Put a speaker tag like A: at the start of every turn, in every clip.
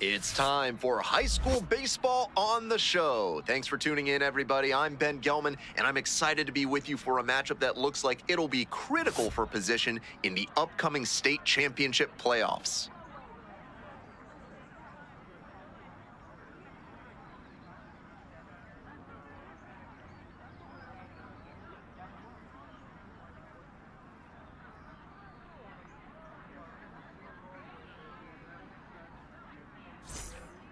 A: It's time for high school baseball on the show. Thanks for tuning in, everybody. I'm Ben Gelman, and I'm excited to be with you for a matchup that looks like it'll be critical for position in the upcoming state championship playoffs.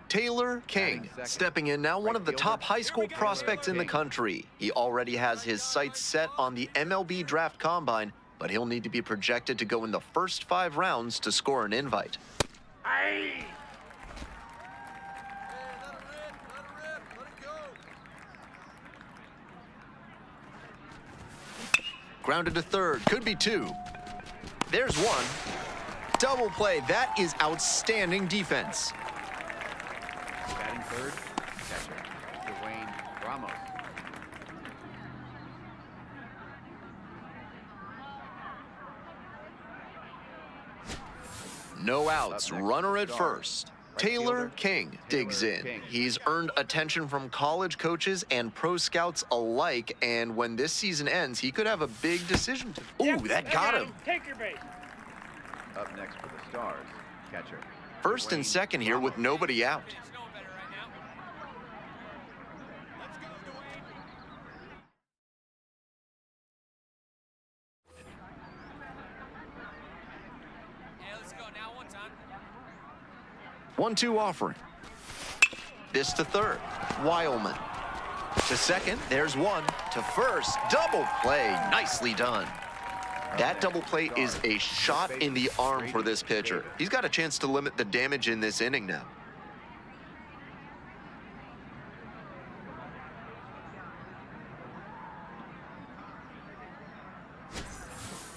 A: Taylor King, stepping in now, one of the top high school prospects in the country. He already has his sights set on the MLB Draft Combine, but he'll need to be projected to go in the first 5 rounds to score an invite.
B: Aye.
A: Grounded to third, could be 2. There's 1. Double play, that is outstanding defense.
B: Batting third, catcher, Dwayne Ramos.
A: No outs, runner at first. Taylor King digs in. He's earned attention from college coaches and pro scouts alike, and when this season ends, he could have a big decision to... Ooh, that got him.
C: Take your base.
B: Up next for the Stars, catcher.
A: First and second here with nobody out. 1-2 offering. This to third, Wileman. To second, there's 1. To first, double play, nicely done. That double play is a shot in the arm for this pitcher. He's got a chance to limit the damage in this inning now.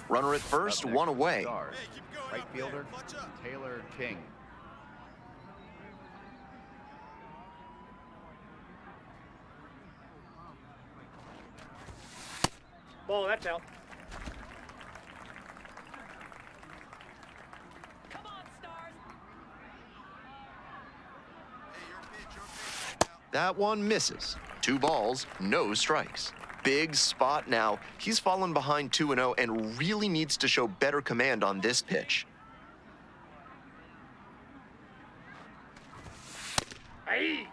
A: Runner at first, 1 away.
B: Right fielder, Taylor King.
C: Ball, that's out.
D: Come on, Stars.
A: That one misses. 2 balls, no strikes. Big spot now. He's fallen behind 2-0 and really needs to show better command on this pitch.
C: Aye.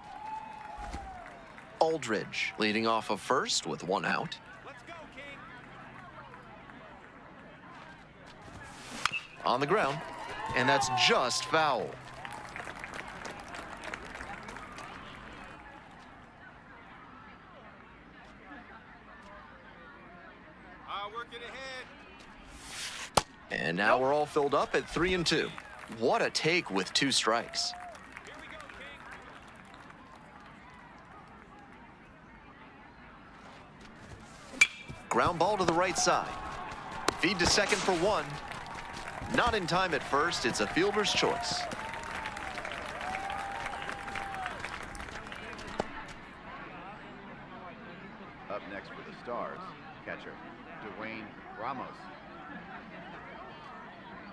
A: Aldridge leading off of first with 1 out. On the ground, and that's just foul.
E: Working ahead.
A: And now we're all filled up at 3-2. What a take with 2 strikes.
E: Here we go, King.
A: Ground ball to the right side. Feed to second for 1. Not in time at first, it's a fielder's choice.
B: Up next for the Stars, catcher, Dwayne Ramos.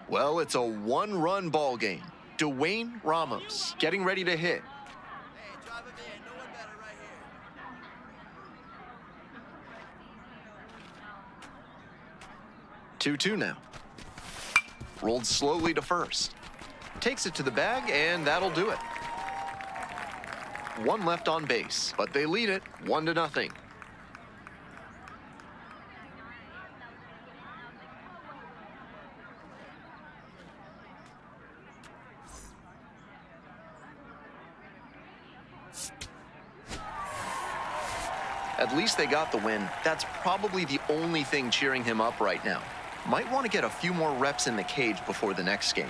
A: Well, it's a 1-run ball game. Dwayne Ramos getting ready to hit.
E: Hey, drive him in. No one better right here.
A: 2-2 now. Rolled slowly to first. Takes it to the bag, and that'll do it. 1 left on base, but they lead it 1-0. At least they got the win. That's probably the only thing cheering him up right now. Might want to get a few more reps in the cage before the next game.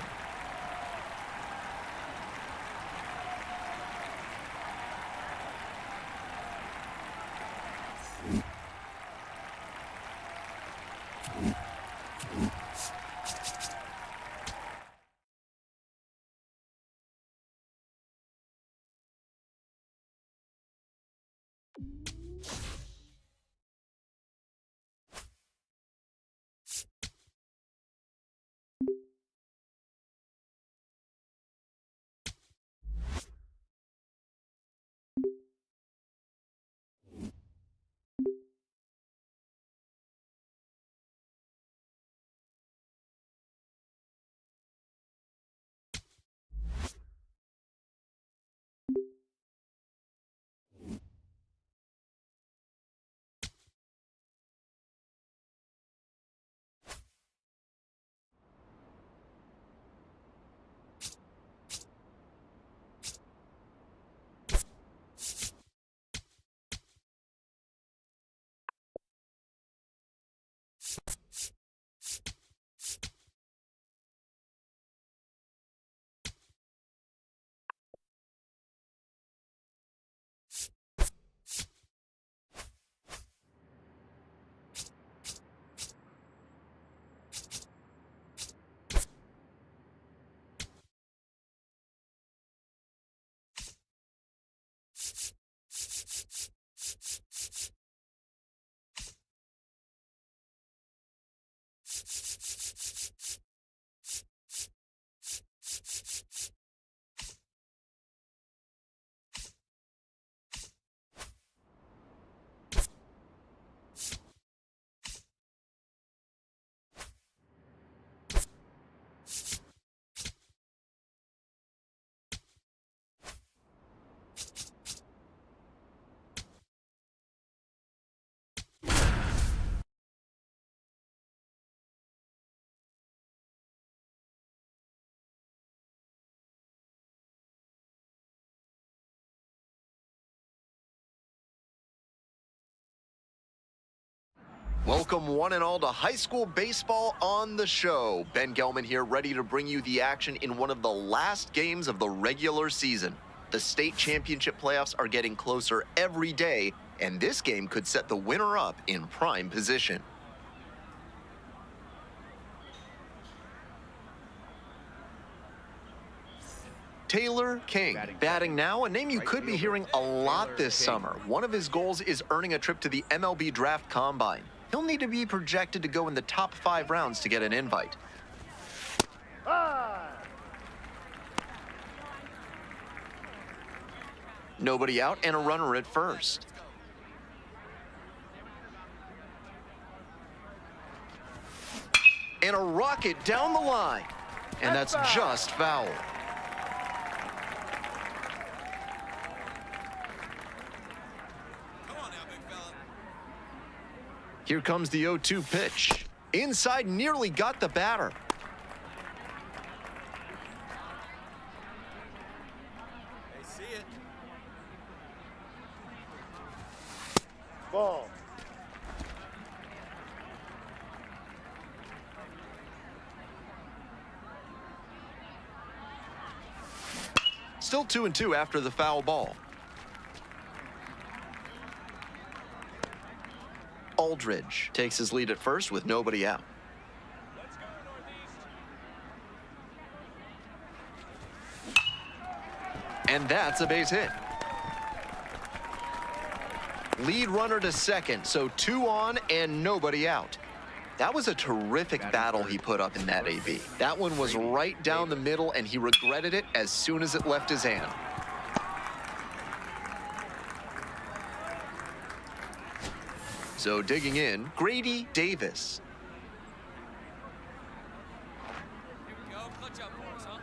A: Welcome one and all to high school baseball on the show. Ben Gelman here, ready to bring you the action in one of the last games of the regular season. The state championship playoffs are getting closer every day, and this game could set the winner up in prime position. Taylor King, batting now, a name you could be hearing a lot this summer. One of his goals is earning a trip to the MLB Draft Combine. He'll need to be projected to go in the top 5 rounds to get an invite. Nobody out and a runner at first. And a rocket down the line. And that's just foul. Here comes the 0-2 pitch. Inside, nearly got the batter.
E: They see it.
C: Ball.
A: Still 2-2 after the foul ball. Aldridge takes his lead at first with nobody out.
E: Let's go, Northeast.
A: And that's a base hit. Lead runner to second, so 2 on and nobody out. That was a terrific battle he put up in that AB. That one was right down the middle, and he regretted it as soon as it left his hand. So digging in, Grady Davis.
E: Here we go. Clutch up for us, huh?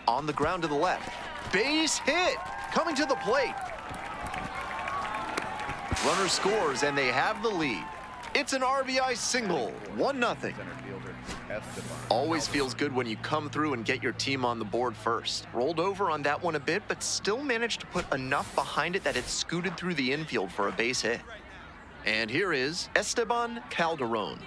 A: On the ground to the left. Base hit. Coming to the plate. Runner scores, and they have the lead. It's an RBI single. 1-0.
B: Center fielder, Esteban.
A: Always feels good when you come through and get your team on the board first. Rolled over on that one a bit, but still managed to put enough behind it that it scooted through the infield for a base hit. And here is Esteban Calderon.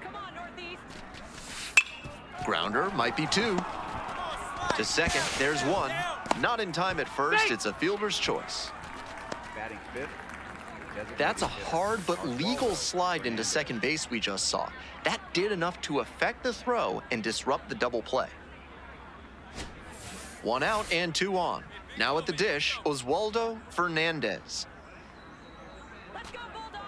D: Come on, Northeast.
A: Grounder might be 2. To second, there's 1. Not in time at first, it's a fielder's choice.
B: Batting fifth.
A: That's a hard but legal slide into second base we just saw. That did enough to affect the throw and disrupt the double play. 1 out and 2 on. Now at the dish, Oswaldo Fernandez.
D: Let's go, Bulldogs.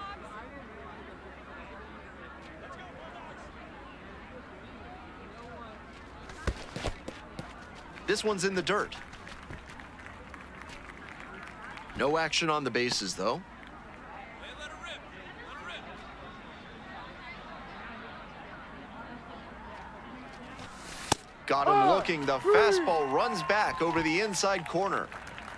A: This one's in the dirt. No action on the bases, though.
E: Hey, let her rip. Let her rip.
A: Got him looking. The fastball runs back over the inside corner.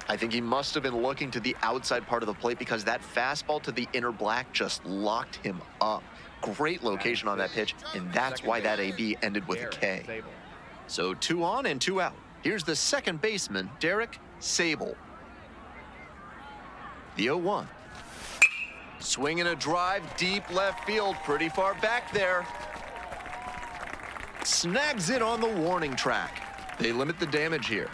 A: I think he must have been looking to the outside part of the plate because that fastball to the inner black just locked him up. Great location on that pitch, and that's why that AB ended with a K. So 2 on and 2 out. Here's the second baseman, Derek Sable. The 0-1. Swinging a drive, deep left field, pretty far back there. Snags it on the warning track. They limit the damage here.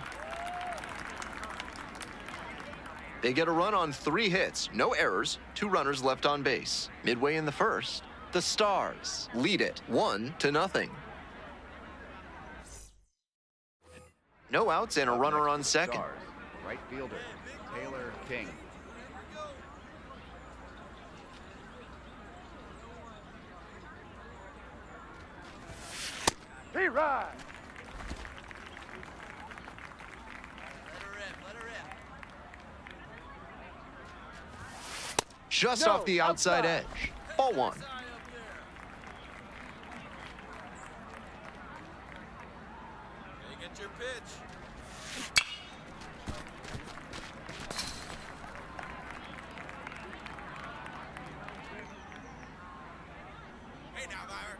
A: They get a run on 3 hits, no errors, 2 runners left on base. Midway in the first, the Stars lead it 1-0. No outs and a runner on second.
B: Stars. Right fielder, Taylor King.
C: Hey, ride.
E: Let her rip. Let her rip.
A: Just off the outside edge. Ball 1.
E: Side up there. Hey, get your pitch. Hey, now, Byron.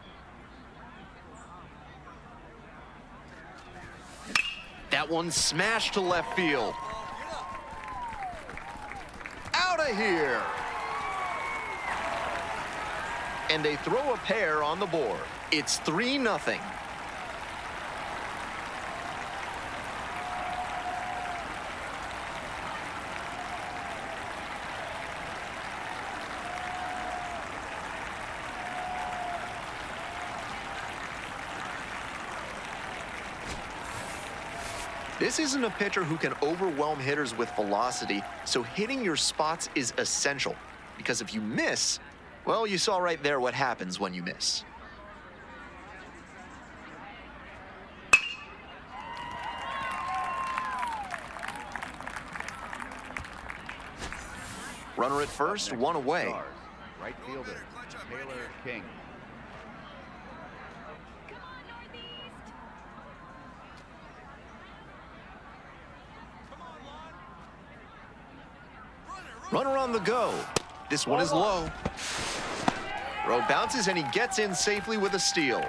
A: That one smashed to left field. Out of here. And they throw a pair on the board. It's 3-0. This isn't a pitcher who can overwhelm hitters with velocity, so hitting your spots is essential. Because if you miss, well, you saw right there what happens when you miss. Runner at first, one away.
B: Stars. Right fielder, Taylor King.
D: Come on, Northeast.
A: Runner on the go. This one is low. Throw bounces and he gets in safely with a steal.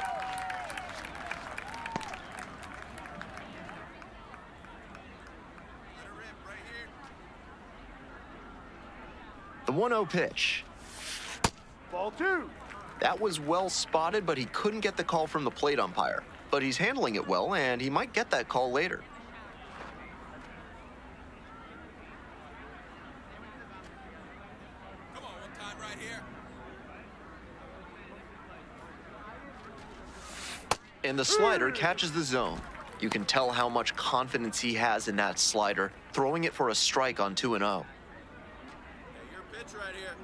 A: The 1-0 pitch.
C: Ball 2.
A: That was well spotted, but he couldn't get the call from the plate umpire. But he's handling it well, and he might get that call later.
E: Come on, one time right here.
A: And the slider catches the zone. You can tell how much confidence he has in that slider, throwing it for a strike on 2-0.
E: Hey, your pitch right here.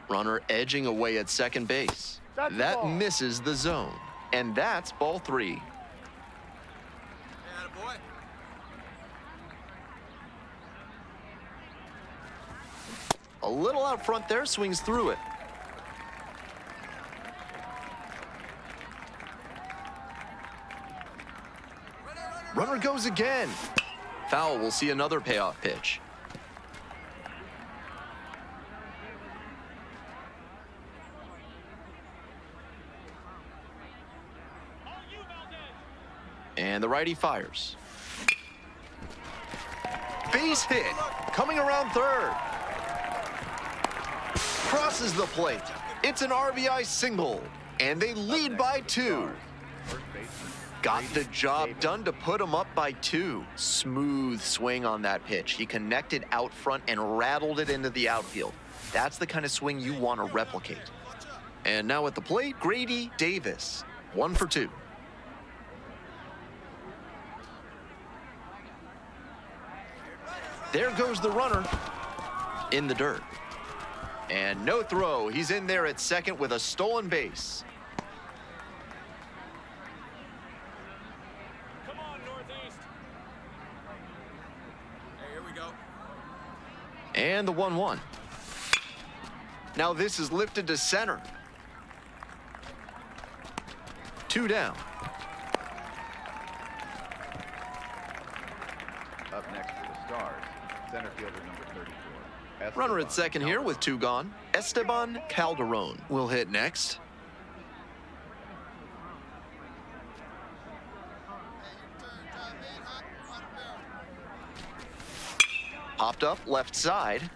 A: Runner edging away at second base. That misses the zone. And that's ball 3.
E: Hey, attaboy.
A: A little out front there, swings through it. Runner goes again. Foul will see another payoff pitch. And the righty fires. Base hit, coming around third. Crosses the plate. It's an RBI single, and they lead by 2.
B: First baseman.
A: Got the job done to put him up by 2. Smooth swing on that pitch. He connected out front and rattled it into the outfield. That's the kind of swing you want to replicate. And now at the plate, Grady Davis. 1 for 2. There goes the runner in the dirt. And no throw. He's in there at second with a stolen base.
C: Come on, Northeast.
E: Hey, here we go.
A: And the 1-1. Now this is lifted to center. 2 down.
B: Up next for the Stars, center fielder number 34.
A: Runner at
B: Esteban
A: second here with 2 gone. Esteban Calderon will hit next. Popped up left side.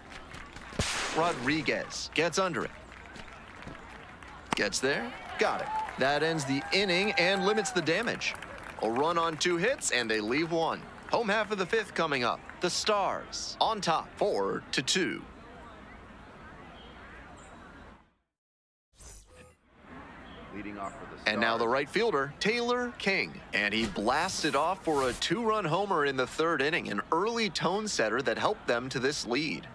A: Rodriguez gets under it. Gets there, got it. That ends the inning and limits the damage. A run on 2 hits and they leave 1. Home half of the 5th coming up. The Stars on top 4-2.
B: leading off for the Stars.
A: And now the right fielder, Taylor King. And he blasted off for a 2-run homer in the 3rd inning, an early tone setter that helped them to this lead.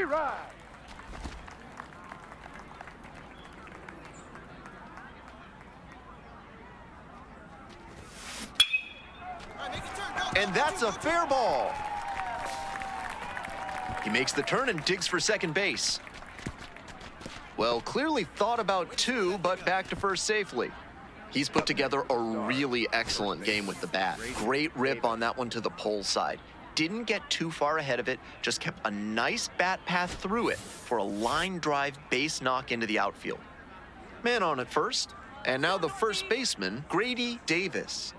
C: Right.
A: And that's a fair ball. He makes the turn and digs for second base. Well, clearly thought about 2, but back to first safely. He's put together a really excellent game with the bat. Great rip on that one to the pole side. Didn't get too far ahead of it, just kept a nice bat path through it for a line drive base knock into the outfield. Man on at first, and now the first baseman, Grady Davis.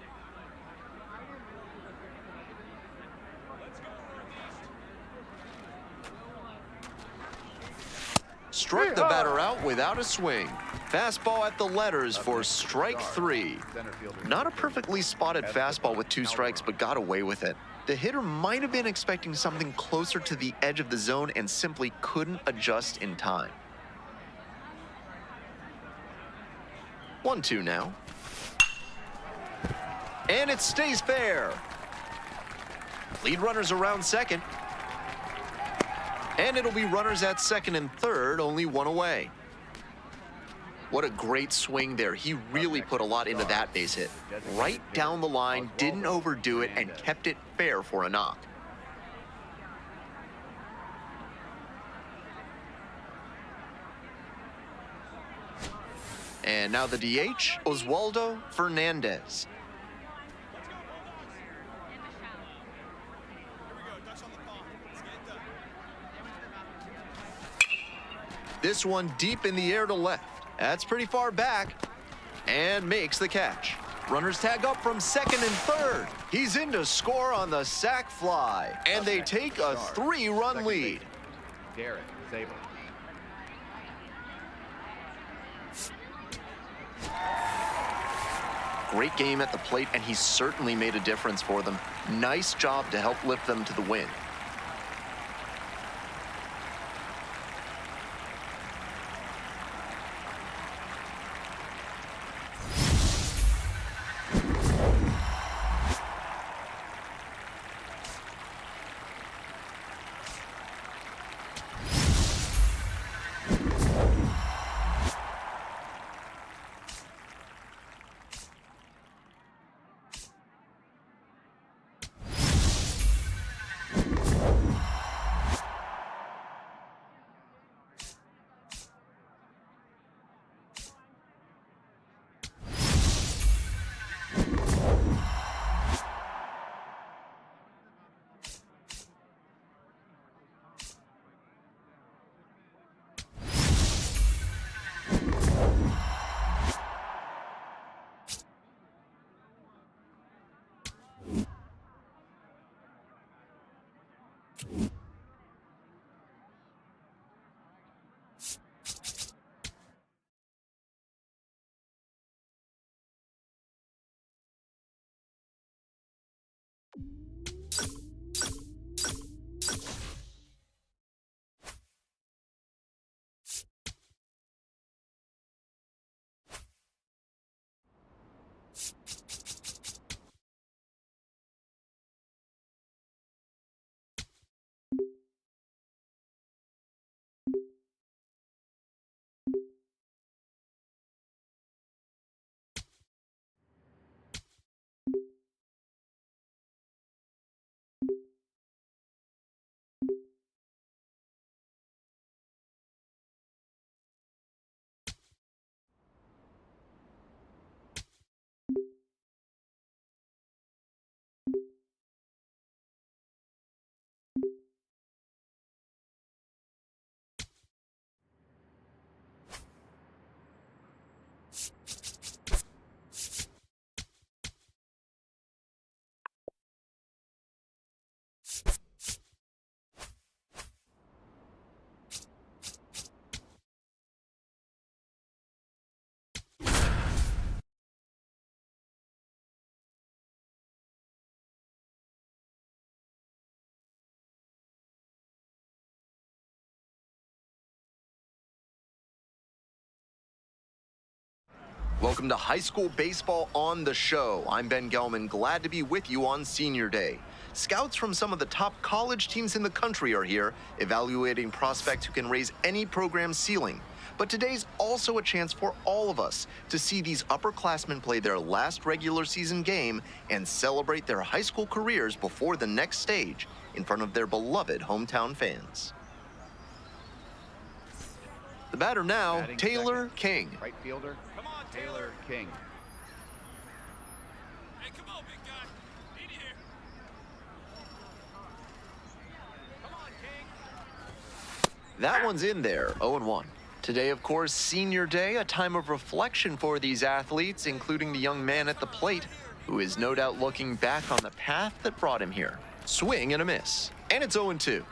A: Struck the batter out without a swing. Fastball at the letters for strike three. Not a perfectly spotted fastball with 2 strikes, but got away with it. The hitter might have been expecting something closer to the edge of the zone and simply couldn't adjust in time. 1-2 now. And it stays fair. Lead runners around second. And it'll be runners at second and third, only 1 away. What a great swing there. He really put a lot into that base hit. Right down the line, didn't overdo it, and kept it fair for a knock. And now the DH, Oswaldo Fernandez. This one deep in the air to left. That's pretty far back. And makes the catch. Runners tag up from second and third. He's in to score on the sac fly. And they take a 3-run lead.
B: Garrett Zabel.
A: Great game at the plate, and he certainly made a difference for them. Nice job to help lift them to the win. Welcome to High School Baseball on the Show. I'm Ben Gelman, glad to be with you on Senior Day. Scouts from some of the top college teams in the country are here, evaluating prospects who can raise any program ceiling. But today's also a chance for all of us to see these upperclassmen play their last regular season game and celebrate their high school careers before the next stage in front of their beloved hometown fans. The batter now,
B: Batting
A: Taylor
B: second.
A: King.
B: Right fielder, Taylor King.
A: That one's in there, 0-1. Today, of course, senior day, a time of reflection for these athletes, including the young man at the plate, who is no doubt looking back on the path that brought him here. Swing and a miss. And it's 0-2.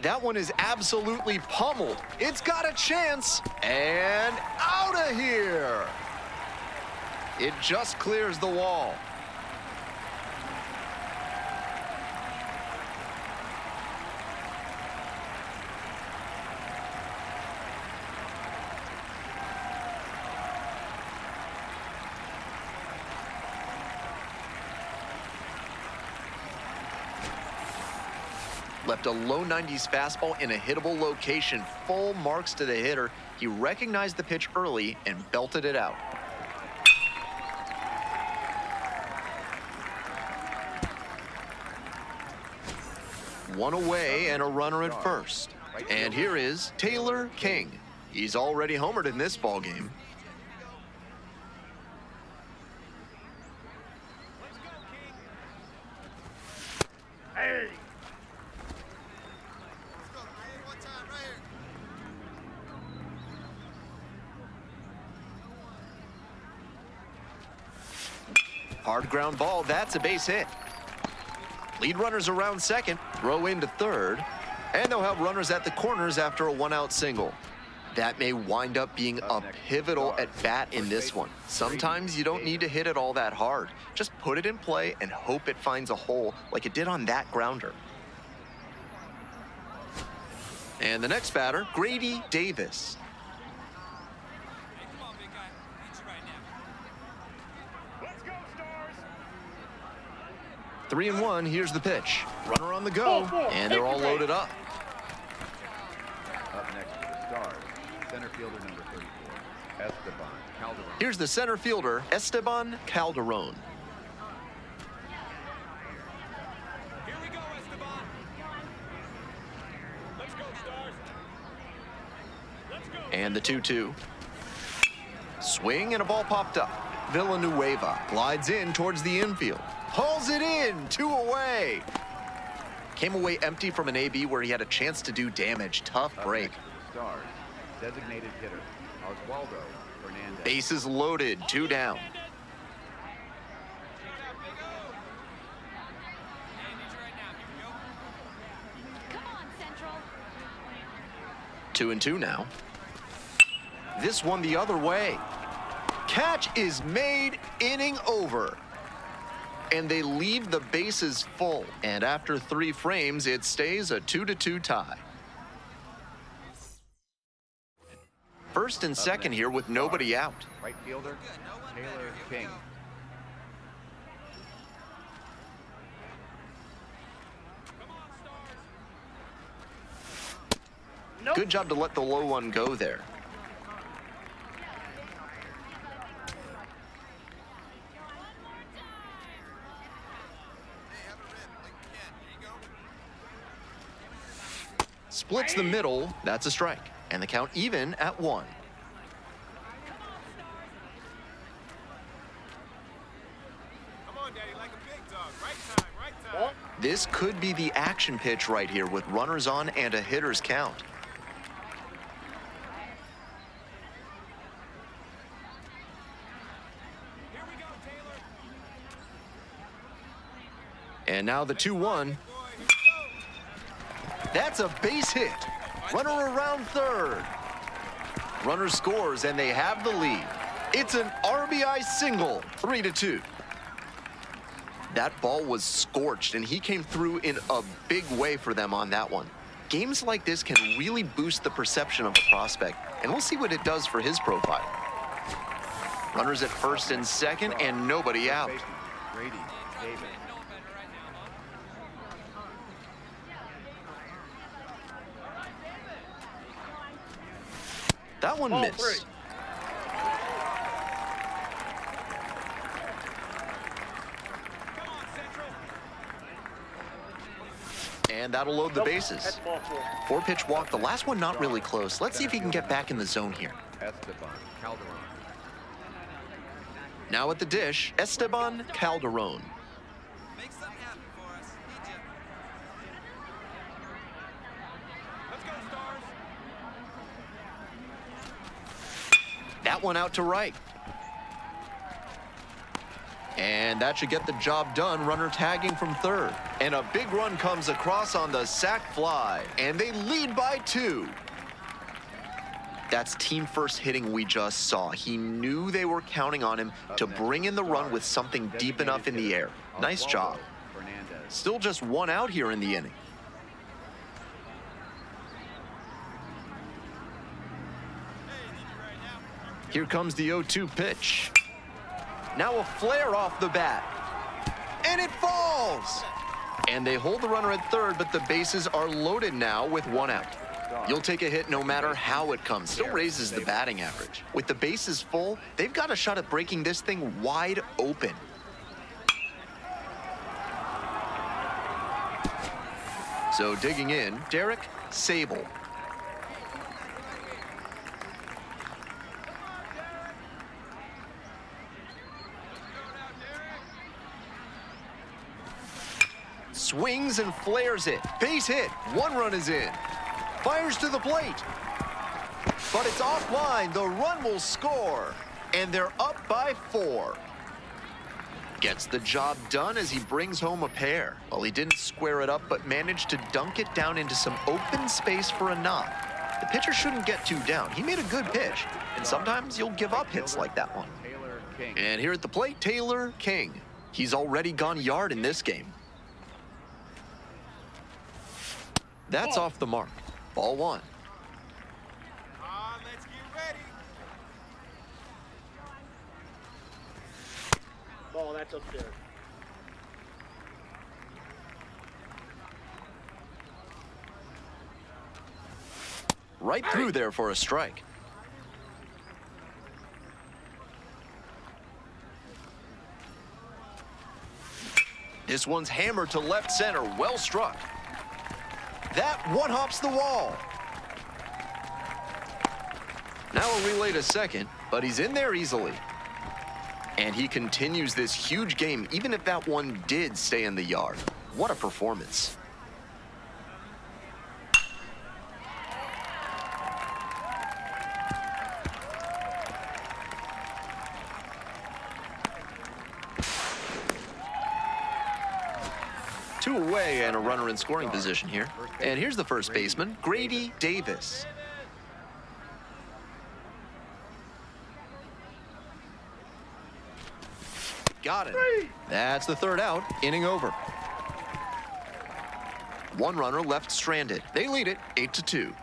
A: That one is absolutely pummeled. It's got a chance. And out of here. It just clears the wall. Left a low 90s fastball in a hittable location. Full marks to the hitter. He recognized the pitch early and belted it out. One away and a runner at first. And here is Taylor King. He's already homered in this ball game.
C: Hey!
A: Hard ground ball, that's a base hit. Lead runners around second, throw into third, and they'll have runners at the corners after a one-out single. That may wind up being a pivotal at-bat in this one. Sometimes you don't need to hit it all that hard. Just put it in play and hope it finds a hole like it did on that grounder. And the next batter, Grady Davis.
E: Hey, come on, big guy. I need you right now.
C: Let's go, Stars!
A: 3-1, here's the pitch. Runner on the go, and they're all loaded up.
B: Up next for the Stars, center fielder number 34, Esteban Calderon.
A: Here's the center fielder, Esteban Calderon.
C: Here we go, Esteban! Let's go, Stars! Let's go!
A: And the 2-2. Swing and a ball popped up. Villanueva glides in towards the infield. Hauls it in, 2 away. Came away empty from an AB where he had a chance to do damage. Tough
B: Up
A: break.
B: next for the Stars, designated hitter, Oswaldo Fernandez.
A: Bases loaded, 2 down.
E: Hey, I need you right now. Here we go.
D: Come on, Central.
A: 2-2 now. This one the other way. Catch is made, inning over. And they leave the bases full. And after 3 frames, it stays a 2-2 tie. First and second here with nobody out.
B: Right fielder, Taylor King.
A: Good job to let the low one go there.
E: Hey, have a rip like you can. Here you go.
A: Splits the middle, that's a strike. And the count even at 1.
C: Come on, Daddy, like a big dog. Right time, right time.
A: This could be the action pitch right here with runners on and a hitter's count.
C: Here we go, Taylor.
A: And now the 2-1.
C: Boy, here we go.
A: That's a base hit. Runner around third. Runner scores and they have the lead. It's an RBI single, 3-2. That ball was scorched and he came through in a big way for them on that one. Games like this can really boost the perception of a prospect, and we'll see what it does for his profile. Runners at first and second and nobody out.
B: Baseman, Grady Davis.
E: No one better right now, huh?
A: That one
C: Ball
A: missed.
C: 3. Come on, Central.
A: And that'll load the bases.
C: That's ball 4.
A: 4-pitch walk, the last one not really close. Let's see if he can get back in the zone here.
B: Esteban Calderon.
A: Now at the dish, Esteban Calderon.
E: Make something happen for us. Need ya.
C: Let's go, Stars.
A: That one out to right. And that should get the job done. Runner tagging from third. And a big run comes across on the sac fly. And they lead by 2. That's team first hitting we just saw. He knew they were counting on him to bring in the run with something deep enough in the air. Nice job. Still just 1 out here in the inning. Here comes the 0-2 pitch. Now a flare off the bat. And it falls! And they hold the runner at third, but the bases are loaded now with 1 out. You'll take a hit no matter how it comes. Still raises the batting average. With the bases full, they've got a shot at breaking this thing wide open. So digging in, Derek Sable. Swings and flares it. Base hit. 1 run is in. Fires to the plate. But it's offline. The run will score. And they're up by 4. Gets the job done as he brings home a pair. Well, he didn't square it up, but managed to dunk it down into some open space for a knock. The pitcher shouldn't get too down. He made a good pitch. And sometimes you'll give up hits like that one. And here at the plate, Taylor King. He's already gone yard in this game. That's off the mark. Ball 1.
C: Let's get ready.
F: Ball, that's upstairs.
A: Right through there for a strike. This one's hammered to left center. Well struck. That one hops the wall. Now a relay to second, but he's in there easily. And he continues this huge game, even if that one did stay in the yard. What a performance. Two away and a runner in scoring position here. And here's the first baseman, Grady Davis. Got it. That's the 3rd out, inning over. 1 runner left stranded. They lead it 8-2.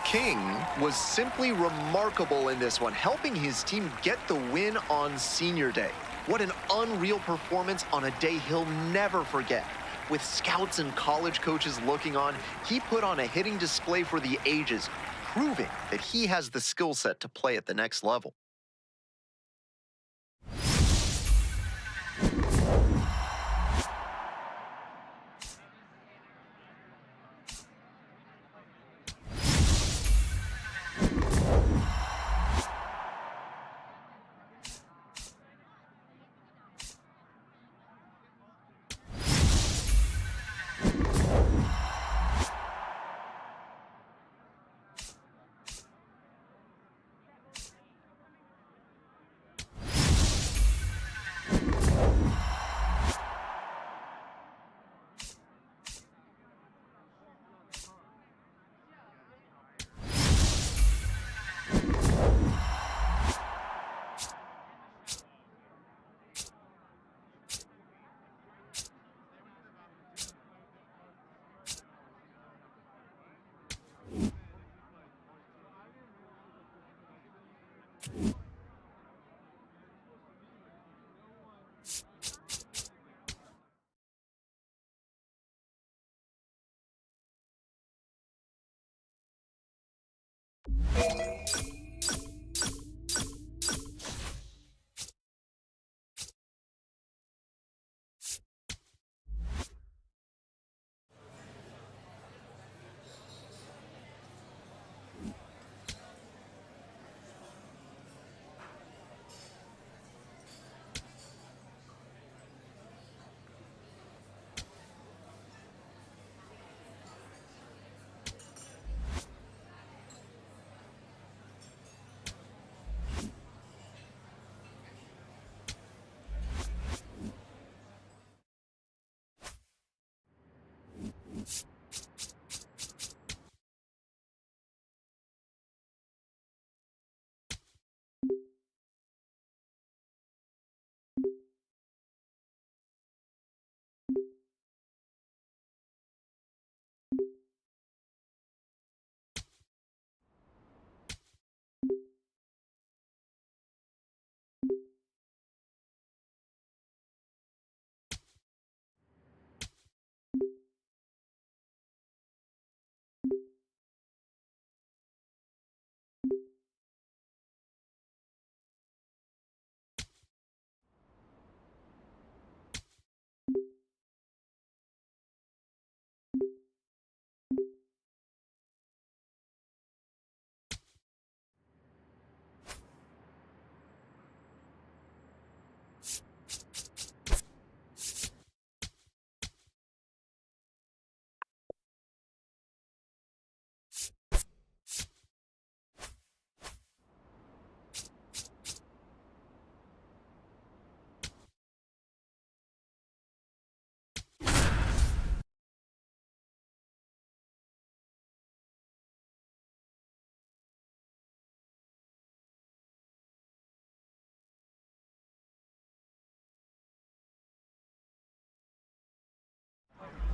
A: King was simply remarkable in this one, helping his team get the win on senior day. What an unreal performance on a day he'll never forget. With scouts and college coaches looking on, he put on a hitting display for the ages, proving that he has the skill set to play at the next level.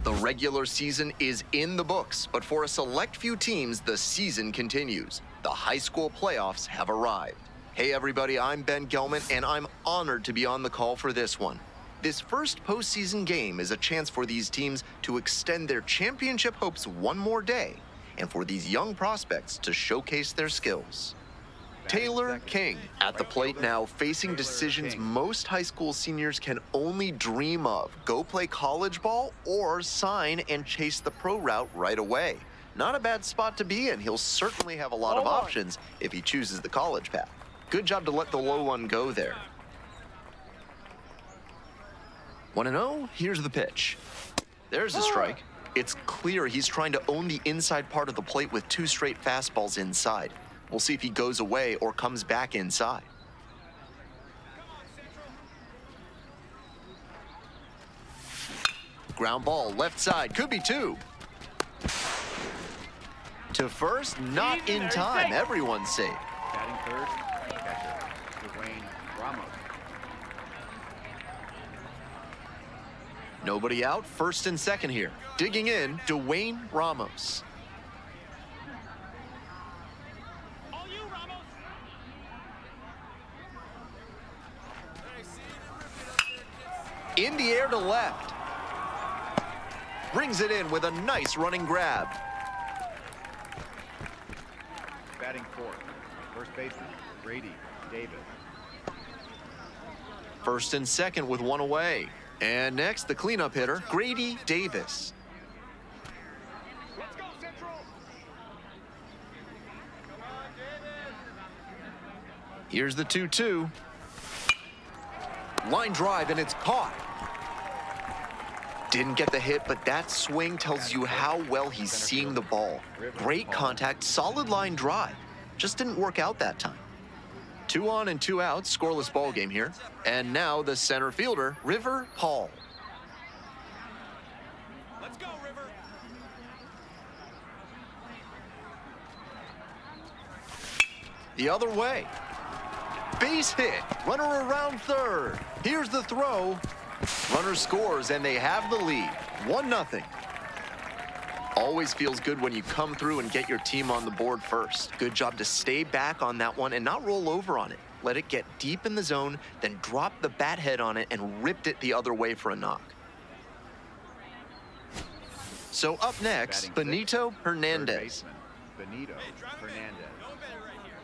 A: The regular season is in the books, but for a select few teams, the season continues. The high school playoffs have arrived. Hey everybody, I'm Ben Gelman, and I'm honored to be on the call for this one. This first postseason game is a chance for these teams to extend their championship hopes one more day, and for these young prospects to showcase their skills. Taylor King at the plate now, facing decisions most high school seniors can only dream of. Go play college ball or sign and chase the pro route right away. Not a bad spot to be in. He'll certainly have a lot of options if he chooses the college path. Good job to let the low one go there. 1-0, here's the pitch. There's a strike. It's clear he's trying to own the inside part of the plate with two straight fastballs inside. We'll see if he goes away or comes back inside. Ground ball, left side, could be two. To first, not in time. Everyone's safe.
B: Batting third, catcher, Dwayne Ramos.
A: Nobody out, first and second here. Digging in, Dwayne Ramos. In the air to left. Brings it in with a nice running grab.
B: Batting fourth, first baseman, Grady Davis.
A: First and second with one away. And next, the cleanup hitter, Grady Davis.
C: Let's go, Central. Come on, David.
A: Here's the 2-2. Line drive, and it's caught. Didn't get the hit, but that swing tells you how well he's seeing the ball. Great contact, solid line drive. Just didn't work out that time. 2 on and 2 out, scoreless ball game here. And now the center fielder, River Paul.
E: Let's go, River.
A: The other way. Base hit, runner around third. Here's the throw. Runner scores, and they have the lead. 1-0. Always feels good when you come through and get your team on the board first. Good job to stay back on that one and not roll over on it. Let it get deep in the zone, then drop the bat head on it and ripped it the other way for a knock. So up next, Benito Hernandez.
B: Benito Hernandez.
C: No better right here.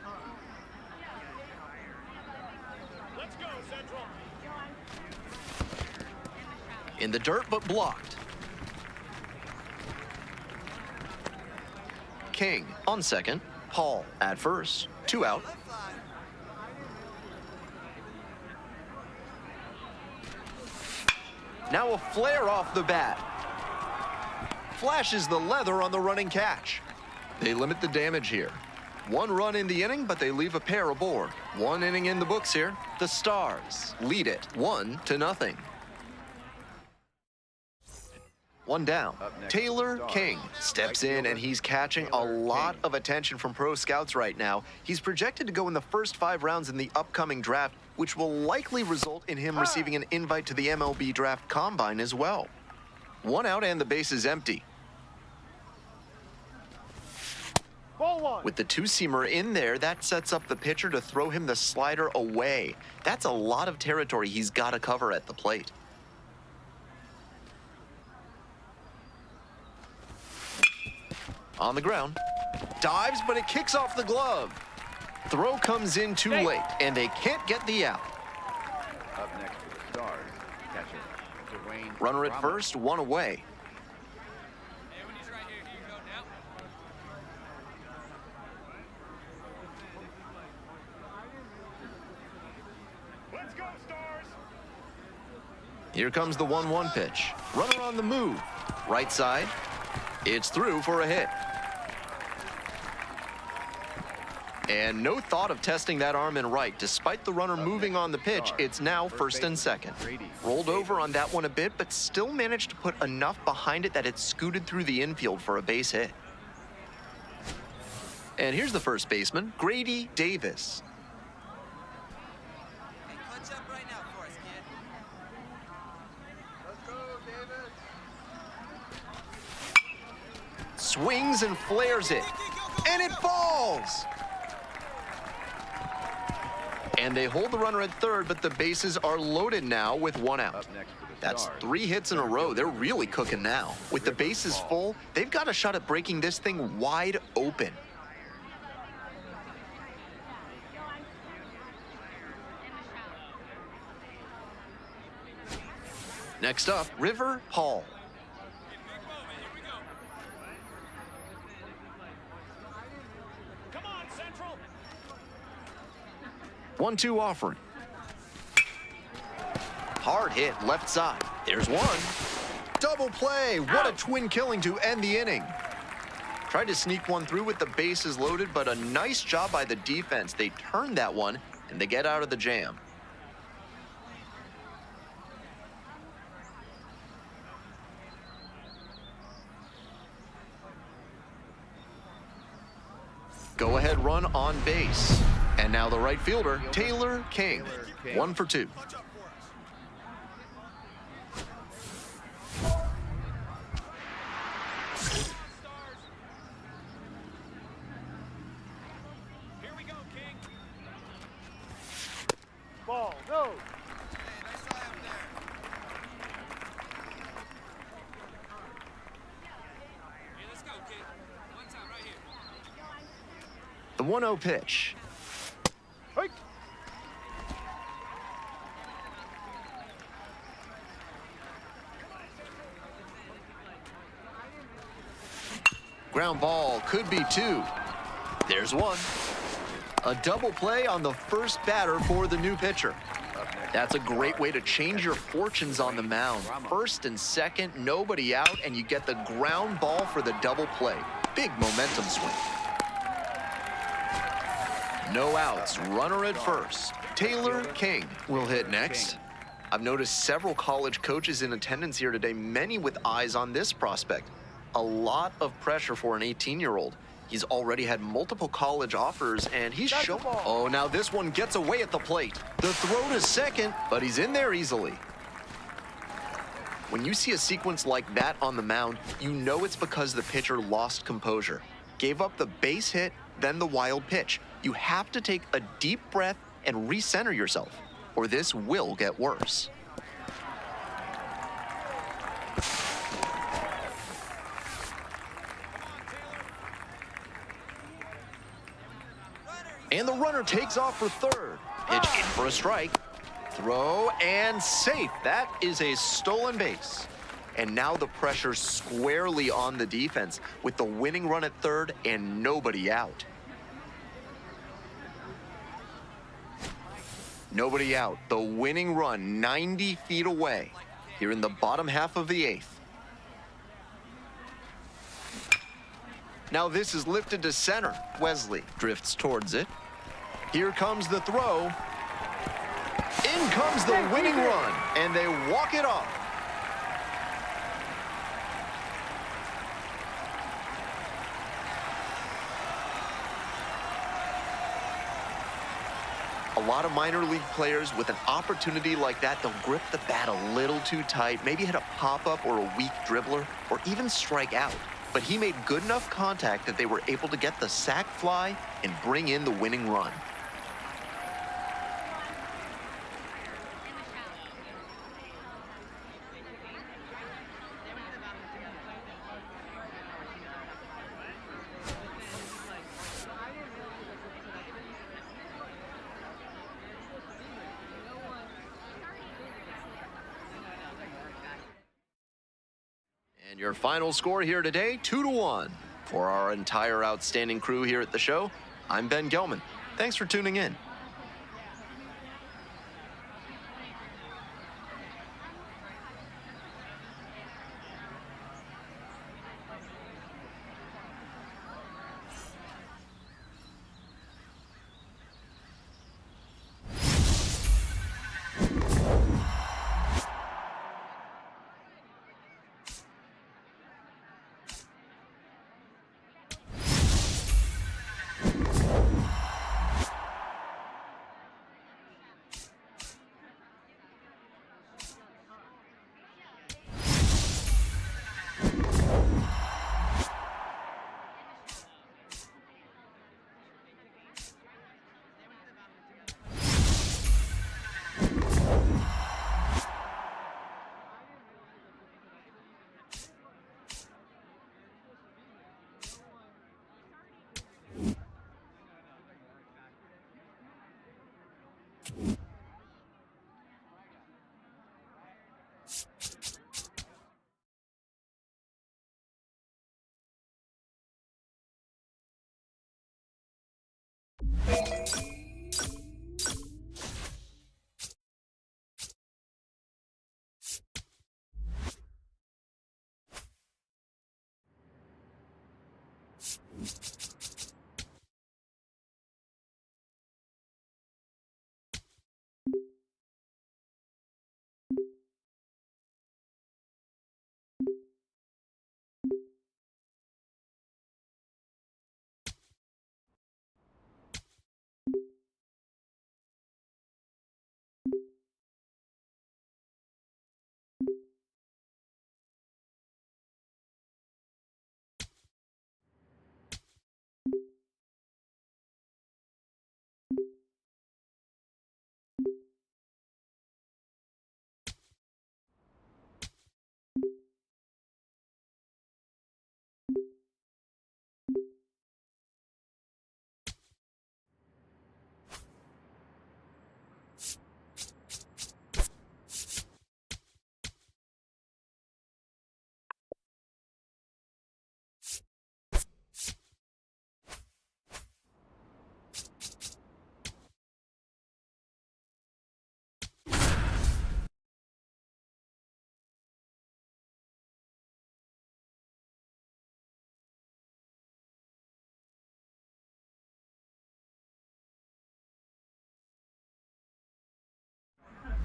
C: Let's go, Central.
A: In the dirt, but blocked. King on second. Paul at first. 2 out. Now a flare off the bat. Flashes the leather on the running catch. They limit the damage here. 1 run in the inning, but they leave a pair aboard. 1 inning in the books here. The Stars lead it 1-0. 1 down. Taylor King steps in, and he's catching a lot of attention from pro scouts right now. He's projected to go in the first 5 rounds in the upcoming draft, which will likely result in him receiving an invite to the MLB Draft Combine as well. 1 out and the base is empty. With the 2-seamer in there, that sets up the pitcher to throw him the slider away. That's a lot of territory he's got to cover at the plate. On the ground. Dives, but it kicks off the glove. Throw comes in too late, and they can't get the out.
B: Up next for the Stars, catcher, Dwayne
A: Runner at
B: Ramos.
A: first, 1 away.
E: Hey, when he's right here, here you go now.
C: Let's go, Stars.
A: Here comes the 1-1 pitch. Runner on the move. Right side. It's through for a hit. And no thought of testing that arm in right. Despite the runner moving on the pitch, it's now first and second. Rolled over on that one a bit, but still managed to put enough behind it that it scooted through the infield for a base hit. And here's the first baseman, Grady Davis.
E: Hey, clutch up right now for us, kid.
B: Let's go, Davis.
A: swings and flares it, and it falls. And they hold the runner at third, but the bases are loaded now with one out.
B: Up next for the
A: That's
B: Stars.
A: 3 hits in a row. They're really cooking now. With the bases full, they've got a shot at breaking this thing wide open. Next up, River Hall.
C: Big moment. Here we go. Come on, Central.
A: 1-2 offering. Hard hit left side. There's one. Double play. What a twin killing to end the inning. Tried to sneak one through with the bases loaded, but a nice job by the defense. They turned that one, and they get out of the jam. Go-ahead run on base. And now the right fielder, Taylor King. 1 for 2.
C: Clutch up for us. Stars. Here we go, King.
B: Ball, no.
E: Hey, nice eye up there.
C: Hey, let's go, kid. One time right here.
A: The 1-0 pitch.
B: Hey.
A: Ground ball could be 2. There's 1. A double play on the first batter for the new pitcher. That's a great way to change your fortunes on the mound. First and second, nobody out, and you get the ground ball for the double play. Big momentum swing. No outs, runner at first. Taylor King will hit next. I've noticed several college coaches in attendance here today, many with eyes on this prospect. A lot of pressure for an 18-year-old. He's already had multiple college offers, and he's shown. Oh, now this one gets away at the plate. The throw to second, but he's in there easily. When you see a sequence like that on the mound, you know it's because the pitcher lost composure. Gave up the base hit, then the wild pitch. You have to take a deep breath and recenter yourself, or this will get worse. And the runner takes off for third. Pitch in for a strike. Throw and safe. That is a stolen base. And now the pressure squarely on the defense with the winning run at third and nobody out. Nobody out. The winning run 90 feet away here in the bottom half of the 8th. Now this is lifted to center. Wesley drifts towards it. Here comes the throw. In comes the winning run, and they walk it off. A lot of minor league players with an opportunity like that, they'll grip the bat a little too tight, maybe hit a pop-up or a weak dribbler, or even strike out. But he made good enough contact that they were able to get the sac fly and bring in the winning run. And your final score here today, 2-1. For our entire outstanding crew here at the show, I'm Ben Gelman. Thanks for tuning in.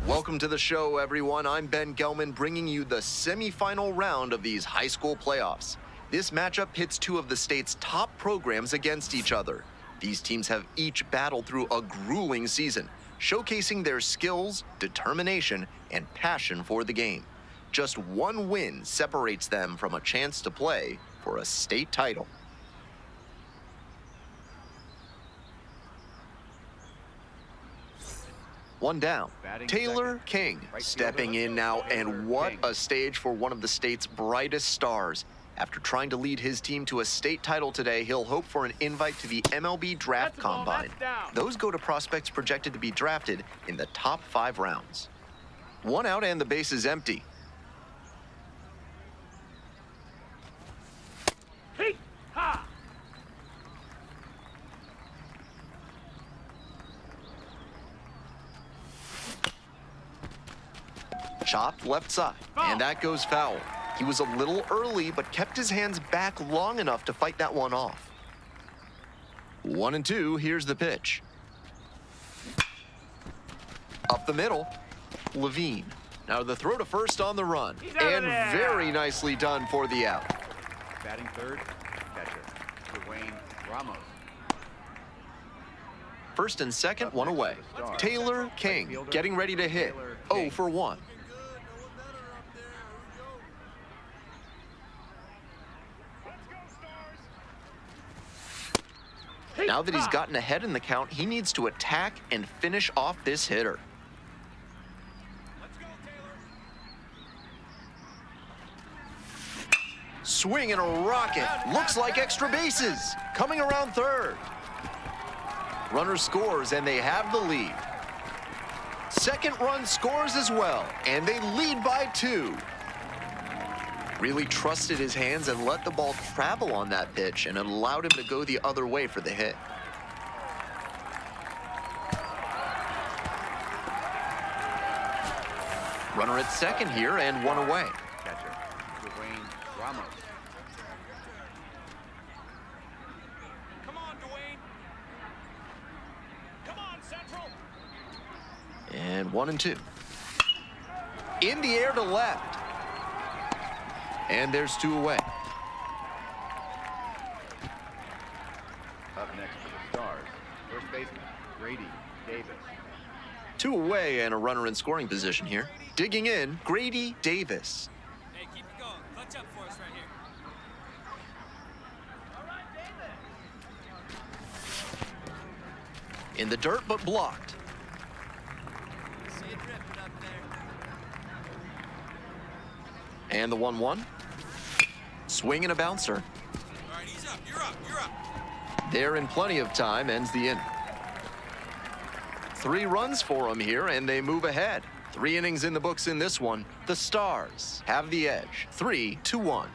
A: Welcome to the show, everyone. I'm Ben Gelman, bringing you the semifinal round of these high school playoffs. This matchup pits two of the state's top programs against each other. These teams have each battled through a grueling season, showcasing their skills, determination, and passion for the game. Just one win separates them from a chance to play for a state title. One down. Taylor King stepping in now, and what a stage for one of the state's brightest stars. After trying to lead his team to a state title today, he'll hope for an invite to the MLB Draft Combine. Those go to prospects projected to be drafted in the top 5 rounds. One out and the base is empty. Chopped left side, and that goes foul. He was a little early, but kept his hands back long enough to fight that one off. 1-2, here's the pitch. Up the middle, Levine. Now the throw to first on the run, and very nicely done for the out.
B: Batting third, catcher, Dwayne Ramos.
A: First and second, one away. Taylor King getting ready to hit. 0 for 1. Now that he's gotten ahead in the count, he needs to attack and finish off this hitter. Swing and a rocket. Looks like extra bases. Coming around third. Runner scores, and they have the lead. Second run scores as well, and they lead by 2. Really trusted his hands and let the ball travel on that pitch, and it allowed him to go the other way for the hit. Runner at second here, and one away.
B: Catcher, Dwayne Ramos.
C: Come on, Dwayne. Come on, Central.
A: And 1-2. In the air to left. And there's 2 away.
B: Up next for the Stars, first baseman, Grady Davis.
A: 2 away and a runner in scoring position here. Digging in, Grady Davis.
E: Hey, keep it going. Clutch up for us right here.
A: In the dirt, but blocked.
E: See it dripping up there.
A: And the 1-1. Swing and a bouncer.
C: All right, he's up. You're up. You're up.
A: There in plenty of time, ends the inning. 3 runs for him here, and they move ahead. 3 innings in the books in this one. The Stars have the edge, 3-1.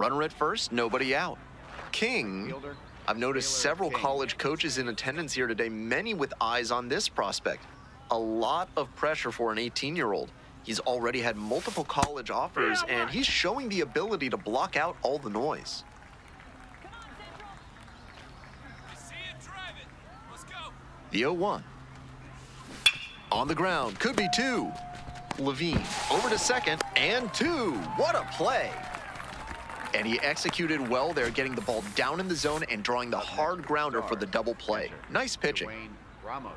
A: Runner at first, nobody out. King.
B: Fielder,
A: I've noticed
B: Taylor
A: several
B: King.
A: college coaches in attendance here today, many with eyes on this prospect. A lot of pressure for an 18-year-old. He's already had multiple college offers, and he's showing the ability to block out all the noise.
E: I see it, drive it. Let's go.
A: The 0-1. On the ground, could be 2. Levine over to second, and 2. What a play! And he executed well there, getting the ball down in the zone and drawing the hard grounder for the double play.
B: Catcher,
A: Nice pitching.
B: Dwayne Ramos.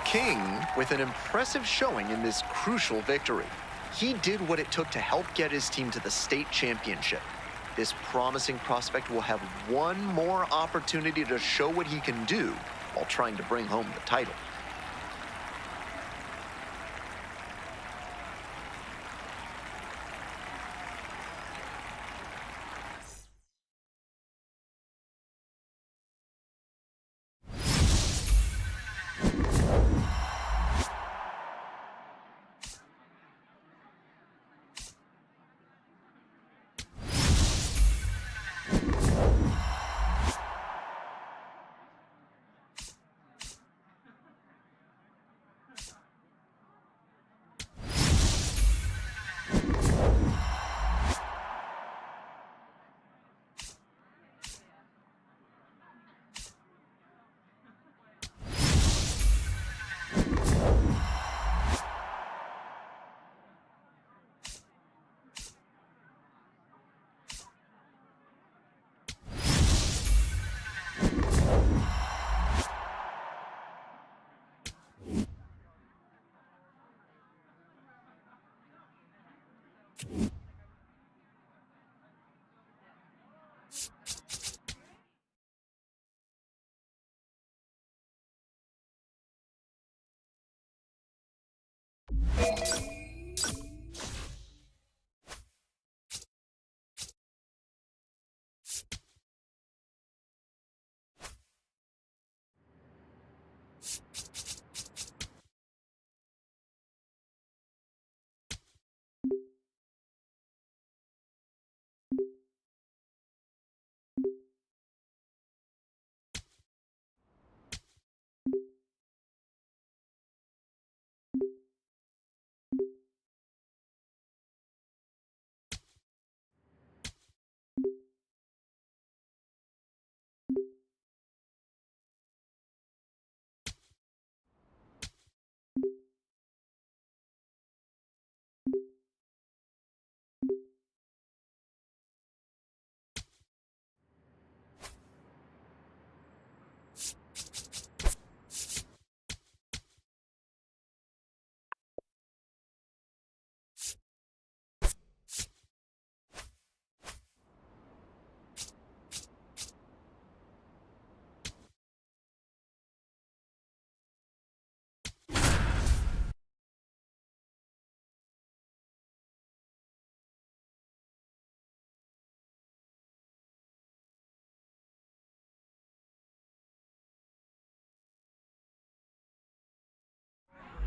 A: King with an impressive showing in this crucial victory. He did what it took to help get his team to the state championship. This promising prospect will have one more opportunity to show what he can do while trying to bring home the title.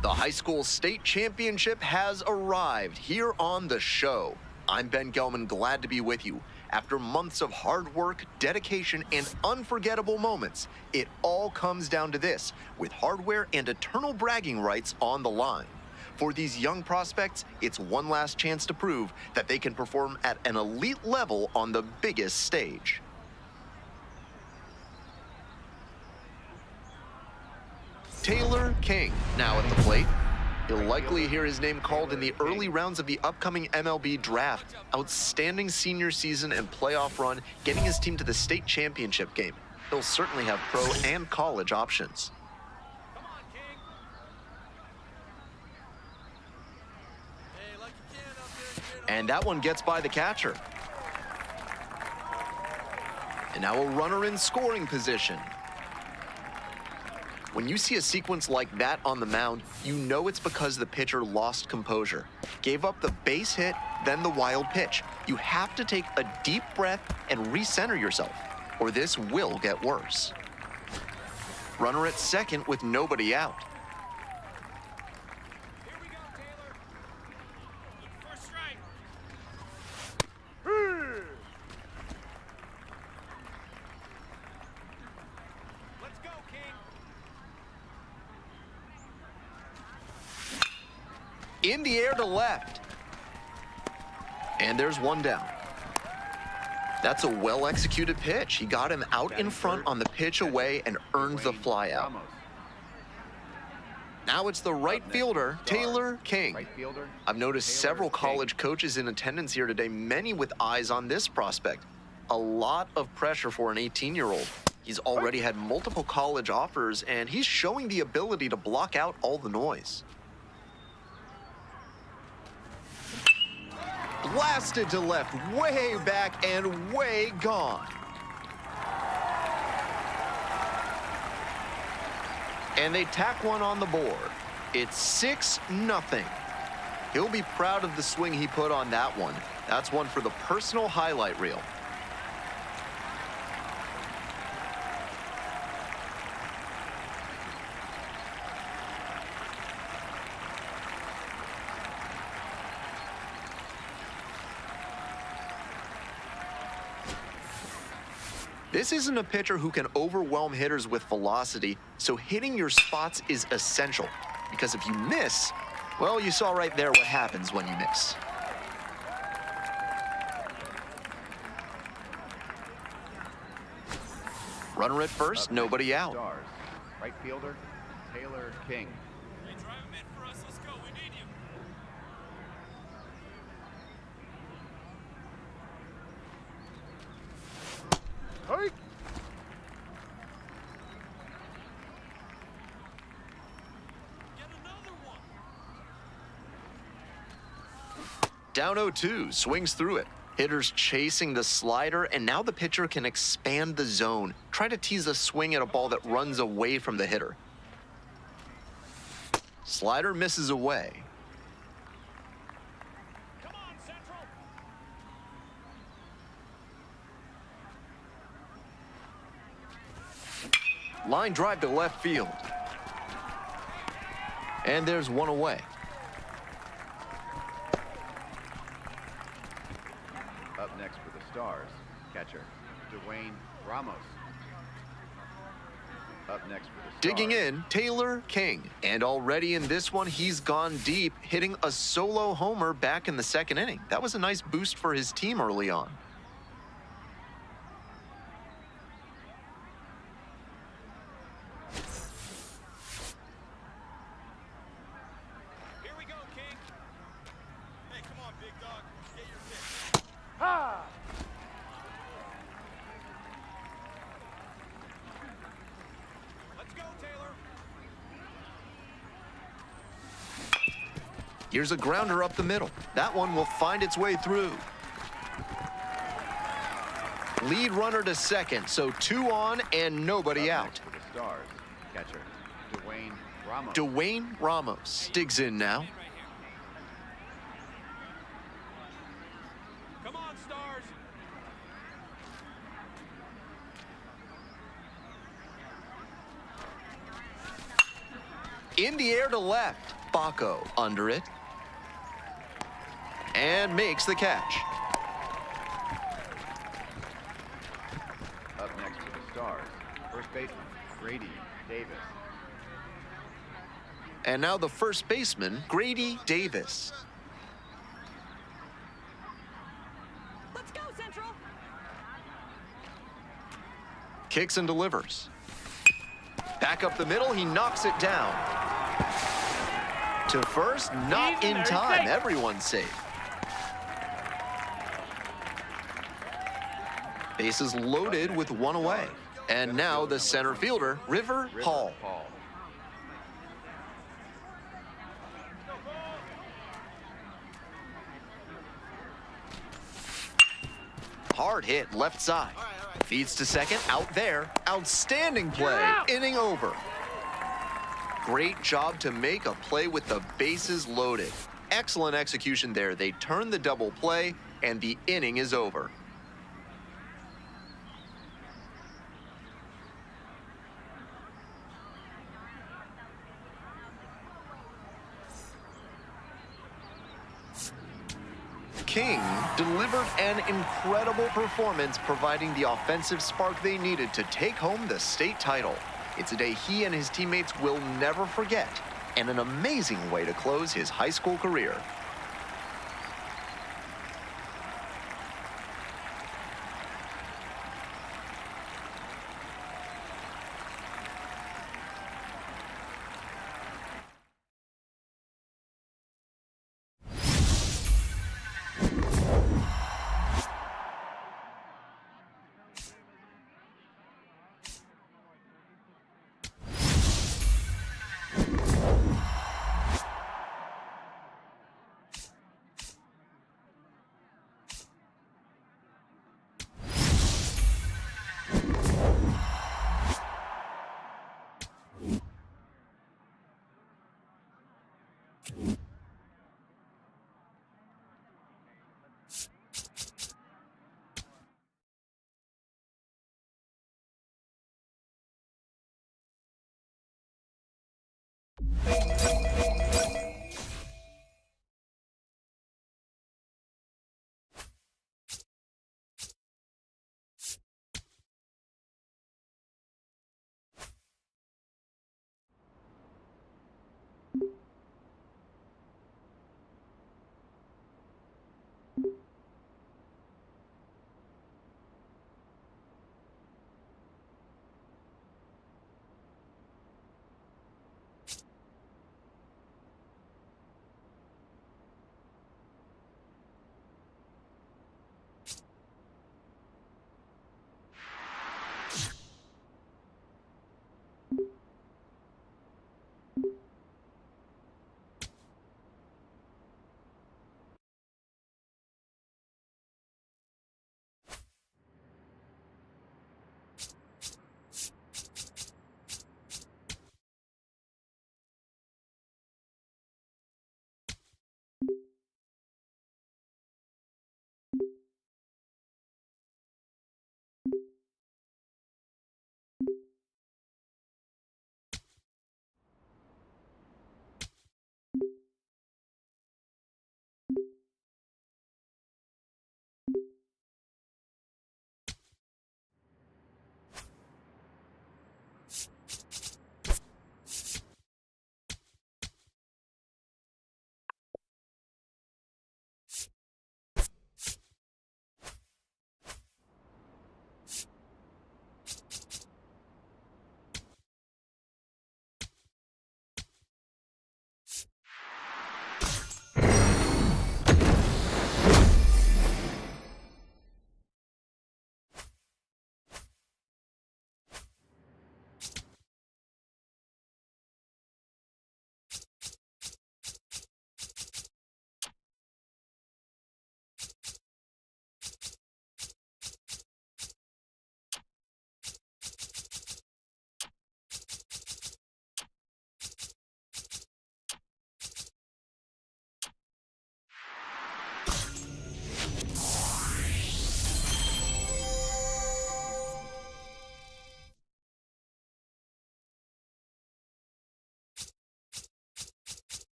A: The high school state championship has arrived here on the show. I'm Ben Gelman, glad to be with you. After months of hard work, dedication, and unforgettable moments, it all comes down to this, with hardware and eternal bragging rights on the line. For these young prospects, it's one last chance to prove that they can perform at an elite level on the biggest stage. Taylor King now at the plate. You'll likely hear his name called in the early rounds of the upcoming MLB Draft. Outstanding senior season and playoff run, getting his team to the state championship game. He'll certainly have pro and college options.
E: Come on, King. Hey, like you can up there, kid.
A: And that one gets by the catcher. And now a runner in scoring position. When you see a sequence like that on the mound, you know it's because the pitcher lost composure. Gave up the base hit, then the wild pitch. You have to take a deep breath and recenter yourself, or this will get worse. Runner at second with nobody out.
C: Here we go, Taylor. Look for a strike. Let's go, King.
A: In the air to left. And there's one down. That's a well-executed pitch. He got him out in front on the pitch away and earned the flyout. Now it's the right fielder, Taylor King.
B: Right fielder.
A: I've noticed
B: Taylor
A: several
B: King.
A: college coaches in attendance here today, many with eyes on this prospect. A lot of pressure for an 18-year-old. He's already had multiple college offers, and he's showing the ability to block out all the noise. Blasted to left, way back and way gone. And they tack one on the board. It's 6-0. He'll be proud of the swing he put on that one. That's one for the personal highlight reel. This isn't a pitcher who can overwhelm hitters with velocity, so hitting your spots is essential. Because if you miss, well, you saw right there what happens when you miss. Runner at first, nobody out.
B: Stars. Right fielder, Taylor King.
E: Hey, drive him in for us. Let's go. We need you. Get another one.
A: Down 0-2, swings through it. Hitters chasing the slider, and now the pitcher can expand the zone. Try to tease a swing at a ball that runs away from the hitter. Slider misses away.
C: Come on, Central.
A: Line drive to left field. And there's one away.
B: Up next for the Stars, catcher, Dwayne Ramos. Up next for the Stars.
A: Digging in, Taylor King. And already in this one, he's gone deep, hitting a solo homer back in the second inning. That was a nice boost for his team early on.
C: Here we go, King. Hey, come on, big dog. Get your pitch. Let's go, Taylor.
A: Here's a grounder up the middle. That one will find its way through. Lead runner to second, so 2 on and nobody
B: Up
A: out.
B: next for the Stars, catcher, Dwayne Ramos.
A: Dwayne Ramos digs in now.
E: In right here.
C: Come on, Stars.
A: In the air to left. Baco under it. And makes the catch.
B: Up next for the Stars, first baseman, Grady Davis.
A: And now the first baseman, Grady Davis.
D: Let's go, Central.
A: Kicks and delivers. Back up the middle, he knocks it down. To first, not in time. Everyone's safe. Bases loaded with one away. And now the center fielder, River Hall. Hard hit left side.
C: All right.
A: Feeds to second, out there. Outstanding play, inning over. Great job to make a play with the bases loaded. Excellent execution there. They turn the double play, and the inning is over. King delivered an incredible performance, providing the offensive spark they needed to take home the state title. It's a day he and his teammates will never forget, and an amazing way to close his high school career.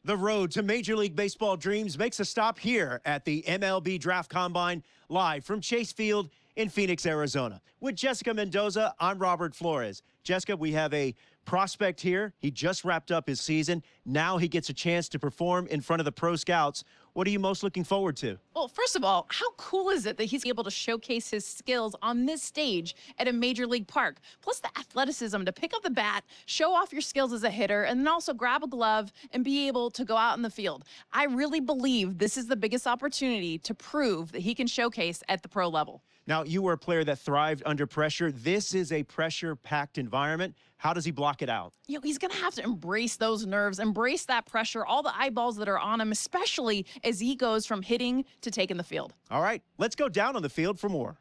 F: The road to Major League Baseball dreams makes a stop here at the MLB Draft Combine, live from Chase Field in Phoenix, Arizona. With Jessica Mendoza, I'm Robert Flores. Jessica, we have a prospect here. He just wrapped up his season. Now he gets a chance to perform in front of the pro scouts. What are you most looking forward to?
G: Well, first of all, how cool is it that he's able to showcase his skills on this stage at a major league park? Plus the athleticism to pick up the bat, show off your skills as a hitter, and then also grab a glove and be able to go out in the field. I really believe this is the biggest opportunity to prove that he can showcase at the pro level.
F: Now, you were a player that thrived under pressure. This is a pressure-packed environment. How does he block it out?
G: You know, he's going to have to embrace those nerves, embrace that pressure, all the eyeballs that are on him, especially as he goes from hitting to taking the field.
F: All right, let's go down on the field for more.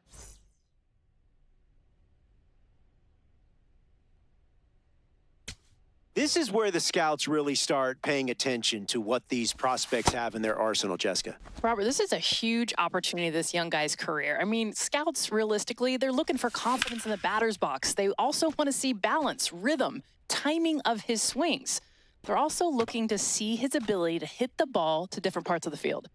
F: This is where the scouts really start paying attention to what these prospects have in their arsenal, Jessica.
H: Robert, this is a huge opportunity this young guy's career. I mean, scouts, realistically, they're looking for confidence in the batter's box. They also want to see balance, rhythm, timing of his swings. They're also looking to see his ability to hit the ball to different parts of the field.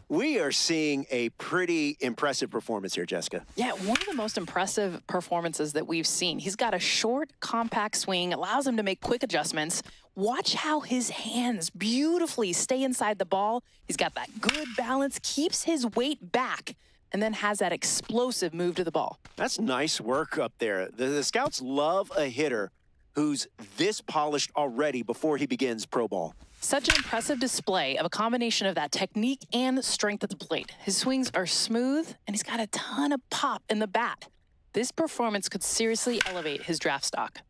F: We are seeing a pretty impressive performance here, Jessica.
H: Yeah, one of the most impressive performances that we've seen. He's got a short, compact swing, allows him to make quick adjustments. Watch how his hands beautifully stay inside the ball. He's got that good balance, keeps his weight back, and then has that explosive move to the ball.
F: That's nice work up there. The scouts love a hitter who's this polished already before he begins pro ball.
H: Such an impressive display of a combination of that technique and strength at the plate. His swings are smooth, and he's got a ton of pop in the bat. This performance could seriously elevate his draft stock.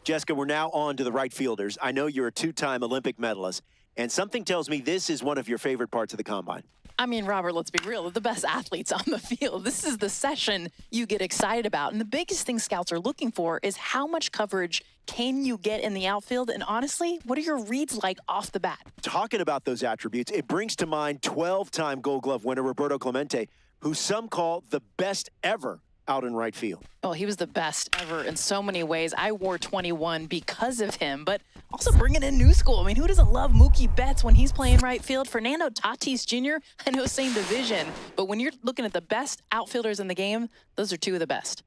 F: Jessica, we're now on to the right fielders. I know you're a two-time Olympic medalist, and something tells me this is one of your favorite parts of the Combine.
H: I mean, Robert, let's be real. They're the best athletes on the field. This is the session you get excited about. And the biggest thing scouts are looking for is how much coverage can you get in the outfield? And honestly, what are your reads like off the bat?
F: Talking about those attributes, it brings to mind 12-time Gold Glove winner Roberto Clemente, who some call the best ever out in right field.
H: Oh, he was the best ever in so many ways. I wore 21 because of him, but also bringing in new school. I mean, who doesn't love Mookie Betts when he's playing right field? Fernando Tatis Jr., I know, same division, but when you're looking at the best outfielders in the game, those are two of the best.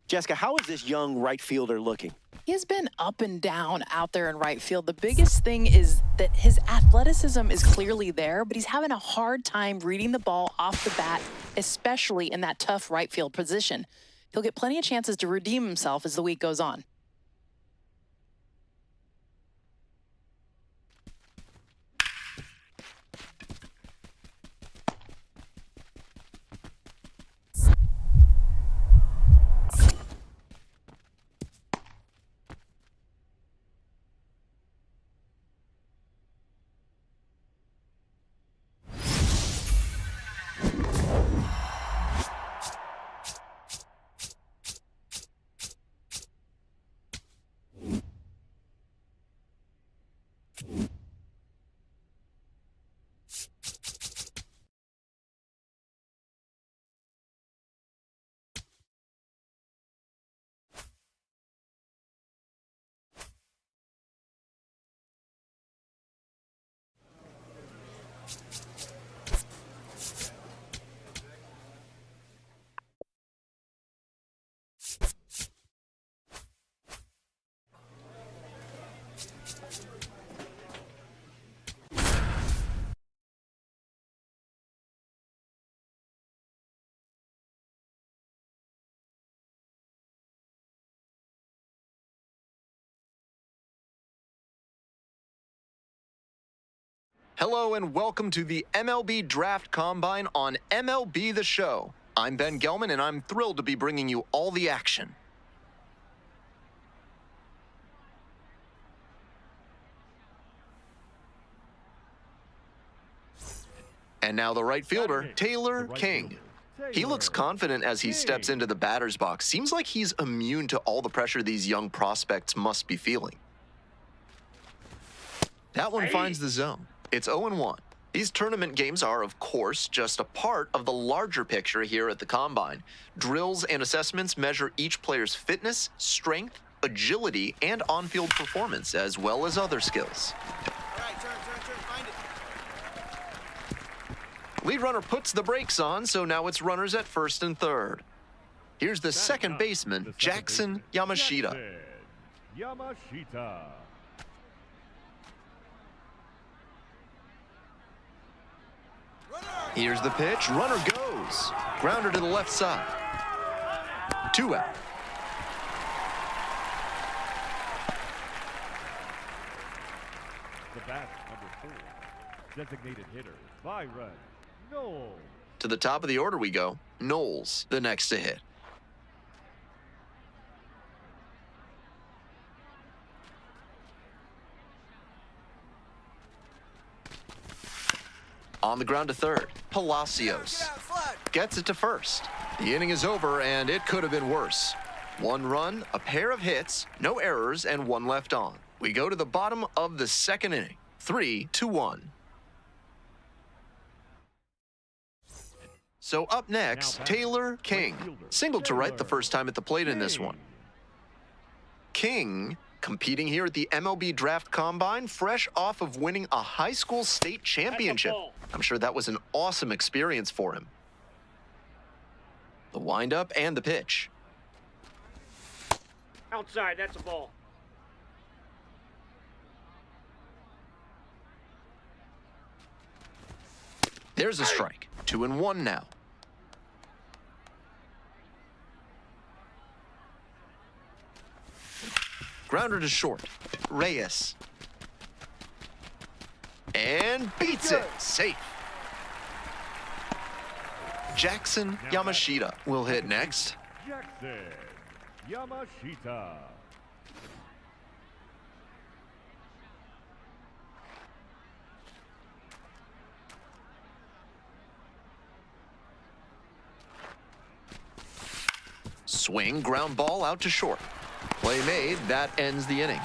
F: Jessica, how is this young right fielder looking?
H: He has been up and down out there in right field. The biggest thing is that his athleticism is clearly there, but he's having a hard time reading the ball off the bat, especially in that tough right field position. He'll get plenty of chances to redeem himself as the week goes on.
A: Hello and welcome to the MLB Draft Combine on MLB The Show. I'm Ben Gelman and I'm thrilled to be bringing you all the action. And now the right fielder, Taylor King. He looks confident as he steps into the batter's box. Seems like he's immune to all the pressure these young prospects must be feeling. That one finds the zone. It's 0-1. These tournament games are, of course, just a part of the larger picture here at the Combine. Drills and assessments measure each player's fitness, strength, agility, and on-field performance, as well as other skills.
C: All right, turn, find it.
A: Lead runner puts the brakes on, so now it's runners at first and third. Here's the second baseman, Jackson Yamashita. Here's the pitch, runner goes. Grounder to the left side. 2 out.
I: The bat, number 4, designated hitter, Byron Knowles.
A: To the top of the order we go. Knowles, the next to hit. On the ground to third, Palacios gets it to first. The inning is over, and it could have been worse. 1 run, a pair of hits, no errors, and 1 left on. We go to the bottom of the second inning, 3-1. So up next, Taylor King. Singled to right the first time at the plate in this one. King competing here at the MLB Draft Combine, fresh off of winning a high school state championship. I'm sure that was an awesome experience for him. The windup and the pitch.
J: Outside, that's a ball.
A: There's a strike. 2-1 now. Grounder to short. Reyes. And beats it. Safe. Jackson Yamashita will hit next.
I: Jackson Yamashita.
A: Swing, ground ball out to short. Play made, that ends the inning.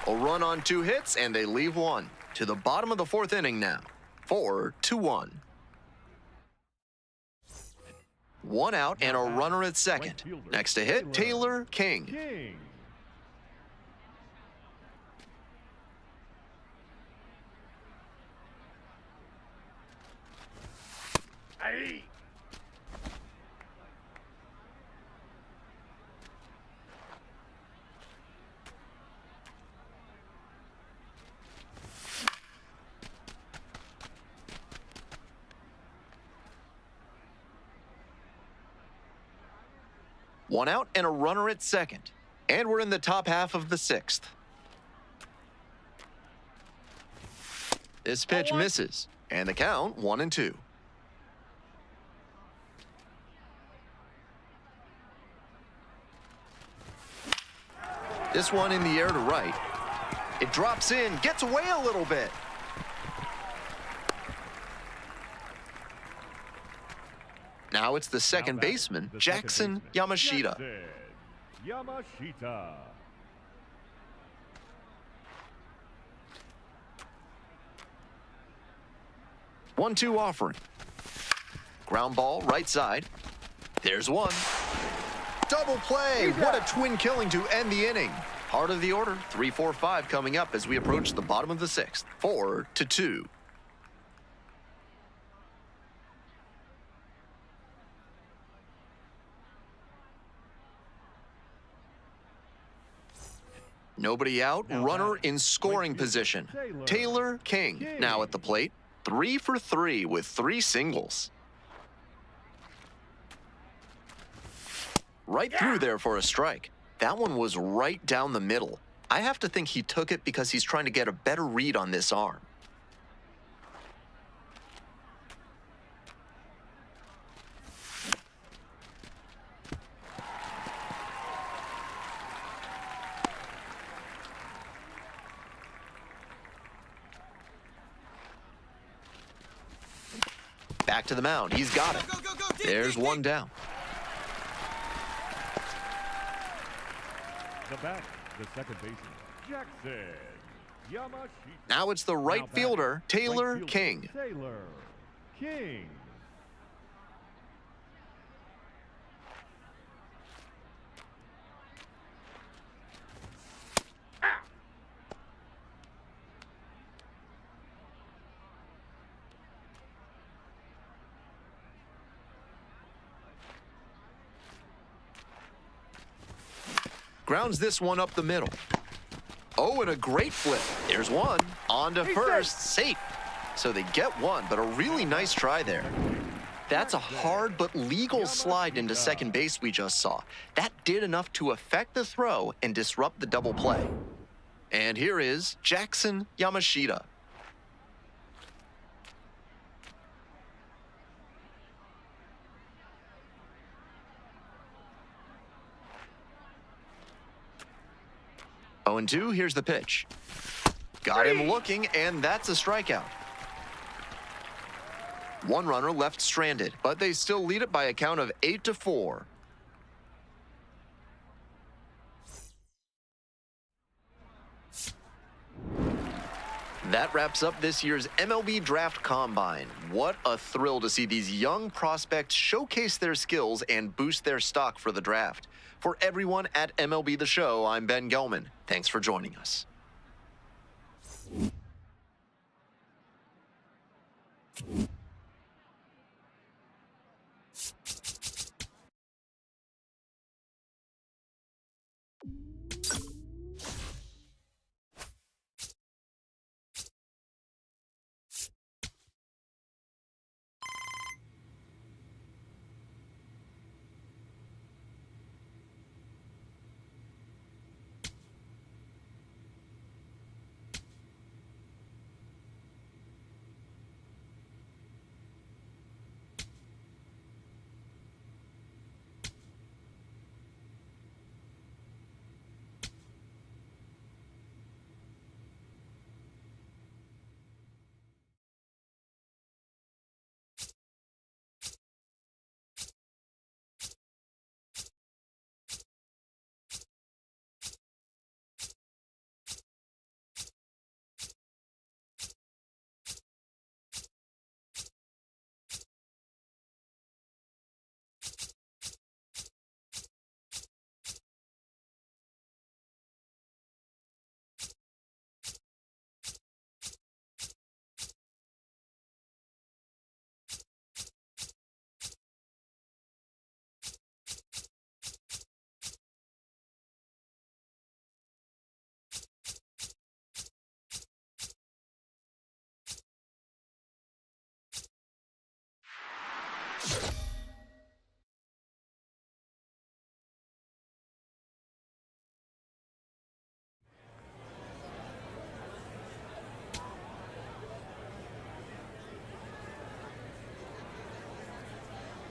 A: A run on 2 hits, and they leave 1. To the bottom of the 4th inning now. 4-1. 1 out and a runner at second. Next to hit, Taylor King.
J: Hey!
A: One out and a runner at second. And we're in the top half of the 6th. This pitch misses. And the count 1-2. This one in the air to right. It drops in, gets away a little bit. Now it's the second baseman, Jackson Yamashita.
I: Yamashita.
A: One-two offering. Ground ball, right side. There's one. Double play. What a twin killing to end the inning. Heart of the order, 3-4-5 coming up as we approach the bottom of the 6th. 4-2. Nobody out, runner in scoring position. Taylor King now at the plate. 3 for 3 with 3 singles. Right through there for a strike. That one was right down the middle. I have to think he took it because he's trying to get a better read on this arm. Back to the mound. He's got it. There's one down.
I: The back, the second baseman, Jackson Yamashita.
A: Now it's the right
I: Now back,
A: fielder, Taylor
I: right fielder,
A: King.
I: Taylor King.
A: Grounds this one up the middle. Oh, and a great flip. There's one. On to first. Safe. So they get one, but a really nice try there. That's a hard but legal slide into second base we just saw. That did enough to affect the throw and disrupt the double play. And here is Jackson Yamashita. Oh, and 2, here's the pitch. Got him looking, and that's a strikeout. One runner left stranded, but they still lead it by a count of 8-4. That wraps up this year's MLB Draft Combine. What a thrill to see these young prospects showcase their skills and boost their stock for the draft. For everyone at MLB The Show, I'm Ben Gelman. Thanks for joining us.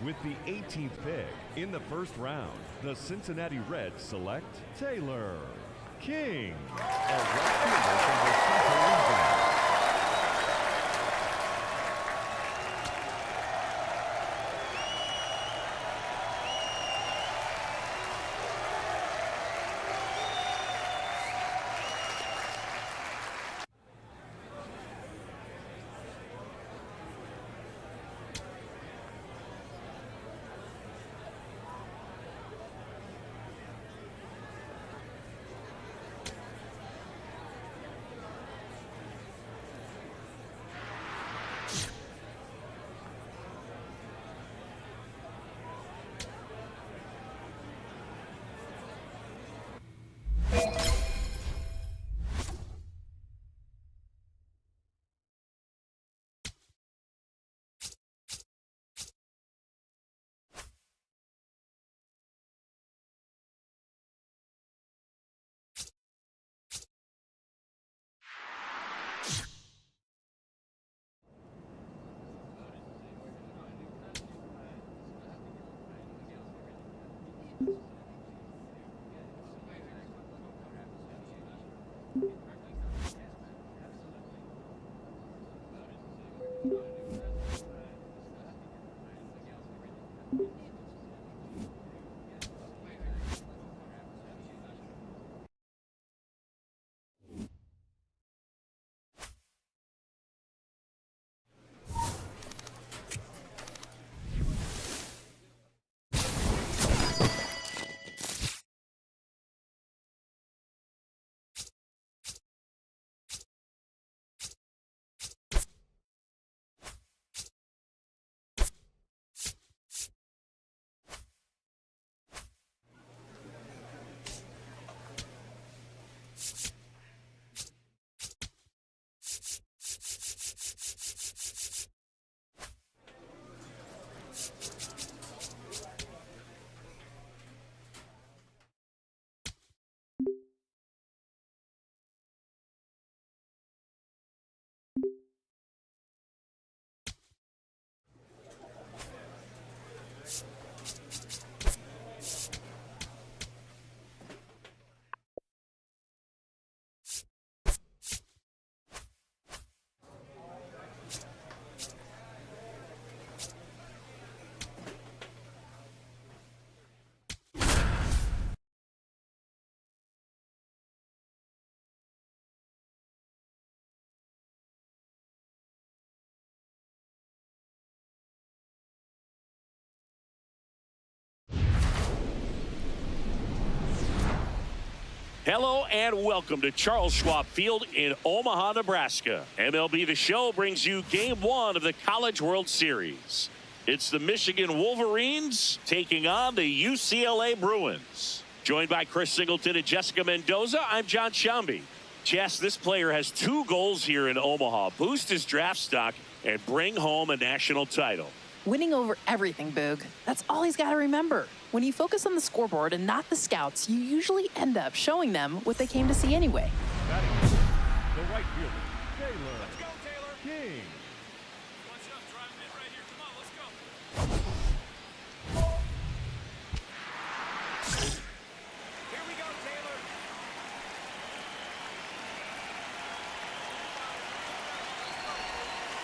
I: With the 18th pick in the first round, the Cincinnati Reds select Taylor King, a right fielder from the Central Region.
K: Hello and welcome to Charles Schwab Field in Omaha, Nebraska. MLB The Show brings you Game 1 of the College World Series. It's the Michigan Wolverines taking on the UCLA Bruins. Joined by Chris Singleton and Jessica Mendoza, I'm John Shambi. Jess, this player has 2 goals here in Omaha: boost his draft stock and bring home a national title.
H: Winning over everything, Boog. That's all he's got to remember. When you focus on the scoreboard and not the scouts, you usually end up showing them what they came to see anyway.
I: Batting the right fielder, Taylor.
C: Let's go, Taylor.
I: King.
C: Watch out, driving in right here. Come on, let's go. Here we go,
K: Taylor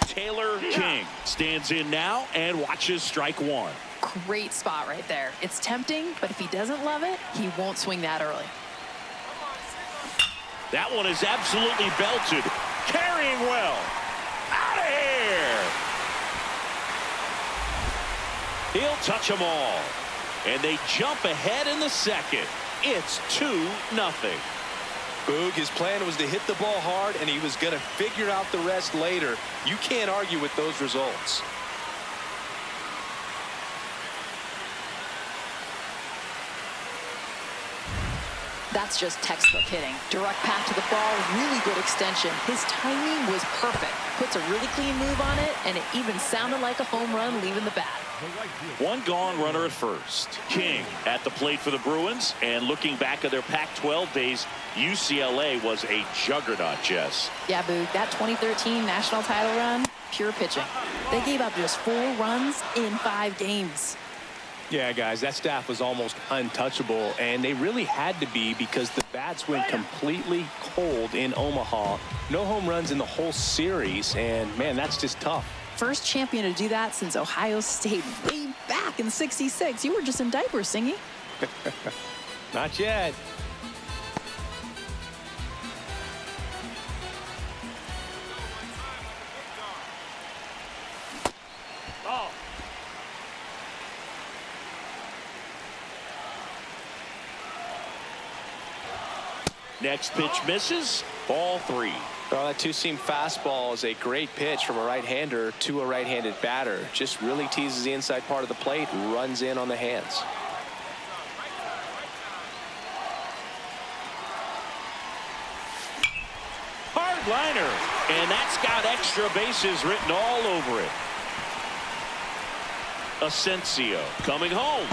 C: Taylor.
K: King stands in now and watches strike 1.
H: Great spot right there. It's tempting, but if he doesn't love it, he won't swing that early.
K: That one is absolutely belted. Carrying well. Out of here. He'll touch them all. And they jump ahead in the second. It's 2-0.
L: Boog, his plan was to hit the ball hard, and he was going to figure out the rest later. You can't argue with those results.
H: That's just textbook hitting. Direct path to the ball, really good extension. His timing was perfect. Puts a really clean move on it, and it even sounded like a home run leaving the bat.
K: One gone runner at first. King at the plate for the Bruins, and looking back at their Pac-12 days, UCLA was a juggernaut, Jess.
H: Yeah, Boog, that 2013 national title run, pure pitching. They gave up just 4 runs in 5 games.
L: Yeah, guys, that staff was almost untouchable, and they really had to be because the bats went completely cold in Omaha. No home runs in the whole series, and, man, that's just tough.
H: First champion to do that since Ohio State way back in '66. You were just in diapers, Singy.
L: Not yet.
C: Oh.
K: Next pitch misses. Ball 3.
L: Well, that 2-seam fastball is a great pitch from a right-hander to a right-handed batter. Just really teases the inside part of the plate, runs in on the hands.
K: Hard liner, and that's got extra bases written all over it. Asensio coming home.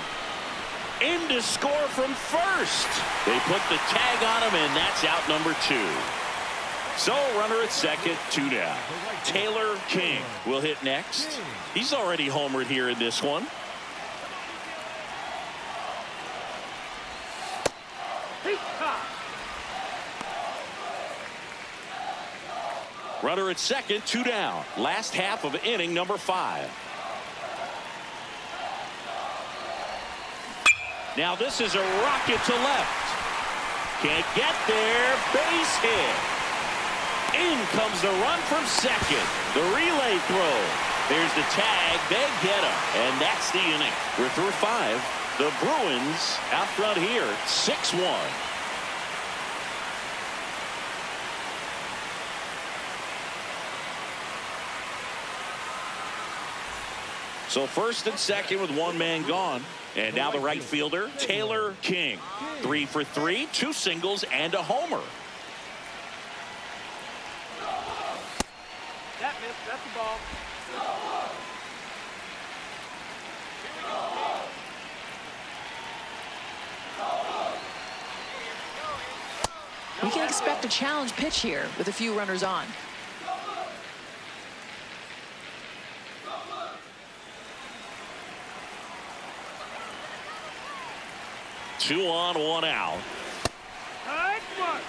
K: In to score from first. They put the tag on him, and that's out number 2. So runner at second, 2 down. Taylor King will hit next. He's already homered here in this one.
J: Wichita.
K: Runner at second, 2 down. Last half of inning number 5. Now this is a rocket to left. Can't get there. Base hit. In comes the run from second. The relay throw. There's the tag. They get him. And that's the inning. We're through 5. The Bruins out front here, 6-1. So first and second with one man gone. And now the right fielder, Taylor King. 3 for 3, 2 singles and a homer.
J: That missed. That's the ball.
G: We can expect a challenge pitch here with a few runners on.
K: Two on, 1 out.
J: Nice one.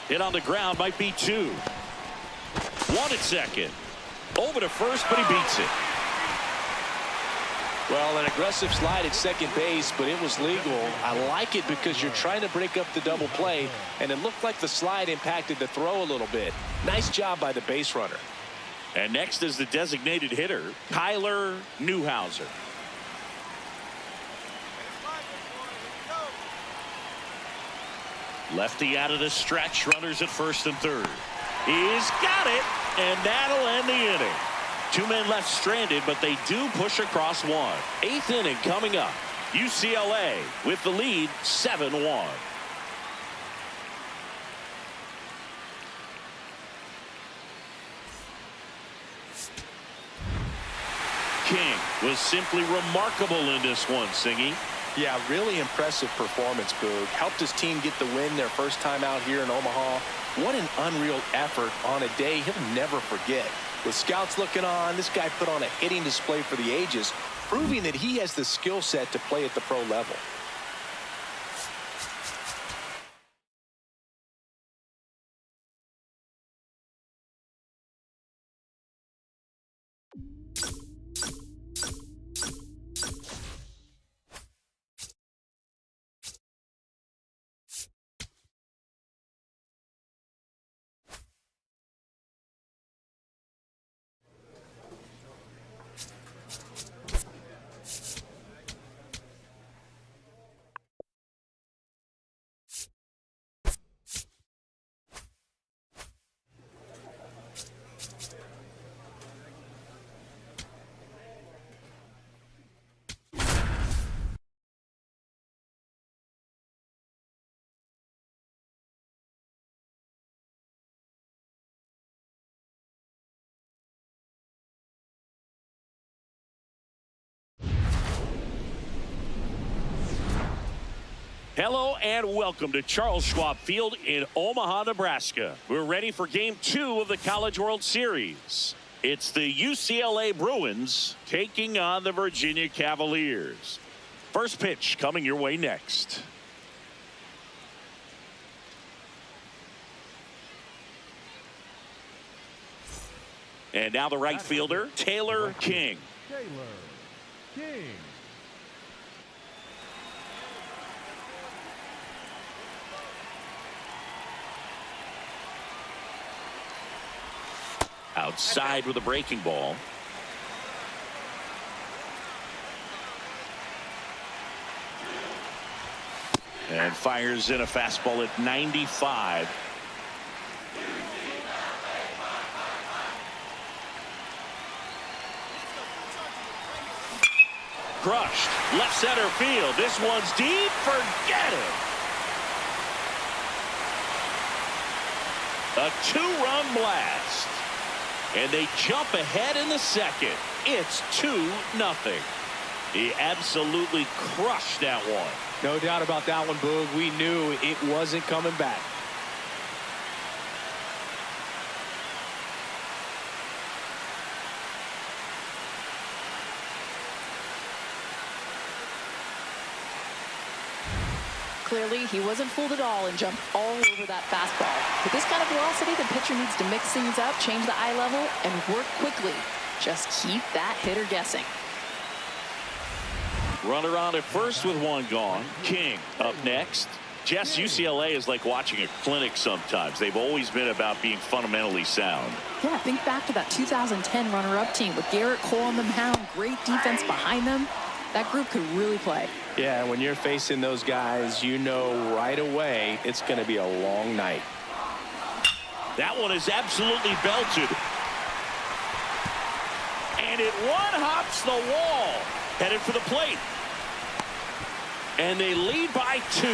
K: Hit on the ground, might be 2. 1 at second. Over to first, but he beats it.
L: Well, an aggressive slide at second base, but it was legal. I like it because you're trying to break up the double play, and it looked like the slide impacted the throw a little bit. Nice job by the base runner.
K: And next is the designated hitter, Kyler Newhouser. Lefty out of the stretch, runners at first and third. He's got it, and that'll end the inning. 2 men left stranded, but they do push across 1. 8th inning coming up. UCLA with the lead, 7-1. King was simply remarkable in this one, Singy.
L: Yeah, really impressive performance, Boog. Helped his team get the win their first time out here in Omaha. What an unreal effort on a day he'll never forget. With scouts looking on, this guy put on a hitting display for the ages, proving that he has the skill set to play at the pro level.
K: Hello and welcome to Charles Schwab Field in Omaha, Nebraska. We're ready for Game 2 of the College World Series. It's the UCLA Bruins taking on the Virginia Cavaliers. First pitch coming your way next. And now the right fielder, Taylor King.
I: Taylor King.
K: Outside with a breaking ball. And fires in a fastball at 95. Crushed. Left center field. This one's deep. Forget it. A 2-run blast. And they jump ahead in the second. It's 2-0. He absolutely crushed that one.
L: No doubt about that one, Boog. We knew it wasn't coming back.
H: clearly he wasn't fooled at all and jumped all over that fastball. With this kind of velocity, the pitcher needs to mix things up, change the eye level, and work quickly. Just keep that hitter guessing.
K: Runner on at first with one gone. King up next. Jess, UCLA is like watching a clinic sometimes. They've always been about being fundamentally sound.
H: Yeah, think back to that 2010 runner-up team with Garrett Cole on the mound. Great defense behind them. That group could really play.
L: Yeah, when you're facing those guys, you know right away it's going to be a long night.
K: That one is absolutely belted. And it one-hops the wall. Headed for the plate. And they lead by 2.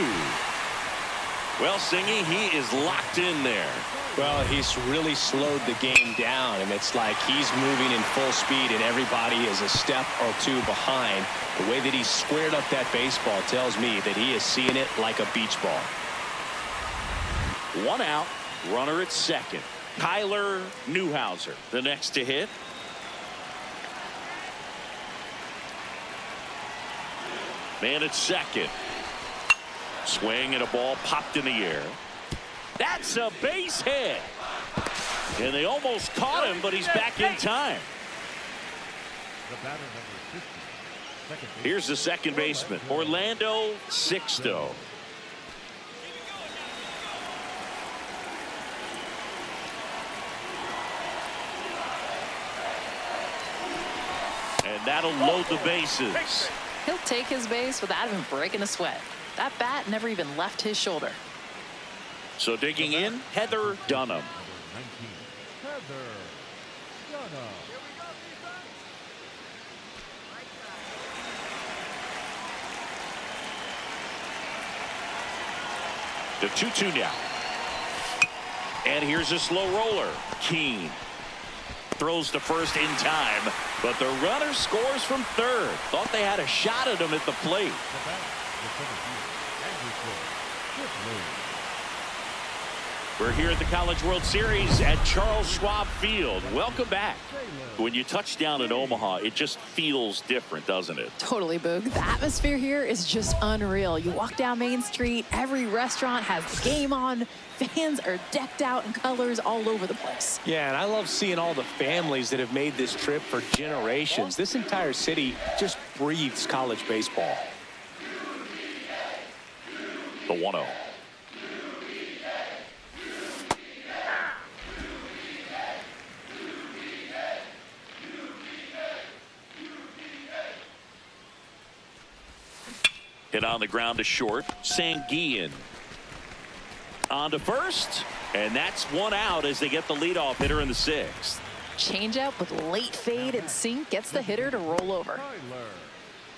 K: Well, Singy, he is locked in there.
L: Well, he's really slowed the game down, and it's like he's moving in full speed, and everybody is a step or two behind. The way that he squared up that baseball tells me that he is seeing it like a beach ball.
K: 1 out, runner at second. Tyler Newhouser, the next to hit. Man at second. Swing and a ball popped in the air. That's a base hit. And they almost caught him, but he's back in time. Here's the second baseman, Orlando Sixto. And that'll load the bases.
H: He'll take his base without even breaking a sweat. That bat never even left his shoulder.
K: So digging in, Heather Dunham. The 2-2 now. And here's a slow roller. Keene throws to first in time, but the runner scores from third. Thought they had a shot at him at the plate. We're here at the College World Series at Charles Schwab Field. Welcome back. When you touch down at Omaha, it just feels different, doesn't it?
H: Totally, Boog. The atmosphere here is just unreal. You walk down Main Street, every restaurant has the game on. Fans are decked out in colors all over the place.
L: Yeah, and I love seeing all the families that have made this trip for generations. This entire city just breathes college baseball.
K: The 1-0. Hit on the ground to short. Sanguillen on to first, and that's 1 out as they get the leadoff hitter in the 6th.
H: Changeup with late fade and sink gets the hitter to roll over.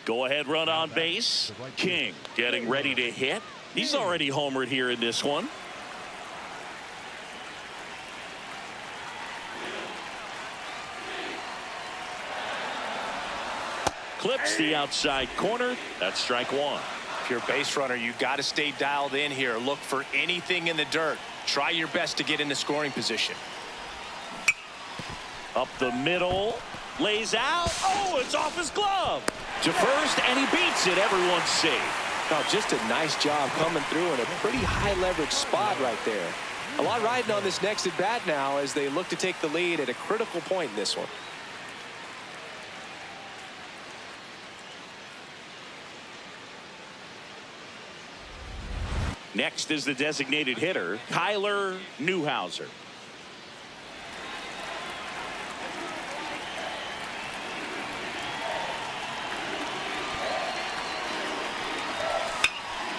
K: Go ahead run on base. King getting ready to hit. He's already homered here in this one. Clips the outside corner. That's strike 1.
L: If you're a base runner, you got to stay dialed in here. Look for anything in the dirt. Try your best to get into scoring position.
K: Up the middle. Lays out. Oh, it's off his glove. To first, and he beats it. Everyone's safe.
L: Oh, just a nice job coming through in a pretty high leverage spot right there. A lot riding on this next at bat now as they look to take the lead at a critical point in this one.
K: Next is the designated hitter, Tyler Newhouser.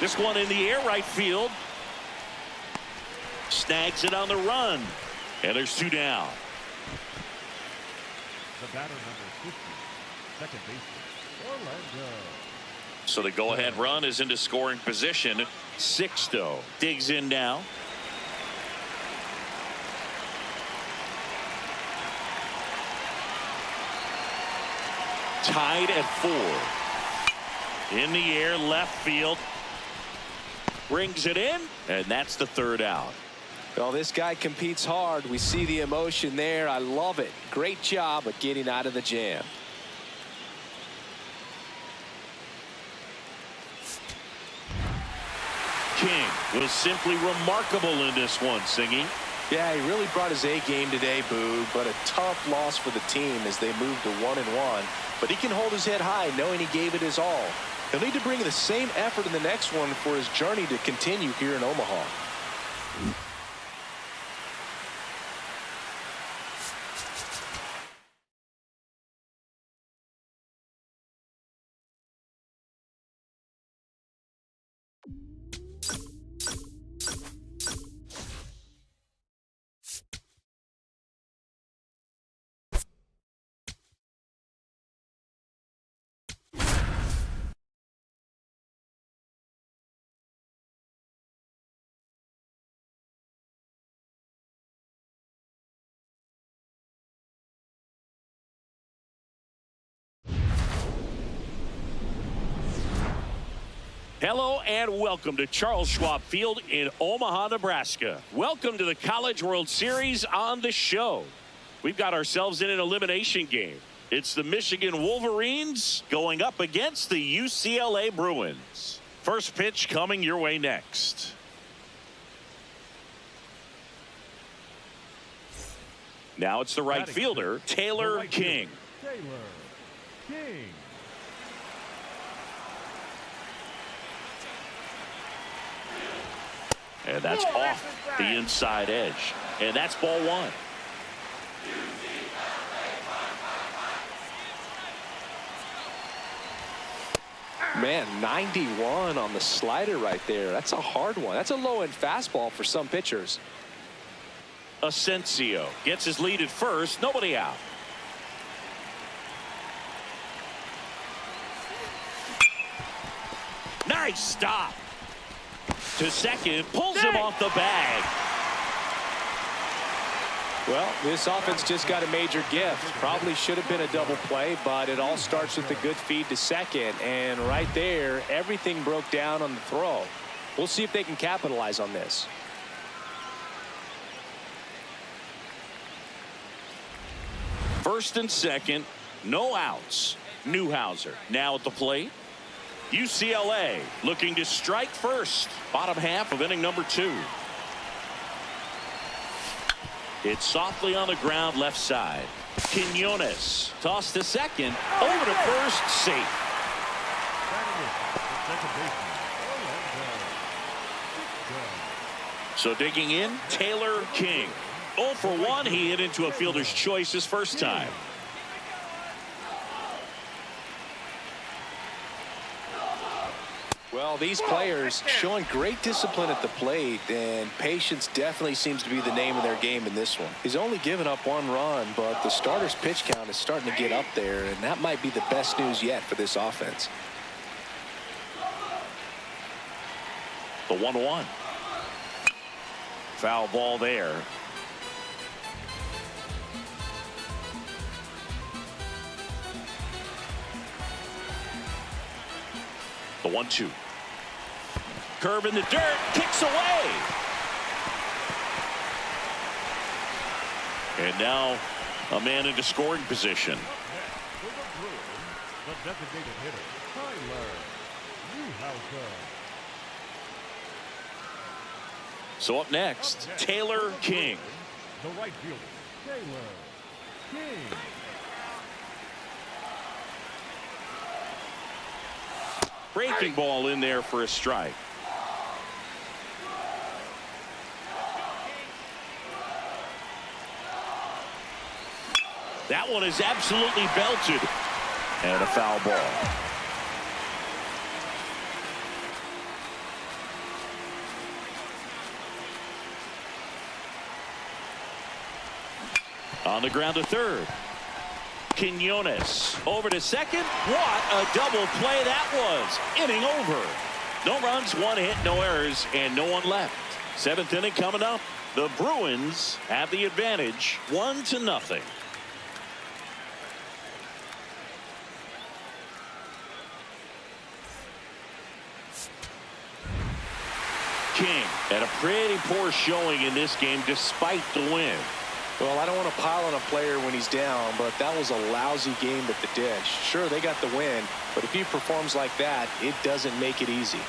K: This one in the air, right field. Snags it on the run. And there's 2 down.
I: The batter number 50, second baseman, Orlando.
K: So the go-ahead run is into scoring position. Sixto digs in now. Tied at 4. In the air, left field. Brings it in, and that's the 3rd out.
L: Well, this guy competes hard. We see the emotion there. I love it. Great job at getting out of the jam.
K: King was simply remarkable in this one, Singy.
L: Yeah, he really brought his A game today, Boo, but a tough loss for the team as they moved to 1-1. But he can hold his head high knowing he gave it his all. He'll need to bring the same effort in the next one for his journey to continue here in Omaha.
K: Hello and welcome to Charles Schwab Field in Omaha, Nebraska. Welcome to the College World Series on the show. We've got ourselves in an elimination game. It's the Michigan Wolverines going up against the UCLA Bruins. First pitch coming your way next. Now it's the right fielder, Taylor King.
I: Taylor King.
K: And that's off the inside edge. And that's ball one.
L: Man, 91 on the slider right there. That's a hard one. That's a low-end fastball for some pitchers.
K: Asensio gets his lead at first. Nobody out. Nice stop. To second, pulls him off the bag.
L: Well, this offense just got a major gift. Probably should have been a double play, but it all starts with a good feed to second. And right there, everything broke down on the throw. We'll see if they can capitalize on this.
K: First and second, no outs. Newhouser now at the plate. UCLA looking to strike first. Bottom half of inning number 2. It's softly on the ground left side. Quinones tossed to second. Over to first. Safe. So digging in, Taylor King. 0 for 1. He hit into a fielder's choice his first time.
L: Well, these players showing great discipline at the plate, and patience definitely seems to be the name of their game in this one. He's only given up 1 run, but the starter's pitch count is starting to get up there, and that might be the best news yet for this offense.
K: The 1-1. Foul ball there. The 1-2. Curve in the dirt, kicks away. And now a man into scoring position.
I: The designated hitter, Tyler Newhouser.
K: So up next, Taylor King.
I: The right fielder, Taylor King.
K: Breaking ball in there for a strike. That one is absolutely belted. And a foul ball. On the ground to third. Quinones over to second. What a double play that was. Inning over. No runs, 1 hit, no errors, and no one left. 7th inning coming up. The Bruins have the advantage, 1-0. King had a pretty poor showing in this game despite the win.
L: Well, I don't want to pile on a player when he's down, but that was a lousy game at the dish. Sure, they got the win, but if he performs like that, it doesn't make it easy.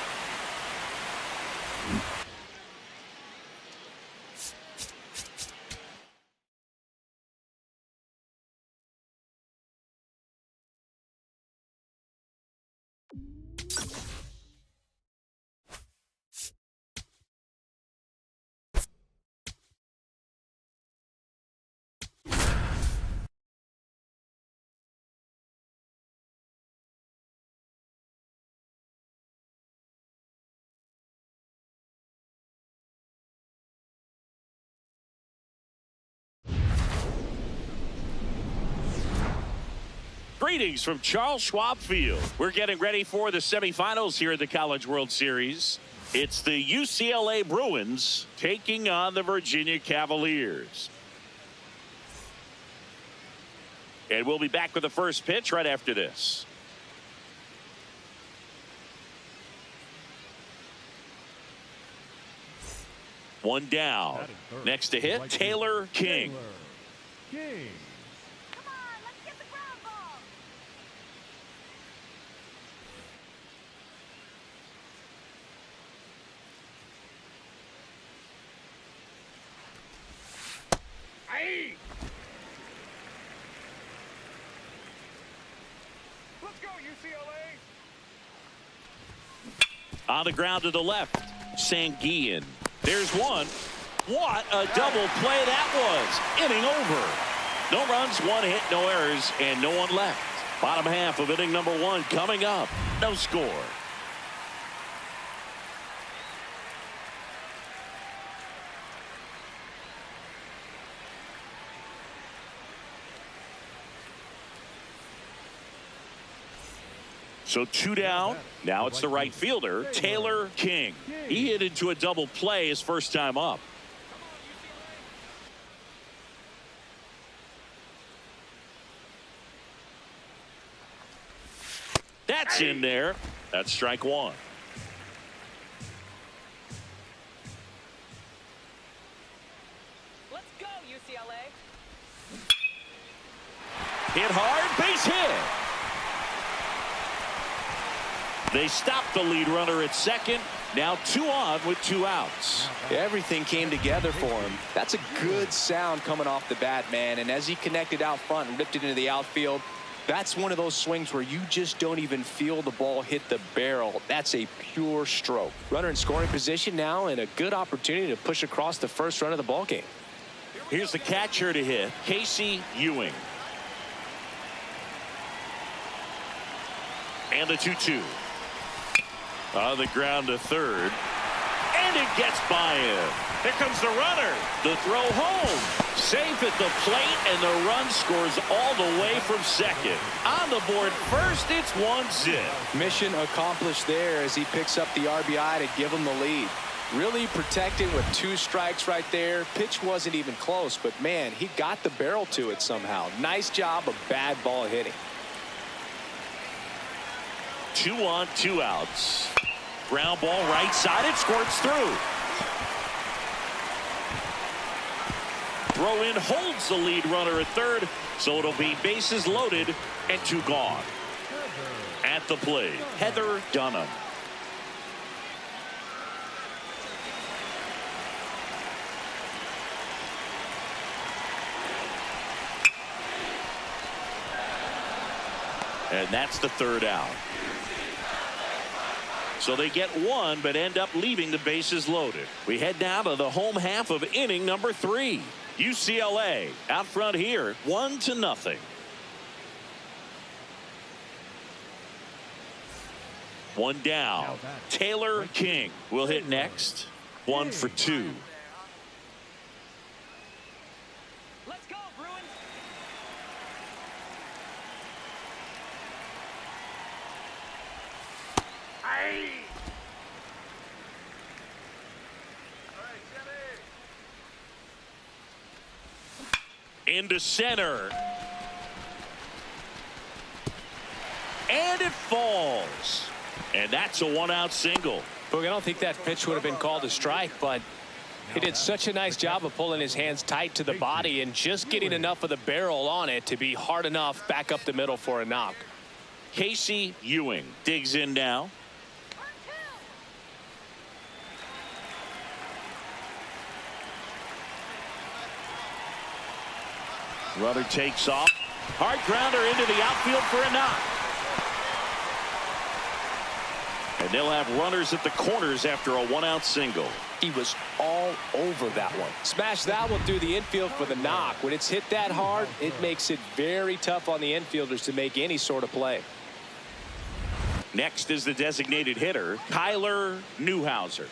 K: Greetings from Charles Schwab Field. We're getting ready for the semifinals here at the College World Series. It's the UCLA Bruins taking on the Virginia Cavaliers. And we'll be back with the first pitch right after this. One down. Next to hit, Taylor King.
I: King.
D: Come on, let's get the ground ball.
C: Hey! Let's go, UCLA!
K: On the ground to the left, Sanguillen. There's one. What a double play that was. Inning over. No runs, one hit, no errors, and no one left. Bottom half of inning number one coming up. No score. So two down. Now it's the right fielder, Taylor King. He hit into a double play his first time up. That's in there. That's strike one.
D: Let's go, UCLA.
K: Hit hard, base hit. They stopped the lead runner at second. Now 2 on with 2 outs.
L: Everything came together for him. That's a good sound coming off the bat, man. And as he connected out front and ripped it into the outfield, that's one of those swings where you just don't even feel the ball hit the barrel. That's a pure stroke. Runner in scoring position now, and a good opportunity to push across the first run of the ball game.
K: Here's the catcher to hit, Casey Ewing. And the 2-2. On the ground to third. And it gets by him. Here comes the runner. The throw home. Safe at the plate, and the run scores all the way from second. On the board first, it's 1-0.
L: Mission accomplished there as he picks up the RBI to give him the lead. Really protecting with 2 strikes right there. Pitch wasn't even close, but man, he got the barrel to it somehow. Nice job of bad ball hitting.
K: 2 on, 2 outs. Ground ball right side. It squirts through. Throw in holds the lead runner at third, so it'll be bases loaded and 2 gone. At the plate, Heather Dunham. And that's the 3rd out. So they get 1, but end up leaving the bases loaded. We head now to the home half of inning number 3. UCLA out front here, 1-0. One down. Taylor King will hit next. 1 for 2.
D: Let's go, Bruins.
C: Hey!
K: Into center. And it falls. And that's a 1-out single.
L: Boog, I don't think that pitch would have been called a strike, but he did such a nice job of pulling his hands tight to the body and just getting enough of the barrel on it to be hard enough back up the middle for a knock.
K: Casey Ewing digs in now. Runner takes off. Hard grounder into the outfield for a knock. And they'll have runners at the corners after a 1-out single.
L: He was all over that one. Smash that one through the infield for the knock. When it's hit that hard, it makes it very tough on the infielders to make any sort of play.
K: Next is the designated hitter, Kyler Newhouser.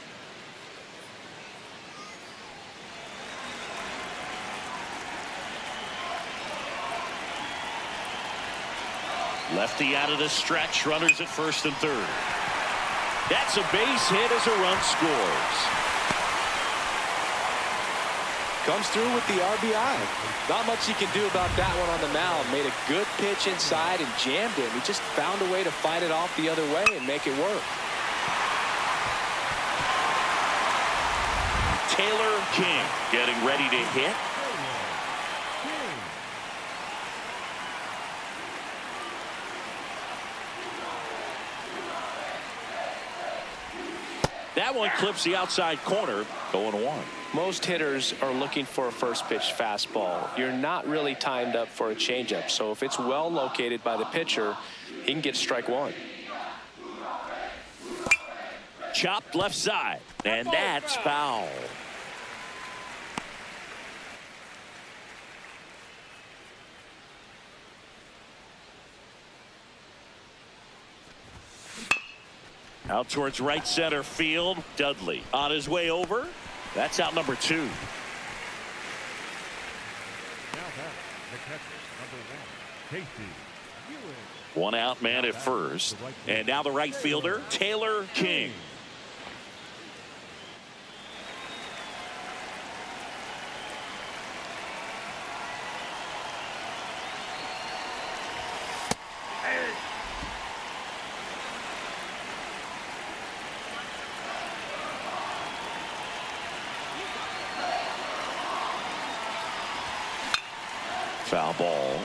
K: Lefty out of the stretch. Runners at first and third. That's a base hit as a run scores.
L: Comes through with the RBI. Not much he can do about that one on the mound. Made a good pitch inside and jammed him. He just found a way to fight it off the other way and make it work.
K: Taylor King getting ready to hit. That one clips the outside corner. 0-1.
L: Most hitters are looking for a first pitch fastball. You're not really timed up for a changeup. So if it's well located by the pitcher, he can get strike one.
K: Chopped left side, and that's foul. Out towards right center field. Dudley on his way over. That's out number 2.
I: Now back, the catcher, number 1, Casey.
K: One out man at first. And now the right fielder, Taylor King. Foul ball.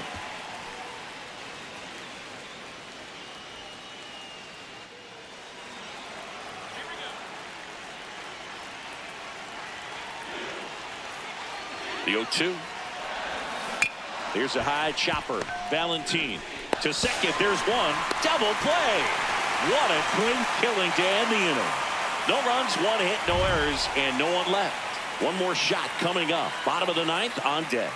K: The 0-2. Here's a high chopper. Valentine to second. There's one. Double play. What a clean killing to end the inning. No runs, 1 hit, no errors, and no one left. One more shot coming up. Bottom of the 9th on deck.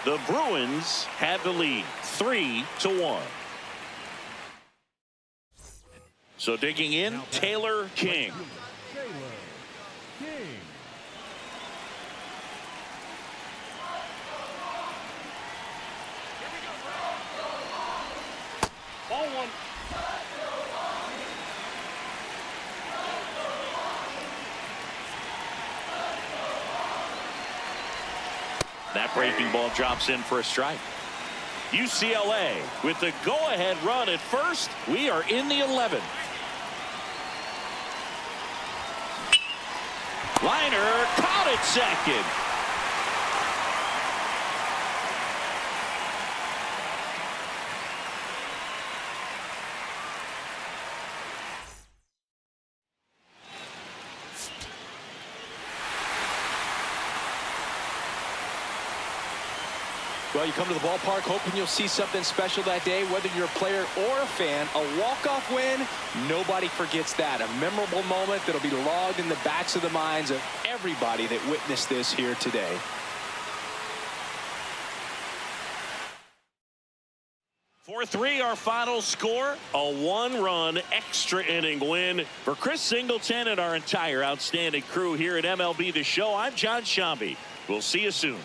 K: The Bruins have the lead 3-1. So digging in, Taylor King.
J: Ball one.
K: That breaking ball drops in for a strike. UCLA with the go-ahead run at first. We are in the 11th. Liner caught at second.
L: Well, you come to the ballpark hoping you'll see something special that day, whether you're a player or a fan. A walk-off win, nobody forgets that. A memorable moment that'll be logged in the backs of the minds of everybody that witnessed this here today.
K: For 3, our final score, a 1-run extra inning win for Chris Singleton and our entire outstanding crew here at MLB The Show. I'm John Shambi. We'll see you soon.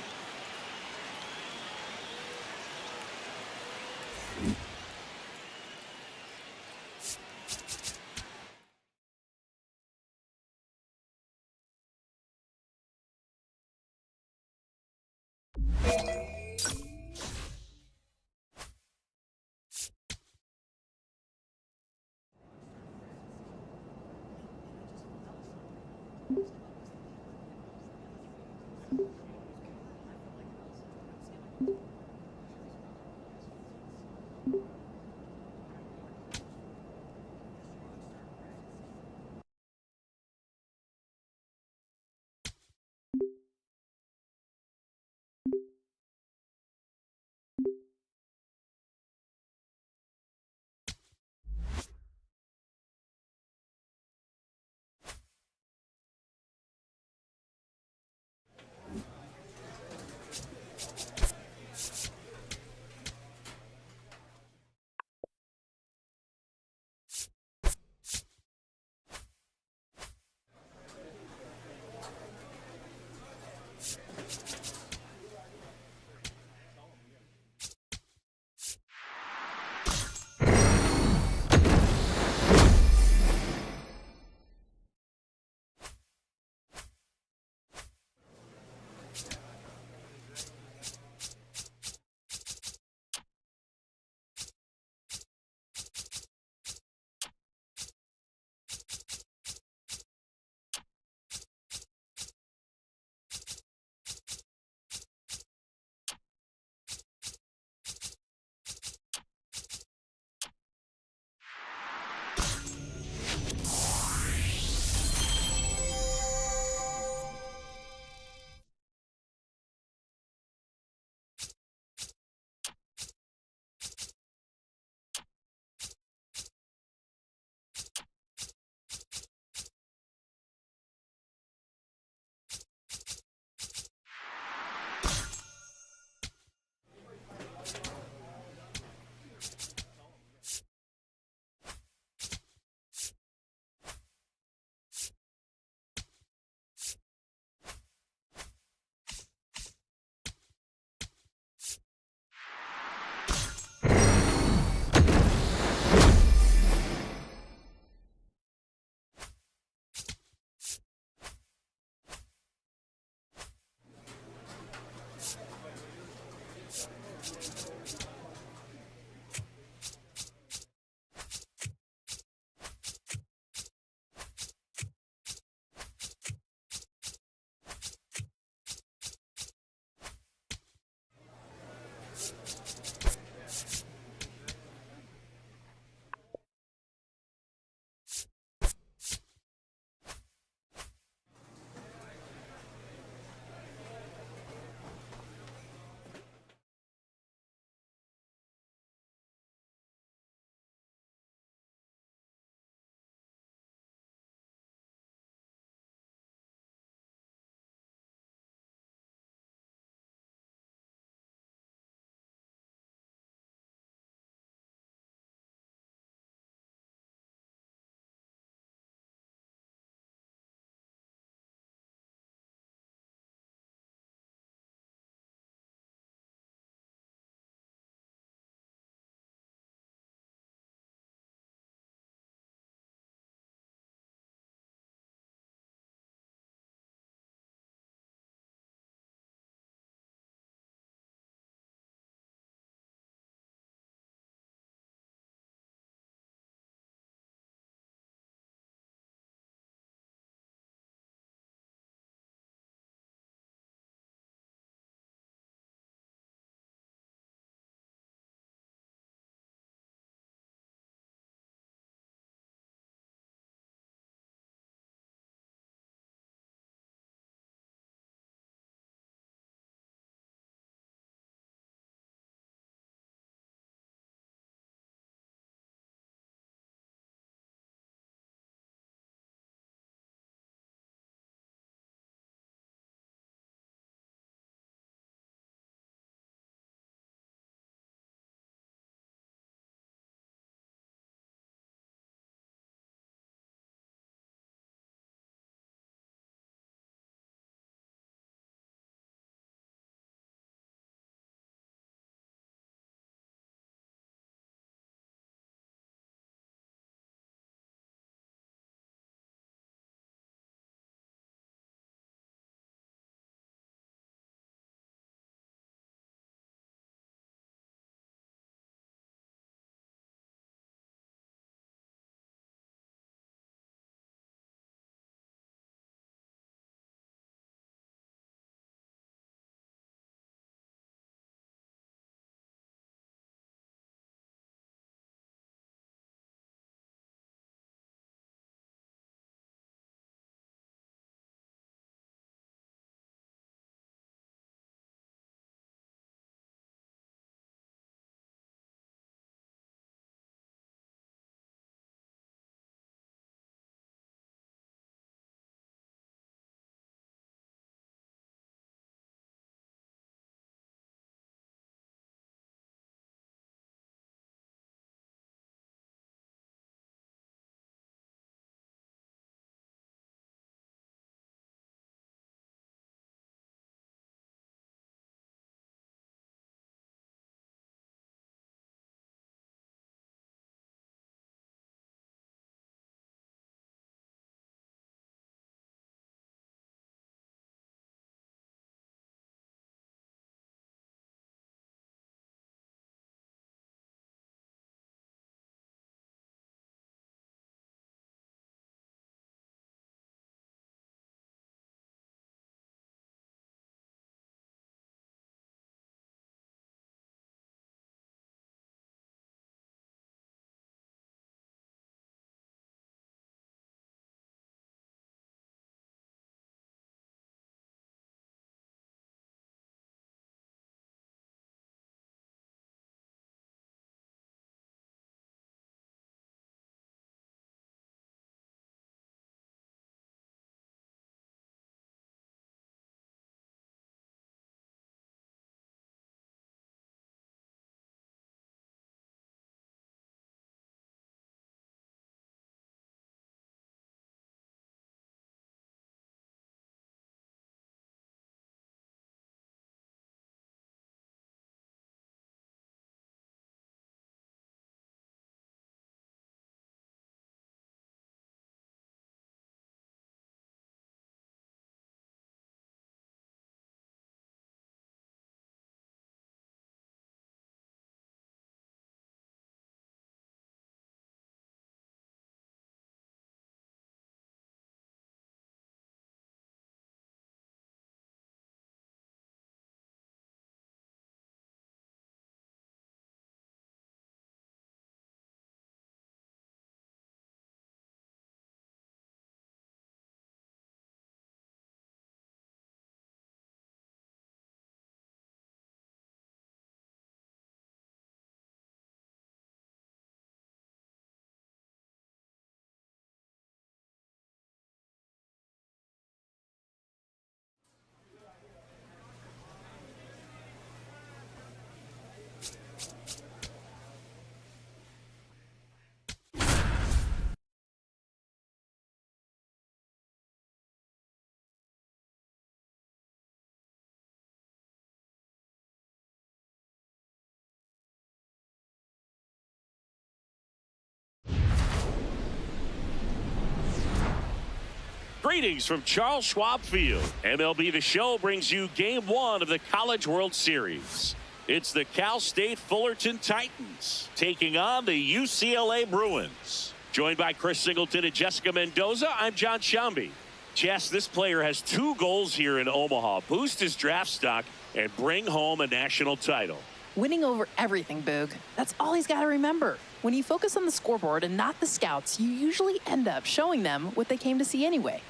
K: Greetings from Charles Schwab Field. MLB The Show brings you Game 1 of the College World Series. It's the Cal State Fullerton Titans taking on the UCLA Bruins. Joined by Chris Singleton and Jessica Mendoza, I'm John Shambi. Jess, this player has 2 goals here in Omaha. Boost his draft stock and bring home a national title.
H: Winning over everything, Boog. That's all he's got to remember. When you focus on the scoreboard and not the scouts, you usually end up showing them what they came to see anyway.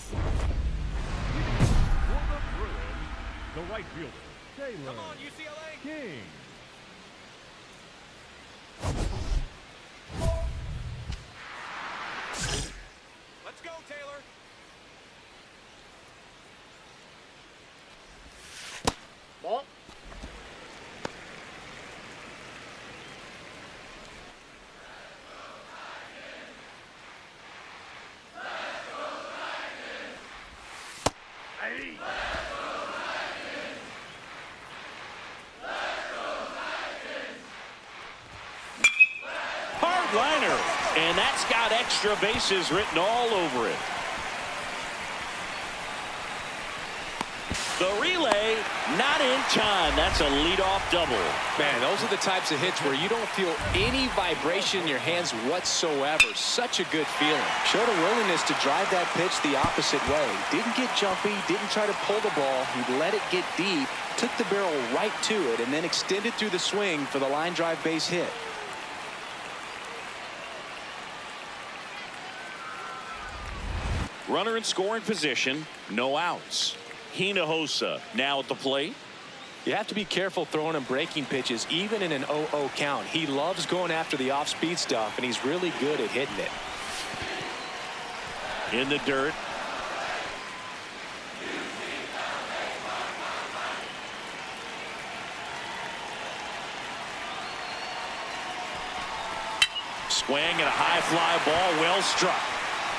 I: For the Bruins, the right fielder, Taylor.
C: Come on, UCLA.
I: King.
C: Let's go, Taylor.
J: Ball.
K: Hard liner, and that's got extra bases written all over it. The relay, not in time. That's a leadoff double.
L: Man, those are the types of hits where you don't feel any vibration in your hands whatsoever. Such a good feeling. Showed a willingness to drive that pitch the opposite way. Didn't get jumpy, didn't try to pull the ball. He let it get deep, took the barrel right to it, and then extended through the swing for the line drive base hit.
K: Runner in scoring position, no outs. Hinojosa now at the plate.
L: You have to be careful throwing him breaking pitches, even in an 0-0 count. He loves going after the off-speed stuff, and he's really good at hitting it.
K: In the dirt. Swing and a high fly ball, well struck.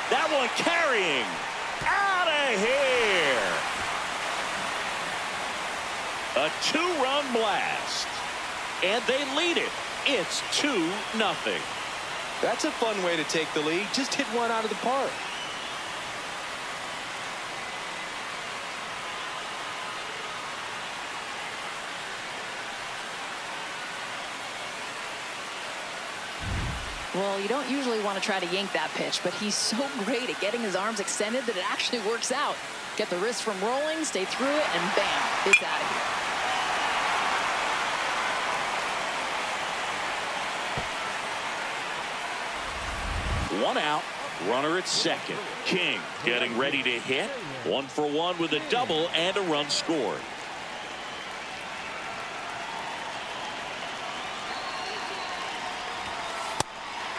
K: That one carrying. Out of here. A 2-run blast. And they lead it. It's 2-0.
L: That's a fun way to take the lead. Just hit one out of the park.
H: Well, you don't usually want to try to yank that pitch, but he's so great at getting his arms extended that it actually works out. Get the wrist from rolling, stay through it, and bam, it's out of here.
K: One out, runner at second. King getting ready to hit. 1 for 1 with a double and a run scored.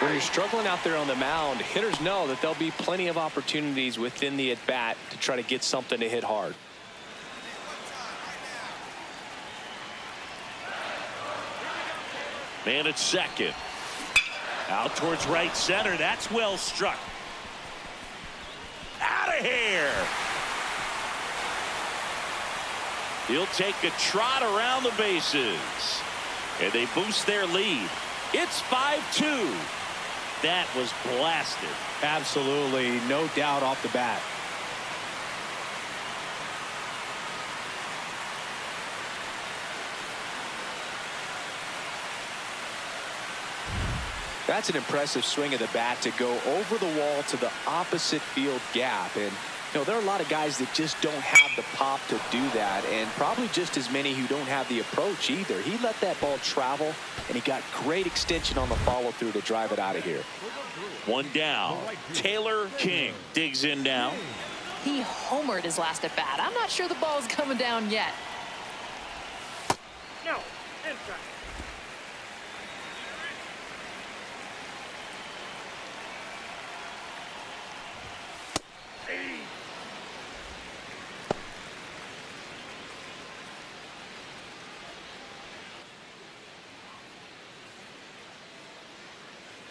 L: When you're struggling out there on the mound, hitters know that there'll be plenty of opportunities within the at-bat to try to get something to hit hard.
K: Man at second. Out towards right center. That's well struck. Out of here. He'll take a trot around the bases. And they boost their lead. It's 5-2. That was blasted.
L: Absolutely, no doubt off the bat. That's an impressive swing of the bat to go over the wall to the opposite field gap. And you know, there are a lot of guys that just don't have the pop to do that, and probably just as many who don't have the approach either. He let that ball travel, and he got great extension on the follow-through to drive it out of here.
K: One down. Taylor King digs in now.
H: He homered his last at bat. I'm not sure the ball's coming down yet.
J: No, inside.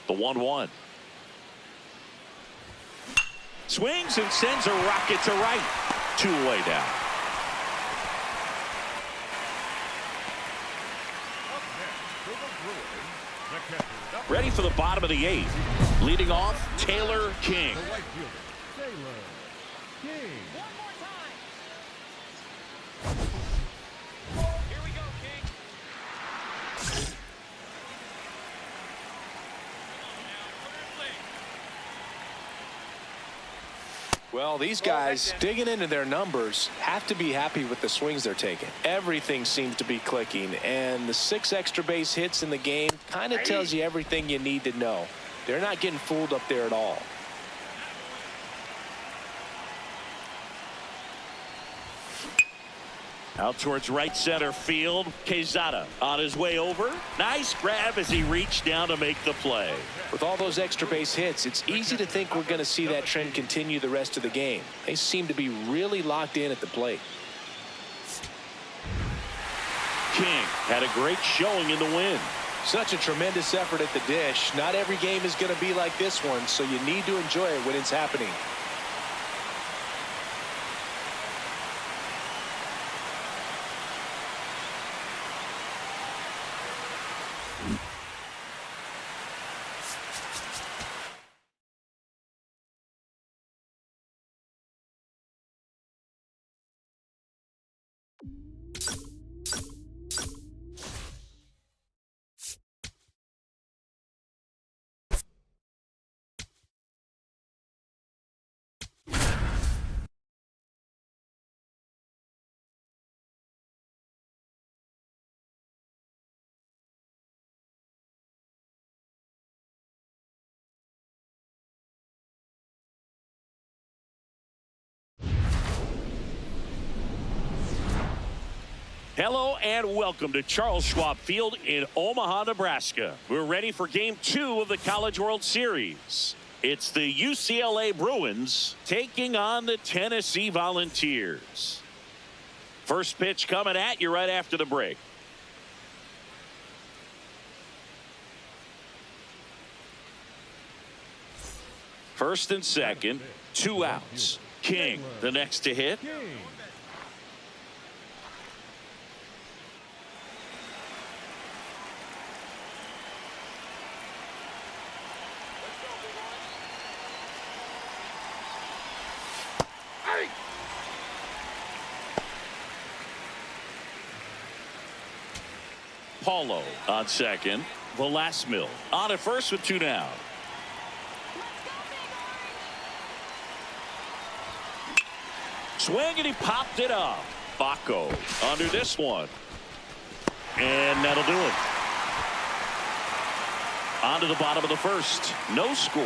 K: The 1-1. Swings and sends a rocket to right. 2 away down. Ready for the bottom of the 8th. Leading off, Taylor King.
I: King.
D: One more time.
C: Here we go, King.
L: Well, these guys digging into their numbers have to be happy with the swings they're taking. Everything seems to be clicking, and the 6 extra base hits in the game kind of tells you everything you need to know. They're not getting fooled up there at all.
K: Out towards right center field. Quezada on his way over. Nice grab as he reached down to make the play.
L: With all those extra base hits, it's easy to think we're going to see that trend continue the rest of the game. They seem to be really locked in at the plate.
K: King had a great showing in the win.
L: Such a tremendous effort at the dish. Not every game is going to be like this one, so you need to enjoy it when it's happening.
K: Hello and welcome to Charles Schwab Field in Omaha, Nebraska. We're ready for Game 2 of the College World Series. It's the UCLA Bruins taking on the Tennessee Volunteers. First pitch coming at you right after the break. First and second, 2 outs. King, the next to hit. Paulo on second. Velasmil on at first with 2 down. Swing and he popped it up. Baco under this one. And that'll do it. On to the bottom of the first. No score.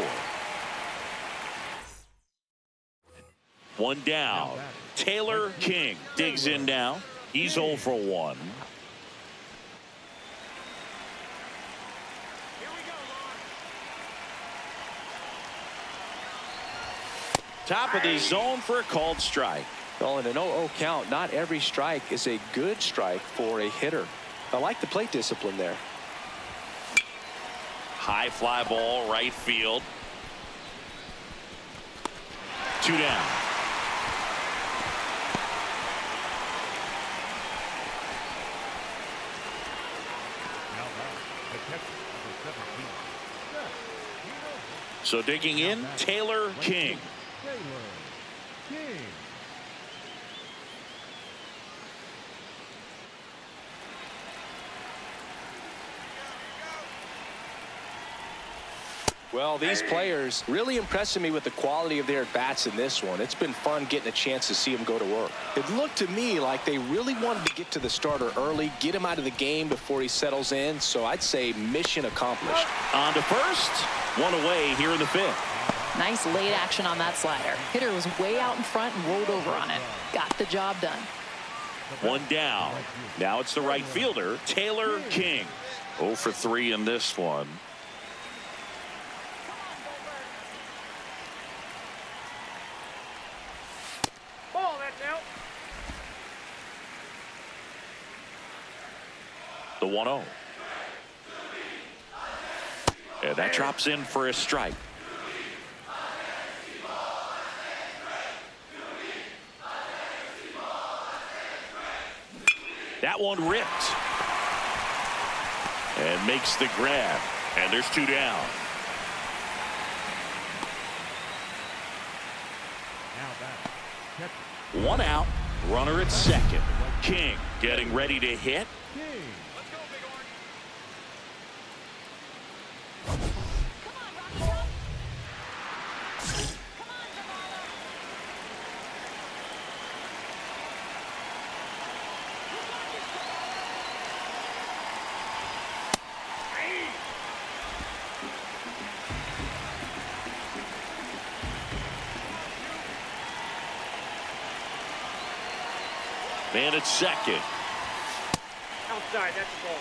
K: 1 down. Taylor King digs in now. He's 0 for 1. Top of the zone for a called strike.
L: Well, in an 0-0 count, not every strike is a good strike for a hitter. I like the plate discipline there.
K: High fly ball, right field. 2 down. So digging in, Taylor King.
L: Well, these players really impressing me with the quality of their bats in this one. It's been fun getting a chance to see them go to work. It looked to me like they really wanted to get to the starter early, get him out of the game before he settles in. So I'd say mission accomplished.
K: On to first. 1 away here in the 5th.
G: Nice late action on that slider. Hitter was way out in front and rolled over on it. Got the job done.
K: 1 down. Now it's the right fielder, Taylor King. 0 for 3 in this one.
J: Ball, that's out.
K: The 1-0. And that drops in for a strike. That one ripped. And makes the grab. And there's 2 down.
I: Now back,
K: One out, runner at second. King getting ready to hit.
C: Let's go, Big Orange.
D: Come on, Rocky Top. Come on, Zavala.
K: Man at second.
J: Outside, that's the ball.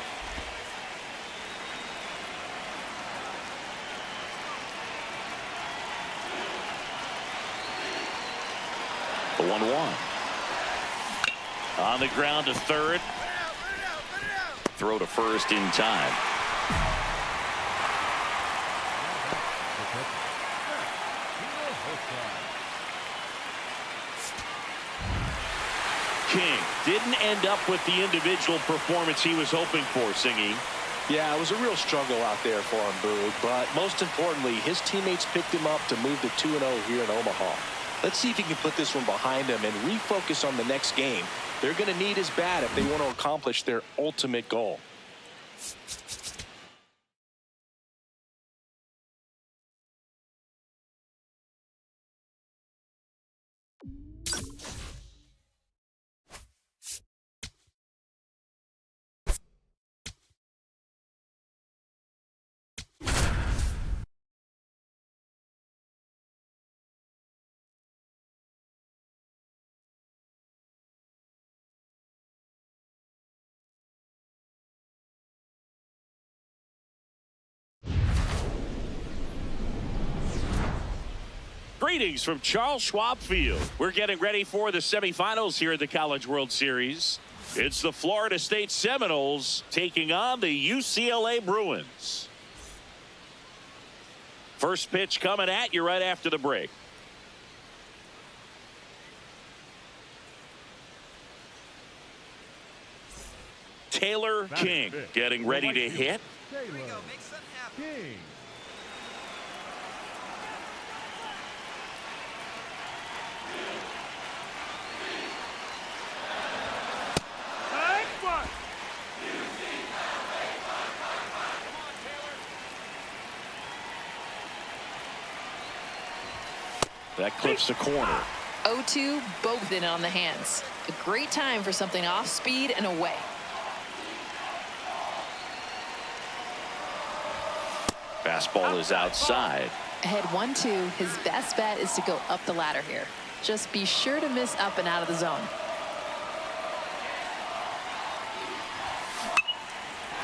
K: The 1-1. On the ground to third. Throw to first in time. King didn't end up with the individual performance he was hoping for, Singy.
L: Yeah, it was a real struggle out there for him, Boog. But most importantly, his teammates picked him up to move to 2-0 here in Omaha. Let's see if he can put this one behind him and refocus on the next game. They're going to need his bat if they want to accomplish their ultimate goal.
K: Greetings from Charles Schwab Field. We're getting ready for the semifinals here at the College World Series. It's the Florida State Seminoles taking on the UCLA Bruins. First pitch coming at you right after the break. Taylor King getting ready to hit.
C: Here we go. Make something happen.
I: King.
J: Nice one.
K: That clips the corner.
H: 0-2, both in on the hands. A great time for something off speed and away.
K: Fastball is outside.
H: Ahead 1-2, his best bet is to go up the ladder here. Just be sure to miss up and out of the zone.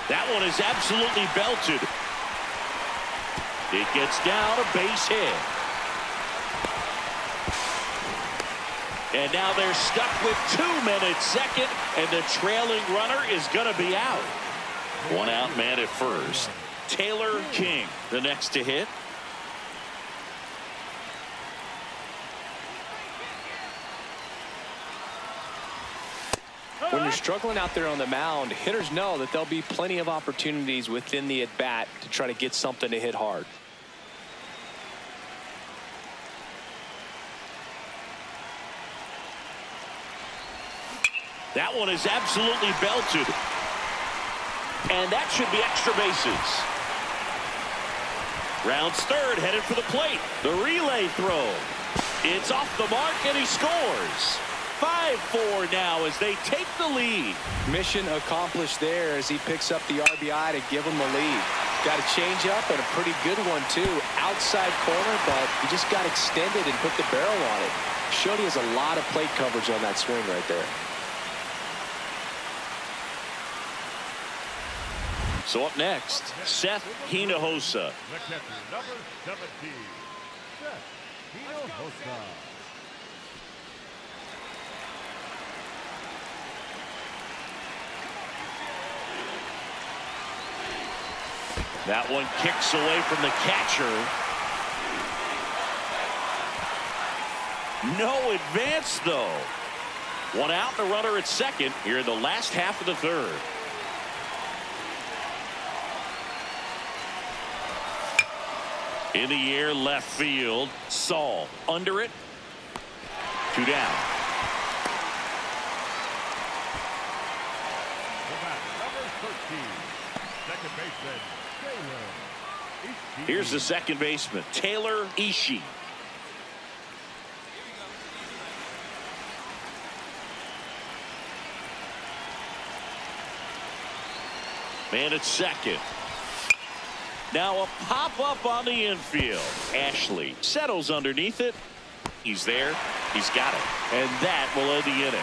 K: That one is absolutely belted. It gets down, a base hit. And now they're stuck with 2 men at second, and the trailing runner is going to be out. One out, man at first. Taylor King, the next to hit.
L: When you're struggling out there on the mound, hitters know that there'll be plenty of opportunities within the at-bat to try to get something to hit hard.
K: That one is absolutely belted. And that should be extra bases. Rounds third, headed for the plate. The relay throw. It's off the mark, and he scores. 5-4 now as they take the lead.
L: Mission accomplished there as he picks up the RBI to give him the lead. Got a change up and a pretty good one too. Outside corner, but he just got extended and put the barrel on it. Showed he has a lot of plate coverage on that swing right there.
K: So up next, Seth Hinojosa.
I: The catcher, number 17, Seth Hinojosa.
K: That one kicks away from the catcher. No advance, though. One out, the runner at second here in the last half of the third. In the air, left field. Saul under it. 2 down.
I: Number 13, second baseman, Taylor Ishii.
K: Here's the second baseman, Taylor Ishii. Man at second. Now a pop-up on the infield. Ashley settles underneath it. He's there. He's got it. And that will end the inning.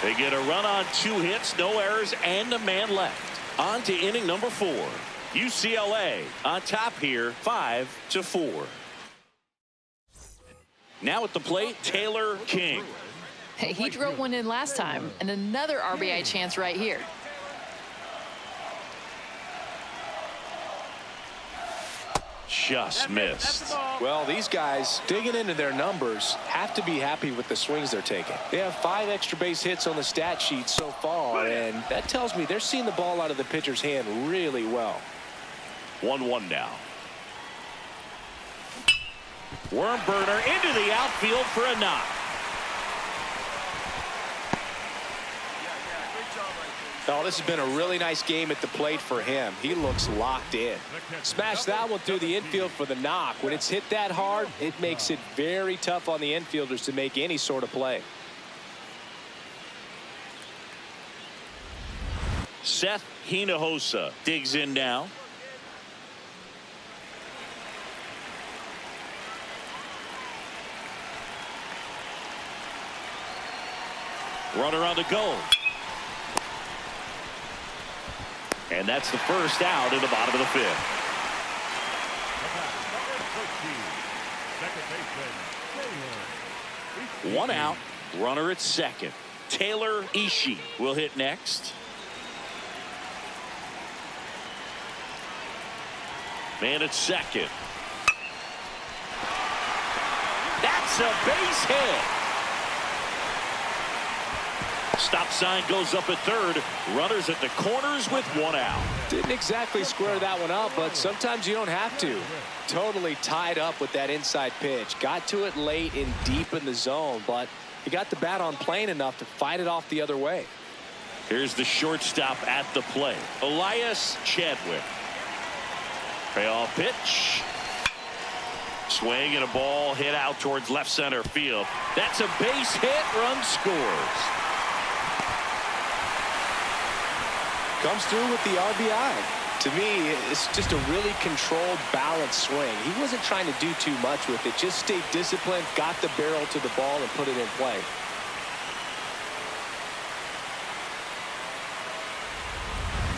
K: They get a run on 2 hits, no errors, and a man left. On to inning number 4. UCLA on top here, 5-4. Now at the plate, Taylor King.
H: Hey, he drove one in last time, and another RBI chance right here.
K: Just missed.
L: Well, these guys digging into their numbers have to be happy with the swings they're taking. They have 5 extra base hits on the stat sheet so far, and that tells me they're seeing the ball out of the pitcher's hand really well.
K: 1-1 now. Worm burner into the outfield for a knock.
L: Oh, this has been a really nice game at the plate for him. He looks locked in. Smashed that one through the infield for the knock. When it's hit that hard, it makes it very tough on the infielders to make any sort of play.
K: Seth Hinojosa digs in now. Runner on the go. And that's the first out in the bottom of the 5th. One out. Runner at second. Taylor Ishii will hit next. Man at second. That's a base hit. Stop sign goes up at third. Runners at the corners with 1 out.
L: Didn't exactly square that one up, but sometimes you don't have to. Totally tied up with that inside pitch. Got to it late and deep in the zone, but he got the bat on plane enough to fight it off the other way.
K: Here's the shortstop at the plate, Elias Chadwick. Payoff pitch. Swing and a ball hit out towards left center field. That's a base hit. Run scores.
L: Comes through with the RBI. To me, it's just a really controlled, balanced swing. He wasn't trying to do too much with it. Just stayed disciplined, got the barrel to the ball, and put it in play.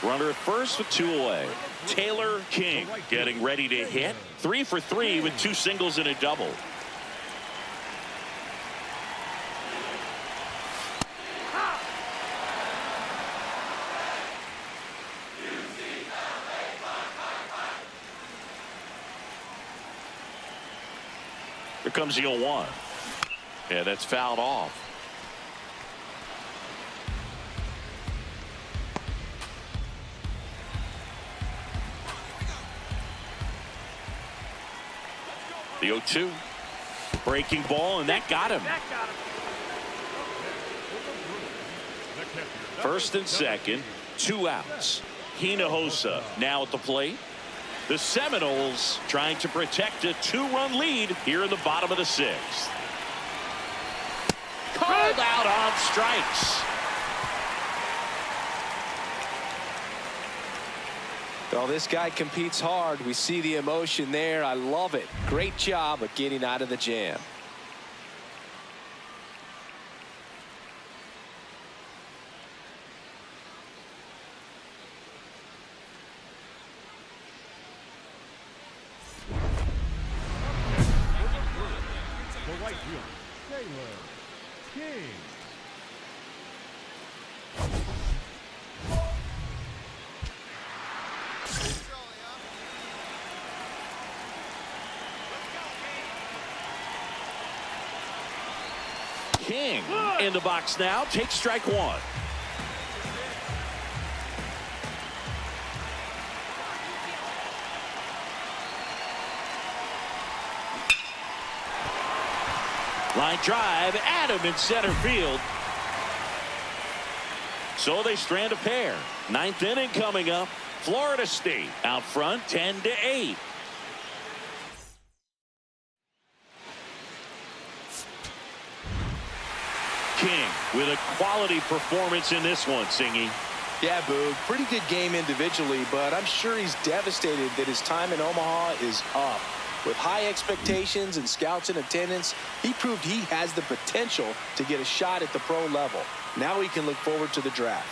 K: Runner at first with 2 away. Taylor King getting ready to hit. 3 for 3 with 2 singles and a double. Here comes the 0-1. Yeah, that's fouled off. The 0-2. Breaking ball, and that got him. First and second, 2 outs. Hinojosa now at the plate. The Seminoles trying to protect a 2-run lead here in the bottom of the 6th. Called out on strikes.
L: Well, this guy competes hard. We see the emotion there. I love it. Great job of getting out of the jam.
K: King in the box now. Takes strike 1. Line drive, Adam in center field. So they strand a pair. Ninth inning coming up. Florida State out front 10-8. King with a quality performance in this one, Singy.
L: Yeah, Boog, pretty good game individually, but I'm sure he's devastated that his time in Omaha is up. With high expectations and scouts in attendance, he proved he has the potential to get a shot at the pro level. Now he can look forward to the draft.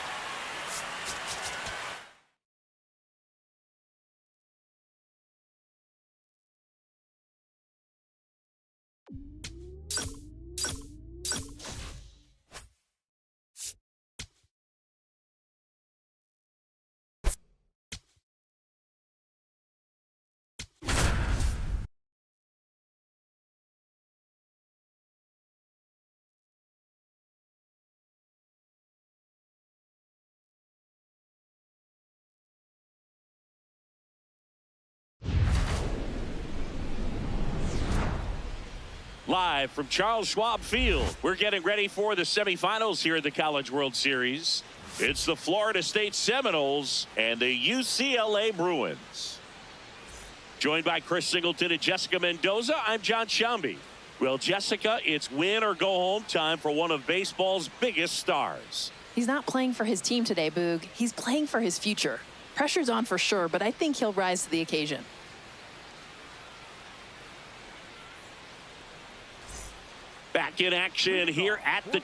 K: Live from Charles Schwab Field, we're getting ready for the semifinals here at the College World Series. It's the Florida State Seminoles and the UCLA Bruins. Joined by Chris Singleton and Jessica Mendoza, I'm John Shambi. Well, Jessica, it's win or go home time for one of baseball's biggest stars.
H: He's not playing for his team today, Boog. He's playing for his future. Pressure's on for sure, but I think he'll rise to the occasion.
K: Back in action here at the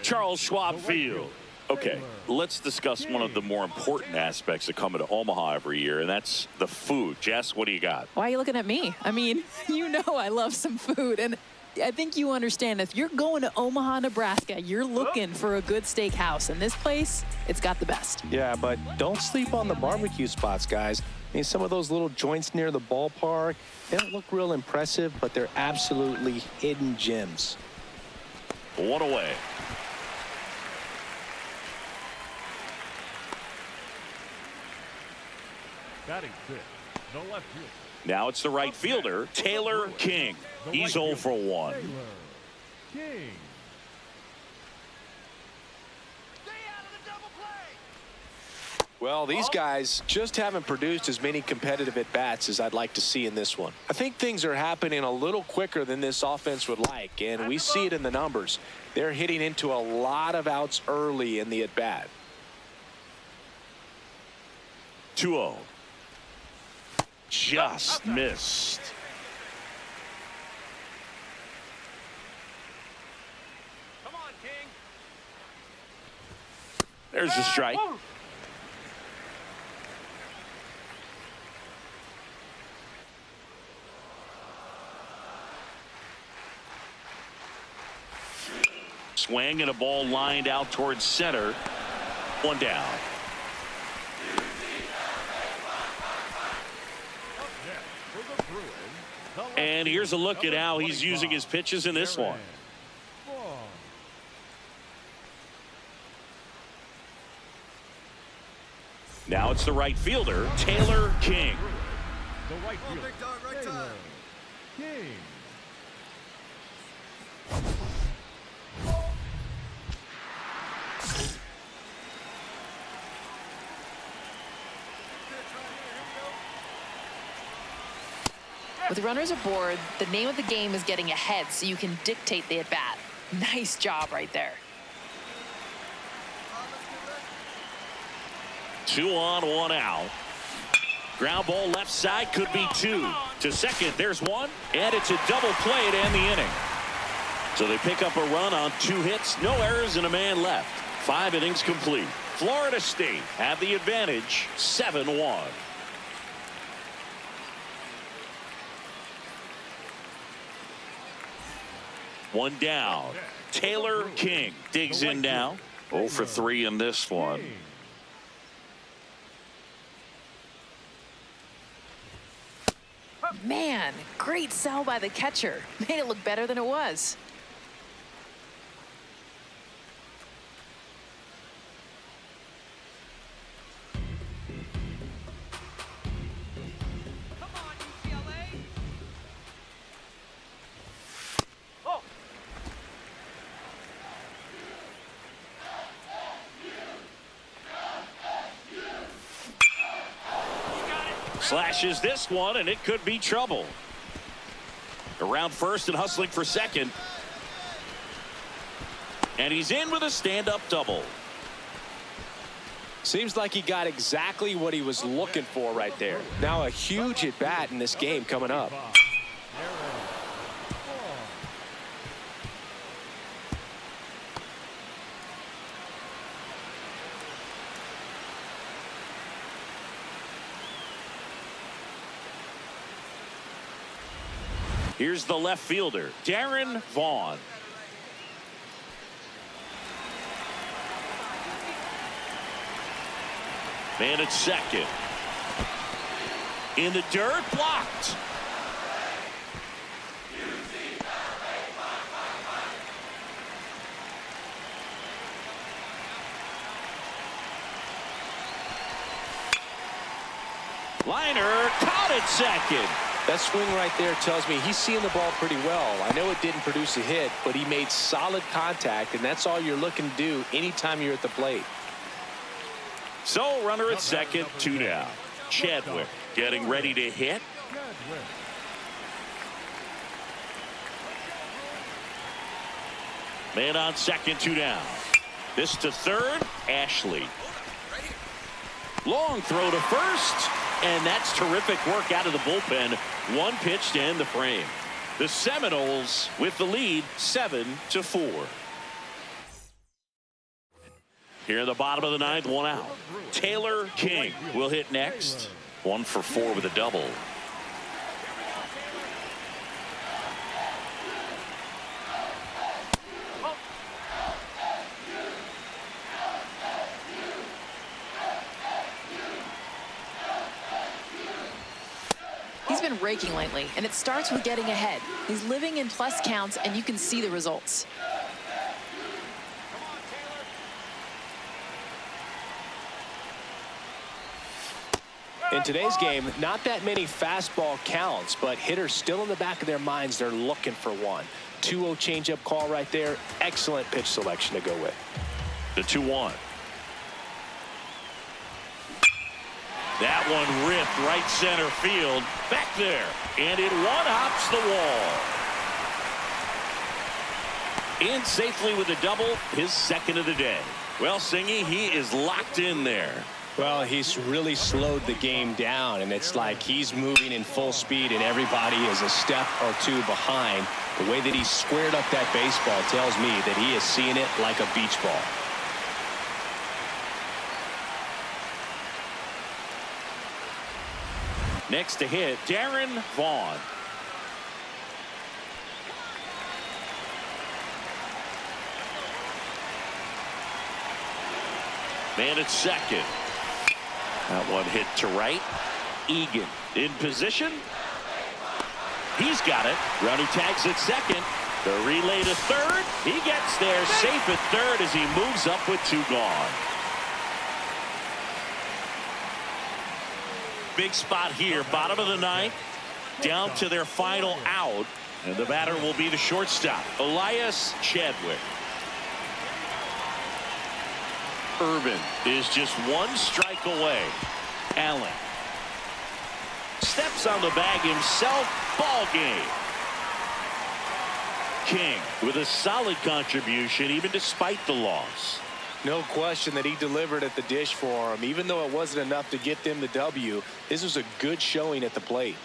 K: Charles Schwab Field. Okay, let's discuss one of the more important aspects of coming to Omaha every year, and that's the food. Jess, what do you got?
H: Why are you looking at me? I mean, you know I love some food, and I think you understand if you're going to Omaha, Nebraska, you're looking for a good steakhouse, and this place, it's got the best.
L: Yeah, but don't sleep on the barbecue spots, guys. I mean, some of those little joints near the ballpark, they don't look real impressive, but they're absolutely hidden gems.
K: One away.
I: Batting fifth, the left fielder.
K: Now it's the right fielder, Taylor King. He's 0 for 1.
I: King.
L: Well, these guys just haven't produced as many competitive at-bats as I'd like to see in this one. I think things are happening a little quicker than this offense would like, and we see it in the numbers. They're hitting into a lot of outs early in the at-bat.
K: 2-0. Just missed.
C: Come on, King.
K: There's the strike. Swing and a ball lined out towards center. One down. And here's a look at how he's using his pitches in this one. Now it's the right fielder, Taylor King.
I: The right fielder, Taylor King.
H: With runners aboard, the name of the game is getting ahead so you can dictate the at-bat. Nice job right there.
K: 2 on, 1 out. Ground ball left side, could be 2. To second, there's 1, and it's a double play to end the inning. So they pick up a run on 2 hits, no errors, and a man left. 5 innings complete. Florida State have the advantage, 7-1. One down. Taylor King digs in now. 0 for 3 in this one.
H: Man, great sell by the catcher. Made it look better than it was.
J: Come on, UCLA.
K: Slashes this one, and it could be trouble. Around first and hustling for second. And he's in with a stand-up double.
L: Seems like he got exactly what he was looking for right there. Now a huge at-bat in this game coming up.
K: Here's the left fielder, Darren Vaughn. Man at second. In the dirt, blocked. Liner caught at second.
L: That swing right there tells me he's seeing the ball pretty well. I know it didn't produce a hit, but he made solid contact, and that's all you're looking to do anytime you're at the plate.
K: So runner at second, 2 down. Chadwick getting ready to hit. Man on second, 2 down. This to third, Ashley. Long throw to first, and that's terrific work out of the bullpen. One pitch to end the frame. The Seminoles with the lead, 7-4. Here in the bottom of the ninth, 1 out. Taylor King will hit next. 1 for 4 with a double.
H: He's been raking lately, and it starts with getting ahead. He's living in plus counts, and you can see the results.
L: In today's game, not that many fastball counts, but hitters still in the back of their minds, they're looking for one. 2-0 changeup call right there. Excellent pitch selection to go with.
K: The 2-1. That one ripped right center field. Back there. And it one-hops the wall. In safely with a double, his second of the day. Well, Singy, he is locked in there.
L: Well, he's really slowed the game down, and it's like he's moving in full speed, and everybody is a step or two behind. The way that he squared up that baseball tells me that he is seeing it like a beach ball.
K: Next to hit, Darren Vaughn. Man at second. That one hit to right. Egan in position. He's got it. Rowney tags at second. The relay to third. He gets there safe at third as he moves up with 2 gone. Big spot here. Bottom of the ninth. Down to their final out. And the batter will be the shortstop, Elias Chadwick. Urban is just 1 strike away. Allen steps on the bag himself. Ball game. King with a solid contribution even despite the loss.
L: No question that he delivered at the dish for him. Even though it wasn't enough to get them the W, this was a good showing at the plate.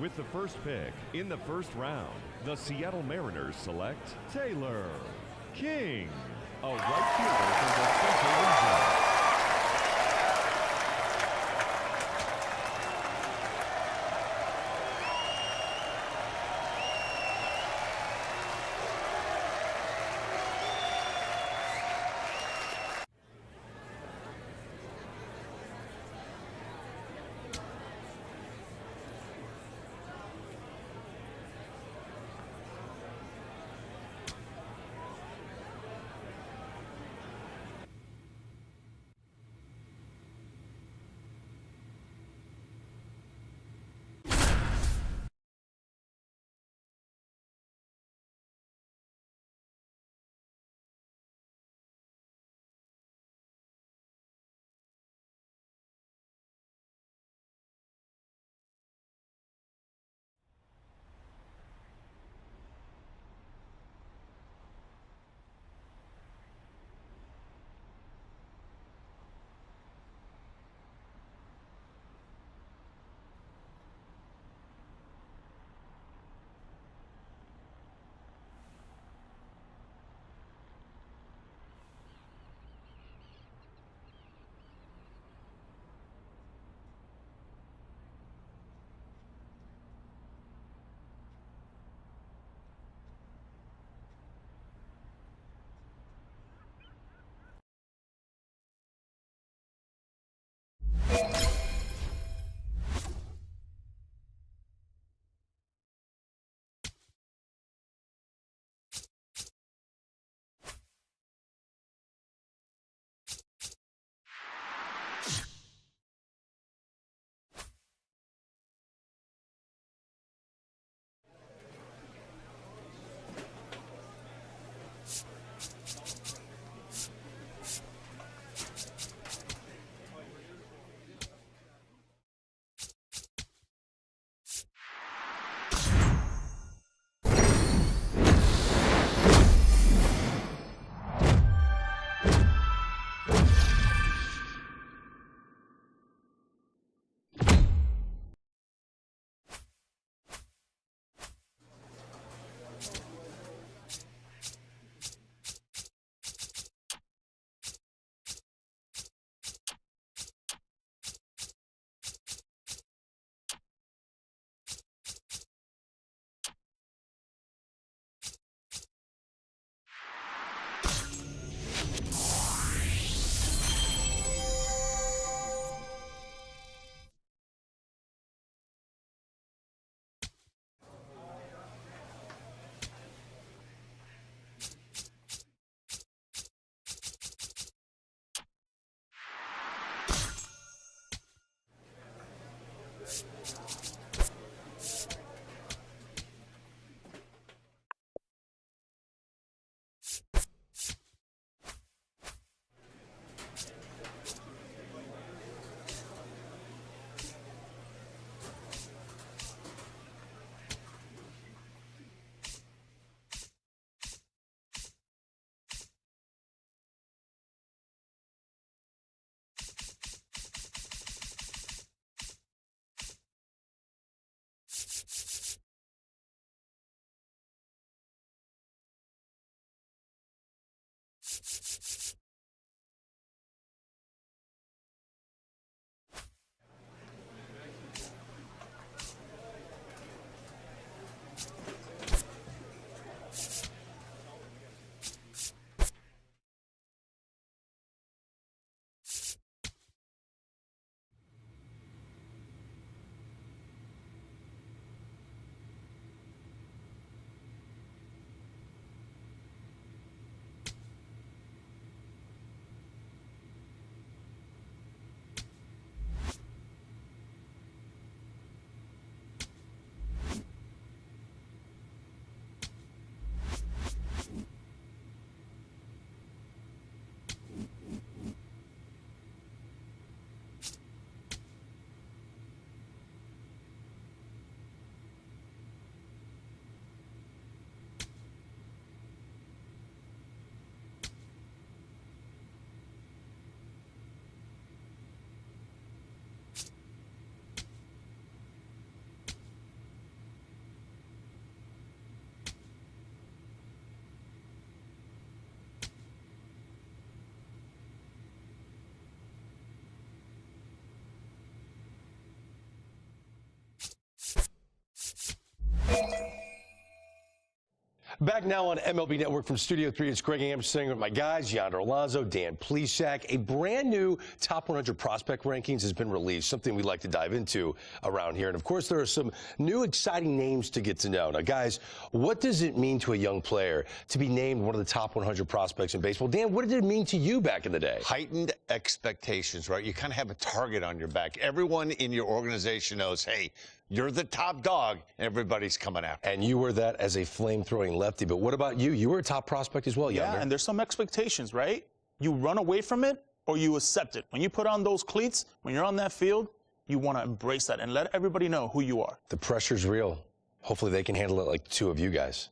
I: With the first pick in the first round, the Seattle Mariners select Taylor King, a right fielder from the Central Region.
M: Back now on MLB Network from Studio 3, it's Greg Amsinger with my guys, Yonder Alonso, Dan Plesac. A brand new Top 100 Prospect Rankings has been released, something we'd like to dive into around here. And, of course, there are some new exciting names to get to know. Now, guys, what does it mean to a young player to be named one of the top 100 prospects in baseball? Dan, what did it mean to you back in the day?
N: Heightened expectations, right? You kind of have a target on your back. Everyone in your organization knows, hey, you're the top dog. Everybody's coming after.
M: And you were that as a flame-throwing lefty. But what about you? You were a top prospect as well, Yonder.
O: Yeah, and there's some expectations, right? You run away from it or you accept it. When you put on those cleats, when you're on that field, you want to embrace that and let everybody know who you are.
M: The pressure's real. Hopefully they can handle it like the two of you guys.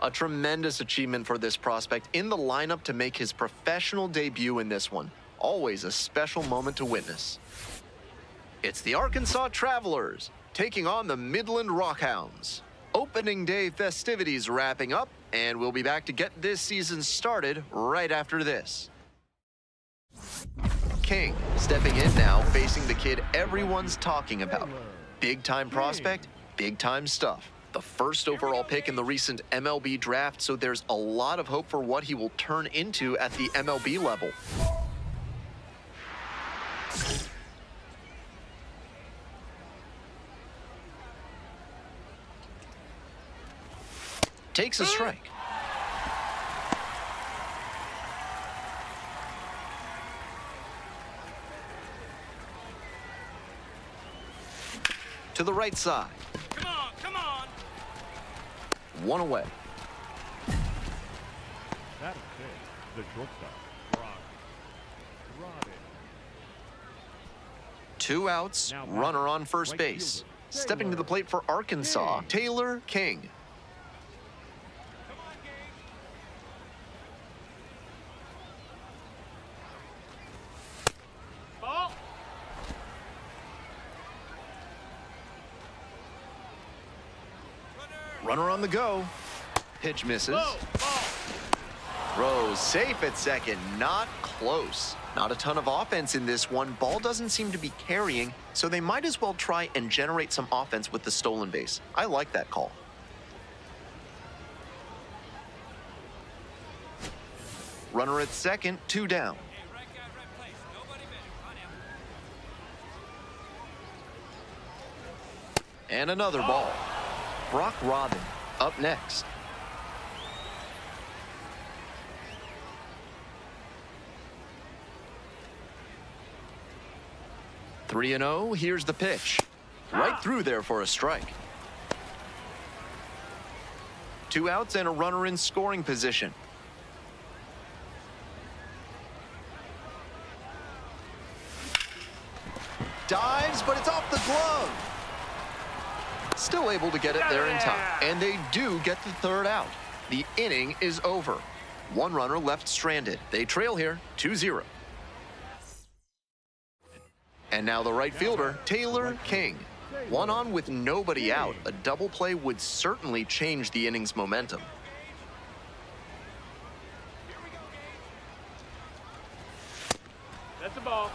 A: A tremendous achievement for this prospect in the lineup to make his professional debut in this one. Always a special moment to witness. It's the Arkansas Travelers taking on the Midland Rockhounds. Opening day festivities wrapping up, and we'll be back to get this season started right after this. King stepping in now, facing the kid everyone's talking about. Big-time prospect, big-time stuff. The first overall pick in the recent MLB draft, so there's a lot of hope for what he will turn into at the MLB level. Takes a strike. To the right side.
C: Come on, come on.
A: One away.
I: That is it. The shortstop, Robin.
A: Two outs, runner on first base. Stepping to the plate for Arkansas, Taylor King.
C: Ball.
A: Runner on the go. Pitch misses. Throws safe at second, not close. Not a ton of offense in this one. Ball doesn't seem to be carrying, so they might as well try and generate some offense with the stolen base. I like that call. Runner at second, two down. And another ball. Brock Robin up next. Three and 0, here's the pitch. Right through there for a strike. Two outs and a runner in scoring position. Dives, but it's off the glove. Still able to get it there in time. And they do get the third out. The inning is over. One runner left stranded. They trail here 2-0. And now the right fielder, Taylor King. One on with nobody out. A double play would certainly change the inning's momentum.
J: That's the ball.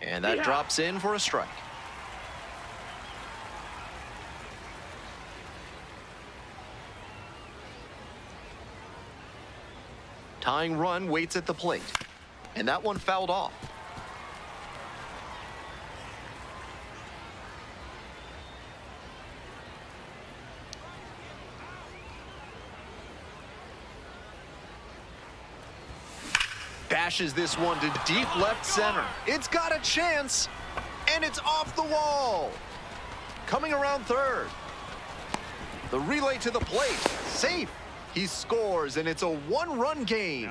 A: And that drops in for a strike. Tying run waits at the plate. And that one fouled off. Bashes this one to deep left center. It's got a chance, and it's off the wall. Coming around third. The relay to the plate. Safe. He scores, and it's a one-run game.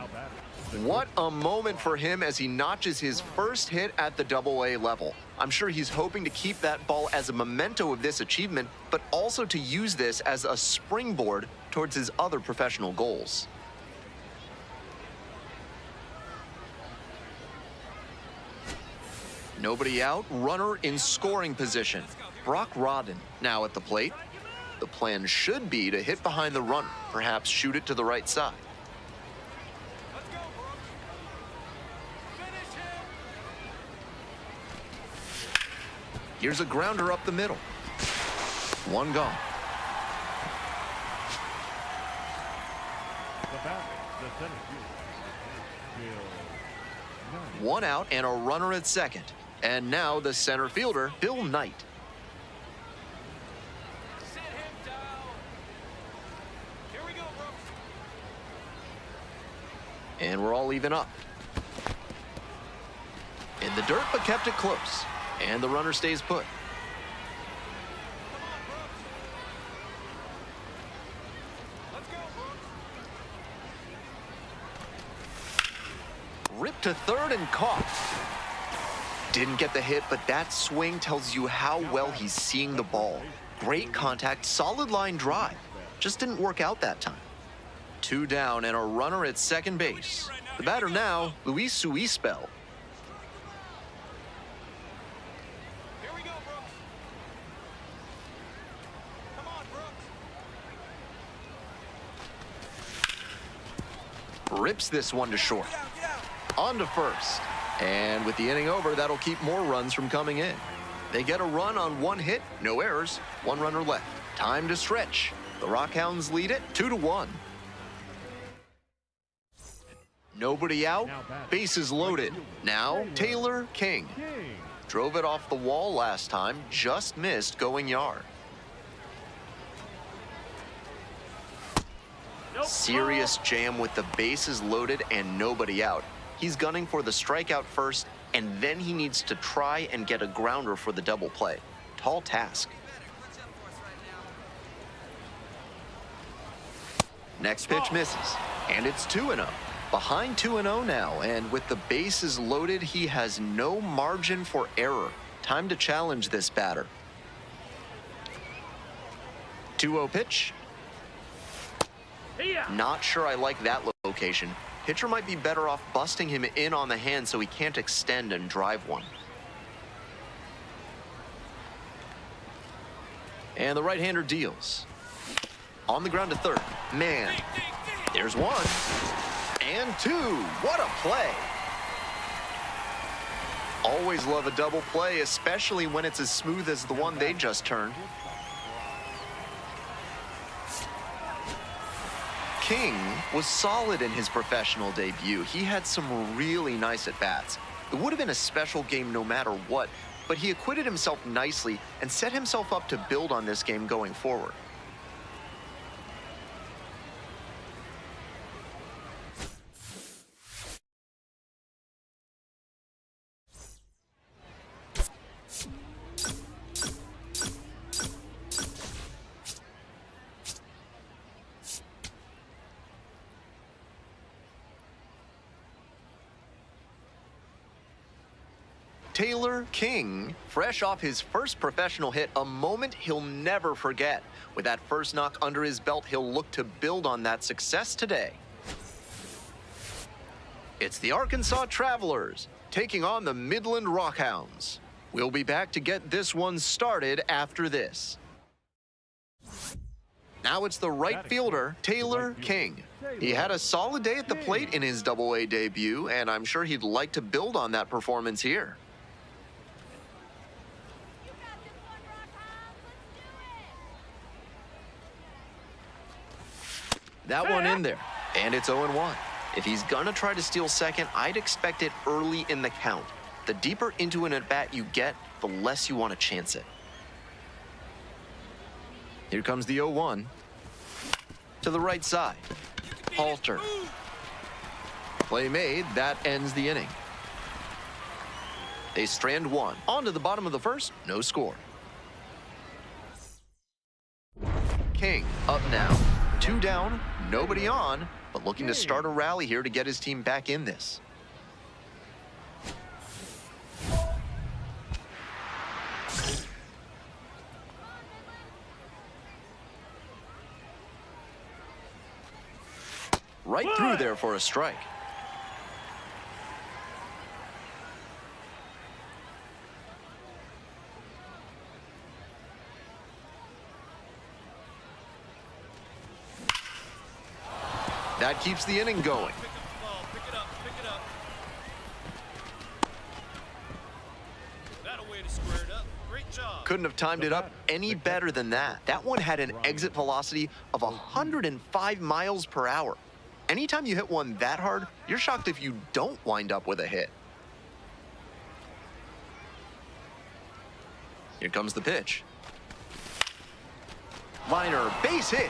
A: What a moment for him as he notches his first hit at the AA level. I'm sure he's hoping to keep that ball as a memento of this achievement, but also to use this as a springboard towards his other professional goals. Nobody out, runner in scoring position. Brock Rodden now at the plate. The plan should be to hit behind the runner, perhaps shoot it to the right side. Here's a grounder up the middle. One gone. One out and a runner at second. And now the center fielder, Bill Knight. And we're all even up. In the dirt, but kept it close. And the runner stays put. Ripped to third and caught. Didn't get the hit, but that swing tells you how well he's seeing the ball. Great contact, solid line drive. Just didn't work out that time. Two down and a runner at second base. The batter now, Luis Suispel. Rips this one to short. On to first. And with the inning over, that'll keep more runs from coming in. They get a run on one hit, no errors, one runner left. Time to stretch. The Rockhounds lead it 2-1. Nobody out, bases loaded. Now, Taylor King. Drove it off the wall last time, just missed going yard. Serious jam with the bases loaded and nobody out. He's gunning for the strikeout first, and then he needs to try and get a grounder for the double play. Tall task. Next pitch misses, and it's 2-0. Behind 2-0 now, and with the bases loaded, he has no margin for error. Time to challenge this batter. 2-0 pitch. Not sure I like that location. Pitcher might be better off busting him in on the hand so he can't extend and drive one. And the right-hander deals. On the ground to third. Man, there's one. And two. What a play. Always love a double play, especially when it's as smooth as the one they just turned. King was solid in his professional debut. He had some really nice at-bats. It would have been a special game no matter what, but he acquitted himself nicely and set himself up to build on this game going forward. Taylor King. Fresh off his first professional hit, a moment he'll never forget. With that first knock under his belt, he'll look to build on that success today. It's the Arkansas Travelers taking on the Midland Rockhounds. We'll be back to get this one started after this. Now it's the right fielder, Taylor King. He had a solid day at the plate in his Double-A debut, and I'm sure he'd like to build on that performance here. That one in there, and it's 0-1. If he's gonna try to steal second, I'd expect it early in the count. The deeper into an at-bat you get, the less you want to chance it. Here comes the 0-1. To the right side. Halter. Play made. That ends the inning. They strand one. On to the bottom of the first. No score. King up now. 2 down. Nobody on. But looking to start a rally here to get his team back in this. Right through there for a strike. That keeps the inning going.
C: Pick up the ball. Pick it up. Pick it up. That'll way to square it up. Great job.
A: Couldn't have timed it up any better than that. That one had an exit velocity of 105 miles per hour. Anytime you hit one that hard, you're shocked if you don't wind up with a hit. Here comes the pitch. Liner, base hit.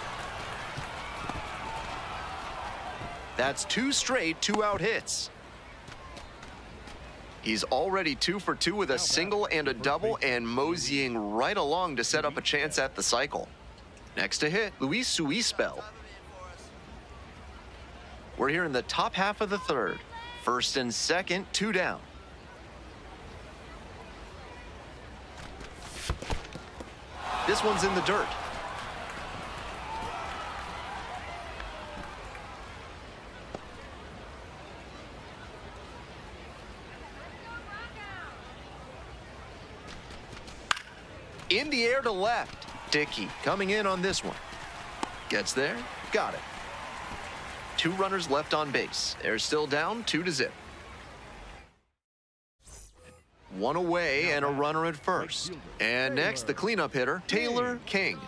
A: That's 2 straight 2-out hits. He's already 2 for 2 with a single and a double, and moseying right along to set up a chance at the cycle. Next to hit, Luis Suispel. We're here in the top half of the third. First and second, 2 down. This one's in the dirt. In the air to left. Dickey coming in on this one. Gets there, got it. 2 runners left on base. They're still down 2-0. 1 away and a runner at first. And next, the cleanup hitter, Taylor King.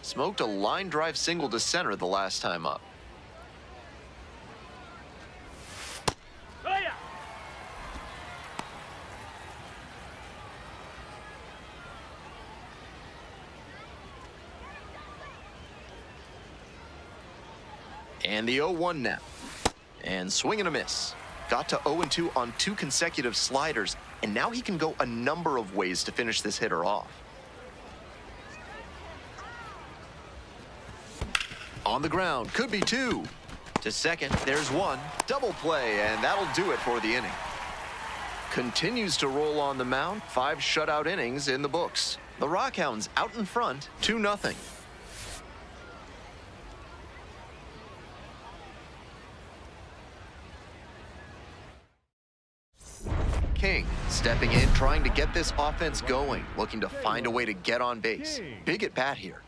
A: Smoked a line drive single to center the last time up. And the 0-1 now. And swing and a miss. Got to 0-2 on 2 consecutive sliders, and now he can go a number of ways to finish this hitter off. On the ground, could be 2. To second, there's 1. Double play, and that'll do it for the inning. Continues to roll on the mound. 5 shutout innings in the books. The Rockhounds out in front, 2-0. King stepping in, trying to get this offense going, looking to find a way to get on base. Big at bat here.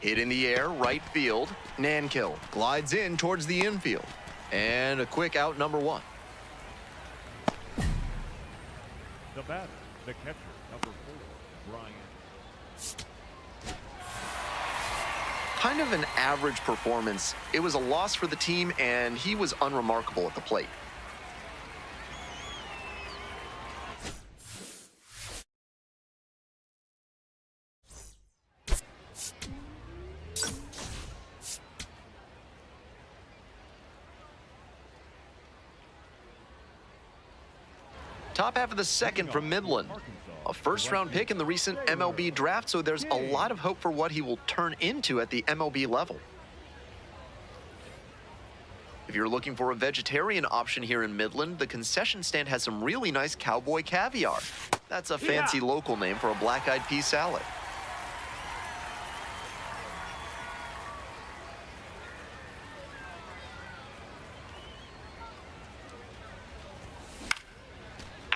A: Hit in the air, right field. Nankill glides in towards the infield. And a quick out, number 1.
I: The batter, the catcher, number 4, Brian.
A: Kind of an average performance. It was a loss for the team, and he was unremarkable at the plate. Top half of the second from Midland. A first-round pick in the recent MLB draft, so there's a lot of hope for what he will turn into at the MLB level. If you're looking for a vegetarian option here in Midland, the concession stand has some really nice cowboy caviar. That's a fancy local name for a black-eyed pea salad.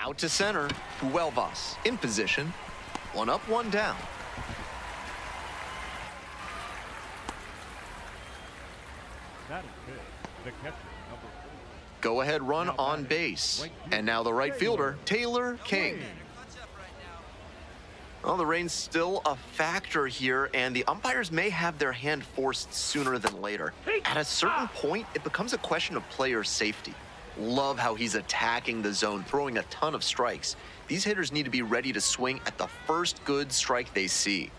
A: Out to center, Huelvas in position. One up, one down.
I: That is big. The catcher, number 4.
A: Go ahead run on base. And now the right fielder, Taylor King. Well, the rain's still a factor here, and the umpires may have their hand forced sooner than later. At a certain point, it becomes a question of player safety. Love how he's attacking the zone, throwing a ton of strikes. These hitters need to be ready to swing at the first good strike they see.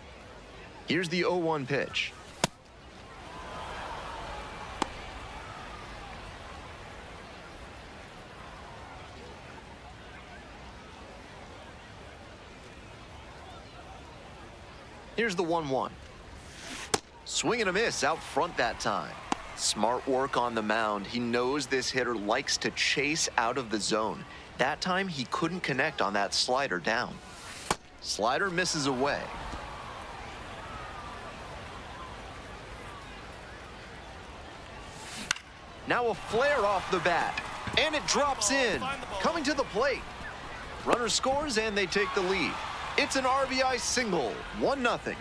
A: Here's the 0-1 pitch. Here's the 1-1. Swing and a miss out front that time. Smart work on the mound. He knows this hitter likes to chase out of the zone. That time, he couldn't connect on that slider down. Slider misses away. Now a flare off the bat, and it drops in. Coming to the plate. Runner scores, and they take the lead. It's an RBI single, 1-0.
I: Now batting.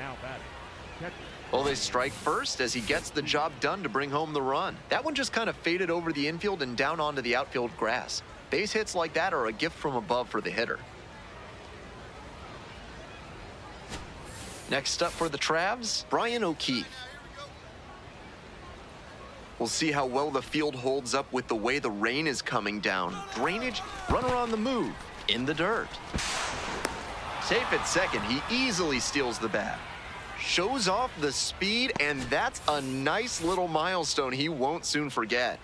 I: Catcher.
A: Well, they strike first as he gets the job done to bring home the run. That one just kind of faded over the infield and down onto the outfield grass. Base hits like that are a gift from above for the hitter. Next up for the Travs, Brian O'Keefe. We'll see how well the field holds up with the way the rain is coming down. Drainage, runner on the move, in the dirt. Safe at second, he easily steals the bat. Shows off the speed, and that's a nice little milestone he won't soon forget.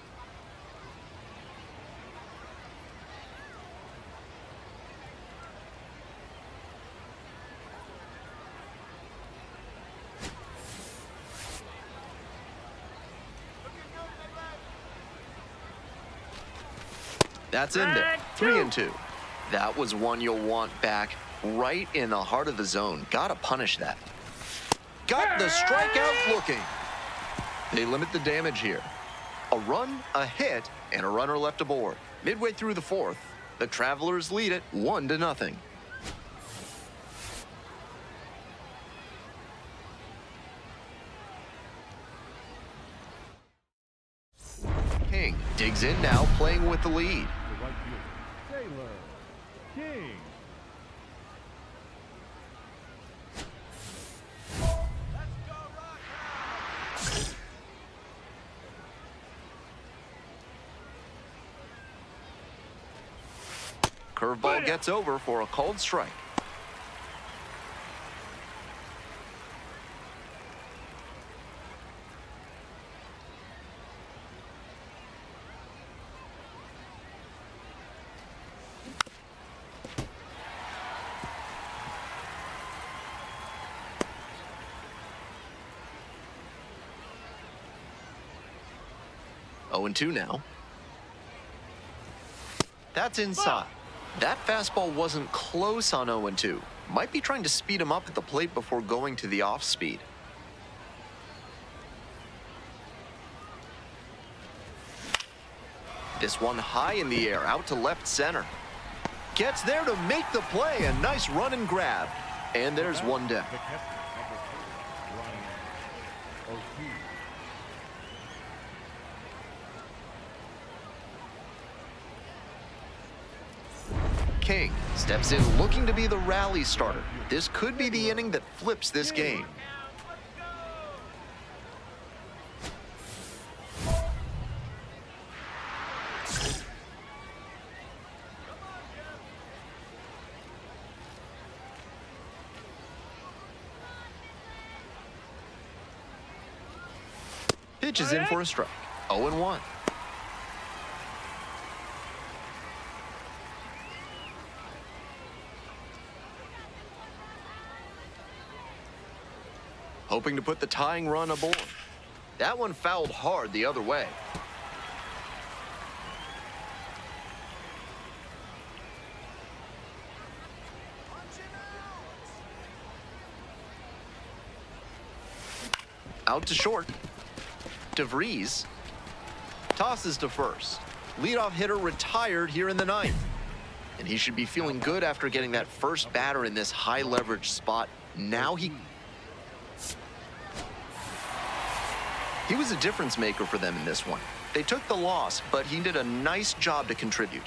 A: That's in there, 3-2. That was one you'll want back right in the heart of the zone. Gotta punish that. Got the strikeout looking. They limit the damage here. A run, a hit, and a runner left aboard. Midway through the fourth, the Travelers lead it 1-0. King digs in now, playing with the lead.
I: The right fielder, Taylor King.
A: Curveball gets over for a called strike. Oh, 0-2 now. That's inside. That fastball wasn't close on 0-2. Might be trying to speed him up at the plate before going to the off speed. This one high in the air, out to left center. Gets there to make the play. A nice run and grab. And there's one down.
I: The catcher, number 3, Brian O'Keefe.
A: King steps in looking to be the rally starter. This could be the inning that flips this game. Pitch is in for a strike. 0-1. hoping to put the tying run aboard. That one fouled hard the other way. Out to short. DeVries tosses to first. Leadoff hitter retired here in the ninth. And he should be feeling good after getting that first batter in this high leverage spot. Now he was a difference maker for them in this one. They took the loss, but he did a nice job to contribute.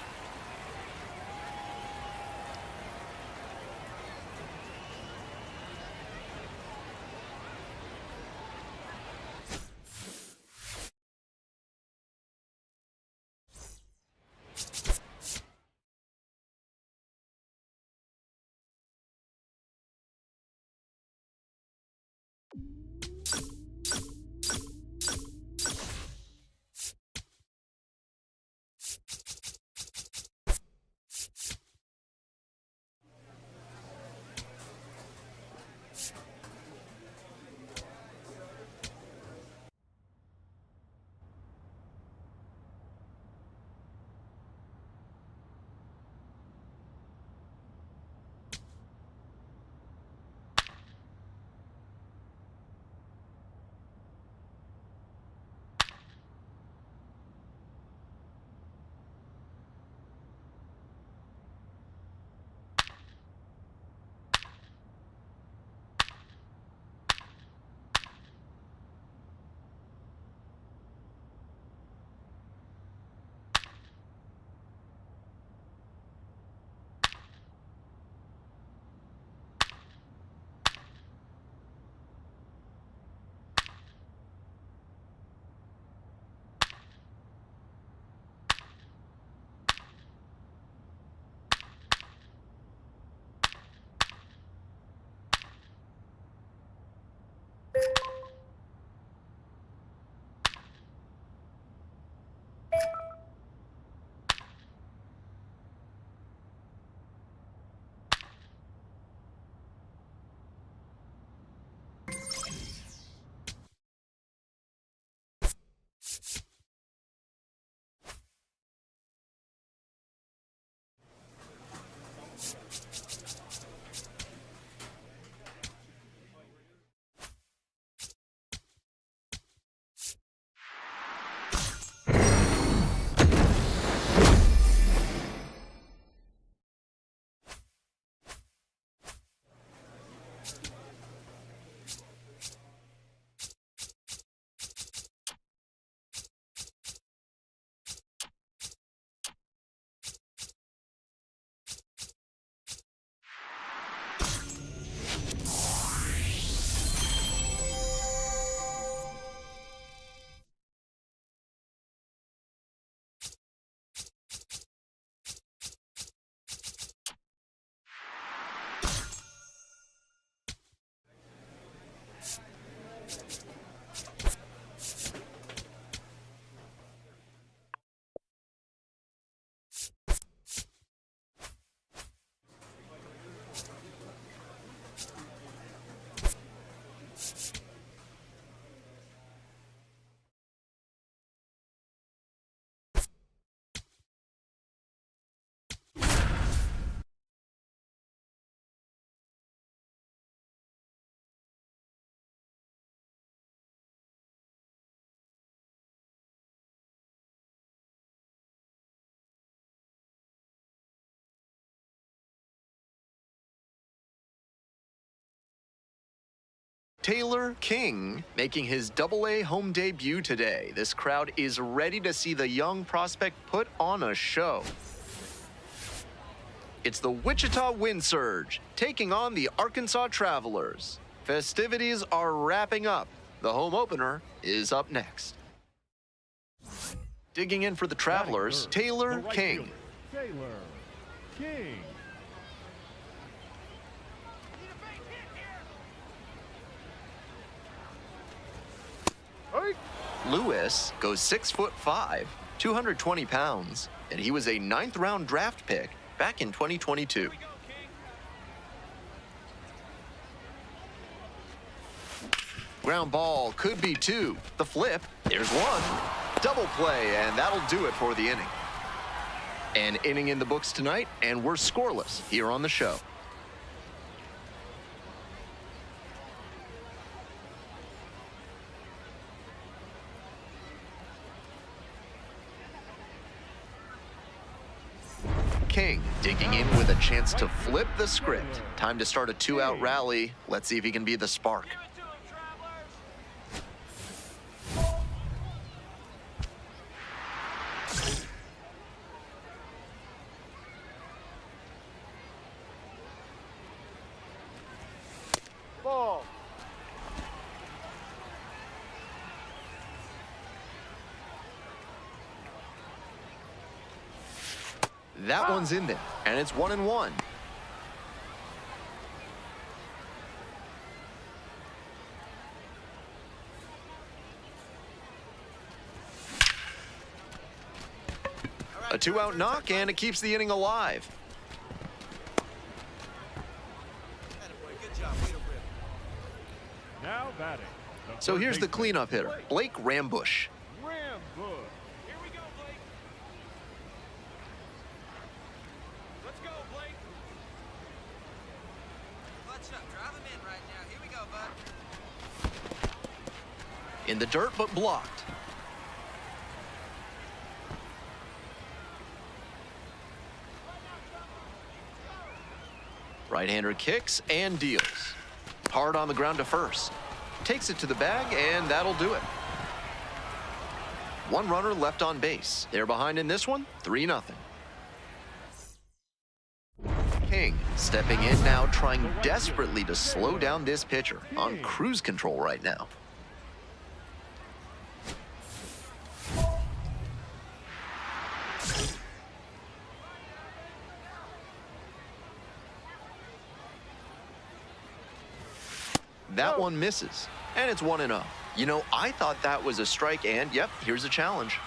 A: Taylor King making his Double-A home debut today. This crowd is ready to see the young prospect put on a show. It's the Wichita Wind Surge taking on the Arkansas Travelers. Festivities are wrapping up. The home opener is up next. Digging in for the Travelers, Taylor King.
I: Taylor King.
A: Lewis goes 6'5", 220 pounds, and he was a 9th-round draft pick back in 2022. Ground ball could be 2. The flip, there's 1. Double play, and that'll do it for the inning. An inning in the books tonight, and we're scoreless here on the show. King digging in with a chance to flip the script. Time to start a 2-out rally. Let's see if he can be the spark.
J: Ball.
A: That one's in there, and it's 1-1. A 2-out knock, and it keeps the inning alive.
I: Now batting.
A: So here's the cleanup hitter, Blake Rambush.
C: Here we go, Blake. Let's go, Blake.
E: Clutch up. Drive him in right now. Here we go, bud.
A: In the dirt, but blocked. Right-hander kicks and deals. Hard on the ground to first. Takes it to the bag, and that'll do it. 1 runner left on base. They're behind in this one, 3-0. King stepping in now, trying desperately to slow down this pitcher. On cruise control right now. That one misses, and it's 1-0. You know, I thought that was a strike, and yep, here's a challenge.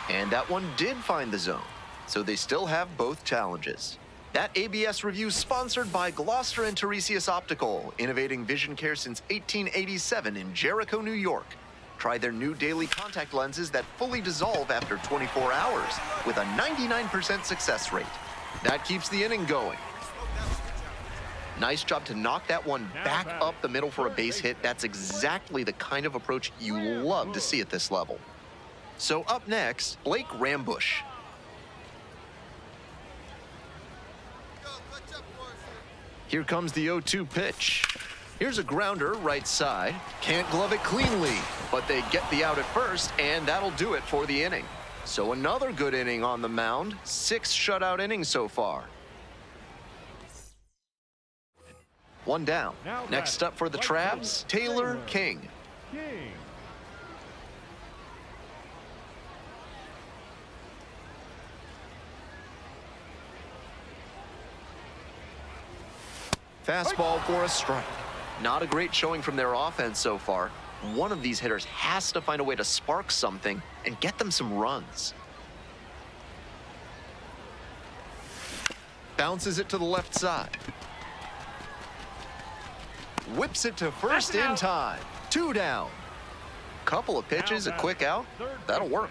A: And that one did find the zone, so they still have both challenges. That ABS review sponsored by Gloucester and Tiresias Optical, innovating vision care since 1887 in Jericho, New York. Try their new daily contact lenses that fully dissolve after 24 hours with a 99% success rate. That keeps the inning going. Nice job to knock that one back up the middle for a base hit. That's exactly the kind of approach you love to see at this level. So up next, Blake Rambush. Here comes the 0-2 pitch. Here's a grounder right side. Can't glove it cleanly, but they get the out at first, and that'll do it for the inning. So another good inning on the mound. 6 shutout innings so far. 1 down. Next up for the Trabs, Taylor King. Fastball for a strike. Not a great showing from their offense so far. One of these hitters has to find a way to spark something and get them some runs. Bounces it to the left side. Whips it to first in time. 2 down. Couple of pitches, a quick out. That'll work.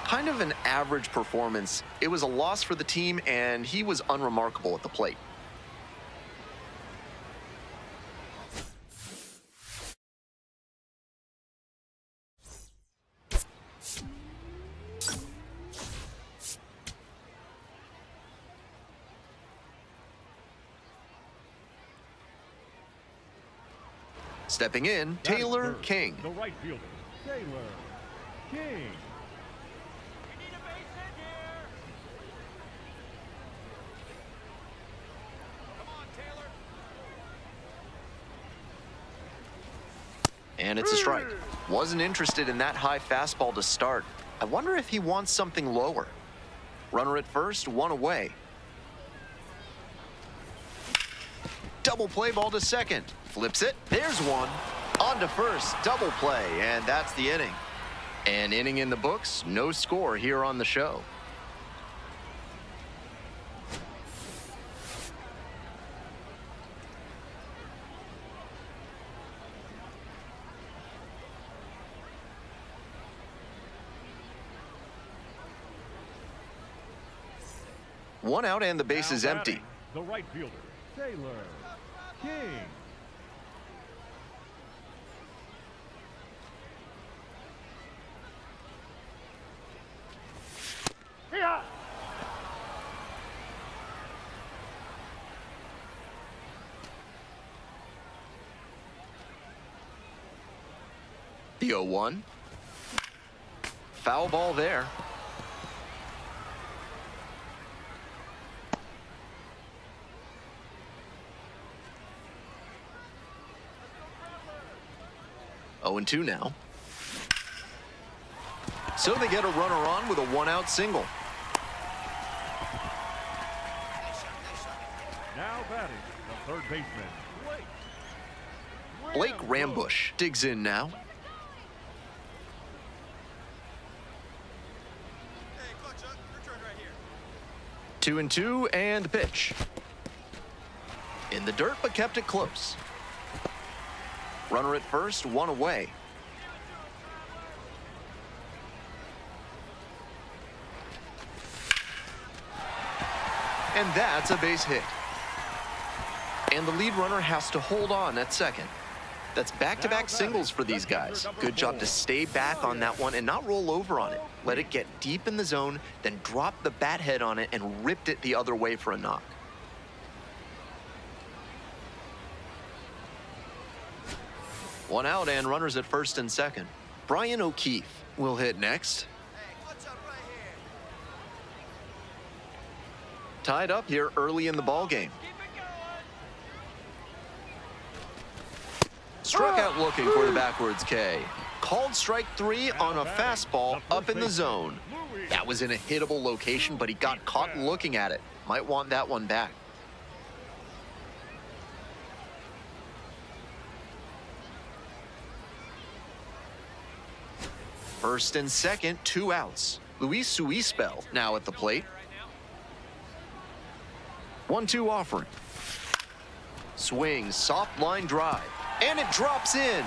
A: Kind of an average performance. It was a loss for the team, and he was unremarkable at the plate. Stepping in, Taylor King.
I: The right fielder, Taylor King.
A: And it's a strike. Wasn't interested in that high fastball to start. I wonder if he wants something lower. Runner at first, 1 away. Double play ball to second. Flips it. There's 1. On to first. Double play. And that's the inning. An inning in the books. No score here on the show. One out and the base is empty.
I: The right fielder, Taylor King.
J: Yeah.
A: The 0-1. Foul ball there. Oh, and 2 now. So they get a runner on with a 1-out single.
I: Now batting, the third baseman,
A: Blake Rambush digs in now.
C: Hey, clutch up. Your turn right here.
A: 2-2 and the pitch. In the dirt, but kept it close. Runner at first, 1 away. And that's a base hit. And the lead runner has to hold on at second. That's back-to-back singles for these guys. Good job to stay back on that one and not roll over on it. Let it get deep in the zone, then drop the bat head on it and ripped it the other way for a knock. One out and runners at first and second. Brian O'Keefe will hit next.
C: Hey, clutch up right here.
A: Tied up here early in the ball game. Struck out looking for the backwards K. Called strike 3 on a fastball up in the zone. That was in a hittable location, but he got caught looking at it. Might want that one back. First and second, 2 outs. Luis Suispel now at the plate. 1-2 offering. Swing, soft line drive, and it drops in.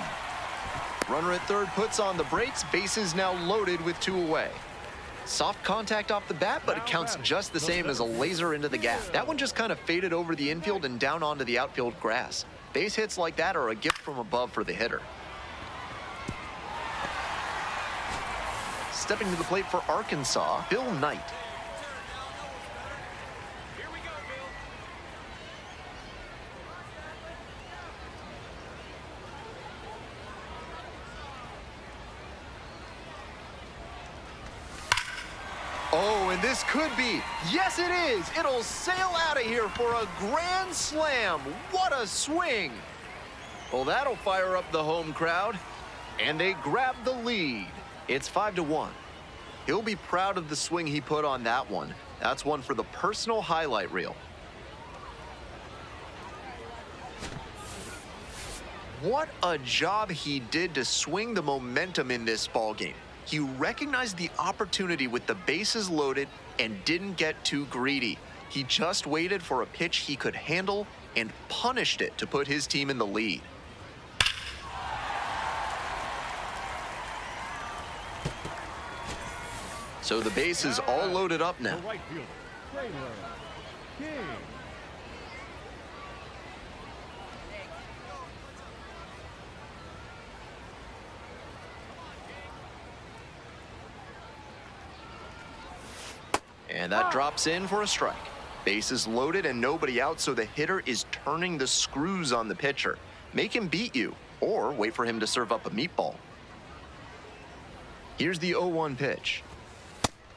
A: Runner at third puts on the brakes. Bases now loaded with 2 away. Soft contact off the bat, but it counts just the same as a laser into the gap. That one just kind of faded over the infield and down onto the outfield grass. Base hits like that are a gift from above for the hitter. Stepping to the plate for Arkansas, Bill Knight.
C: Here we go, Bill.
A: Oh, and this could be. Yes, it is. It'll sail out of here for a grand slam. What a swing. Well, that'll fire up the home crowd. And they grab the lead. It's 5-1. He'll be proud of the swing he put on that one. That's one for the personal highlight reel. What a job he did to swing the momentum in this ball game. He recognized the opportunity with the bases loaded and didn't get too greedy. He just waited for a pitch he could handle and punished it to put his team in the lead. So the base is all loaded up now.
I: the right fielder, Taylor King.
A: And that drops in for a strike. Bases loaded and nobody out, so the hitter is turning the screws on the pitcher. Make him beat you, or wait for him to serve up a meatball. Here's the 0-1 pitch.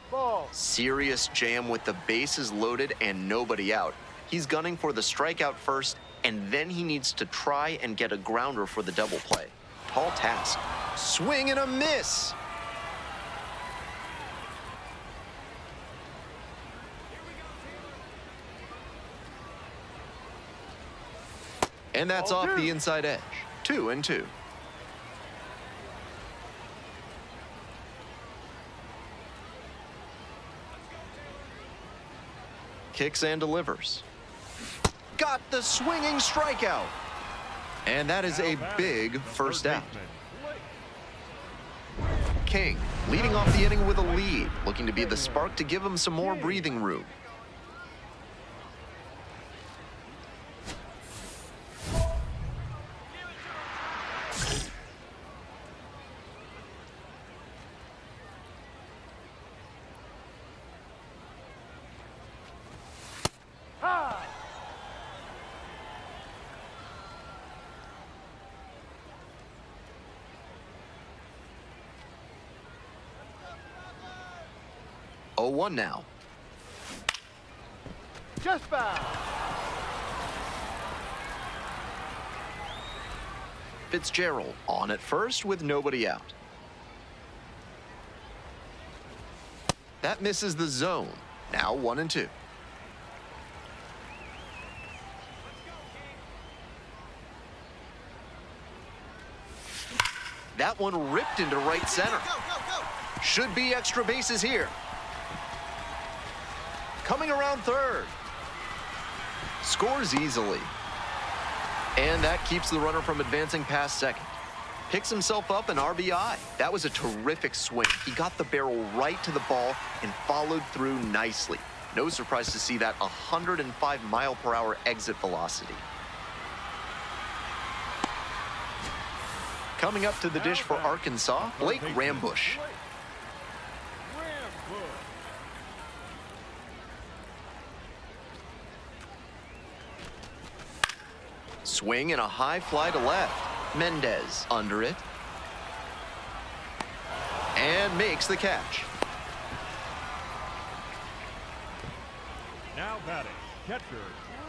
J: Ball.
A: Serious jam with the bases loaded and nobody out. He's gunning for the strikeout first, and then he needs to try and get a grounder for the double play. Tall task. Swing and a miss. And that's off the inside edge. 2-2. Kicks and delivers. Got the swinging strikeout. And that is a big first out. King leading off the inning with a lead, looking to be the spark to give him some more breathing room. 0-1 now.
J: Just foul.
A: Fitzgerald on at first with nobody out. That misses the zone. Now 1-2. That one ripped into right center. Should be extra bases here. Coming around third. Scores easily. And that keeps the runner from advancing past second. Picks himself up an RBI. That was a terrific swing. He got the barrel right to the ball and followed through nicely. No surprise to see that 105-mile-per-hour exit velocity. Coming up to the dish for Arkansas, Blake Rambush. Swing and a high fly to left. Mendez under it. And makes the catch.
I: Now batting, catcher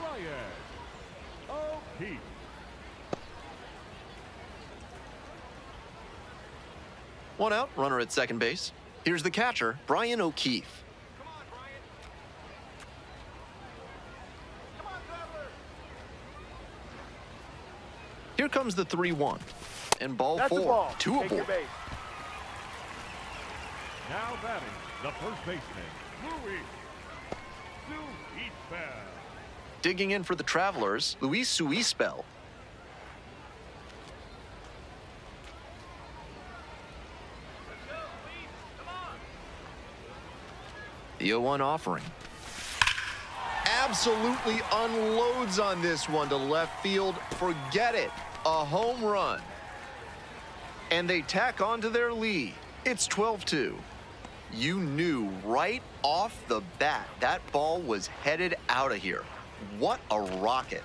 I: Ryan O'Keefe.
A: One out, runner at second base. Here's the catcher, Brian O'Keefe. Here comes the 3-1. And ball
J: That's
A: 4.
J: the ball.
A: 2
J: Take your
A: aboard.
J: base.
I: Now batting, the first baseman, Luis Suispel.
A: Digging in for the Travelers, Luis Suispel. The 0-1 offering. Absolutely unloads on this one to left field. Forget it. A home run. And they tack on to their lead. It's 12-2. You knew right off the bat that ball was headed out of here. What a rocket.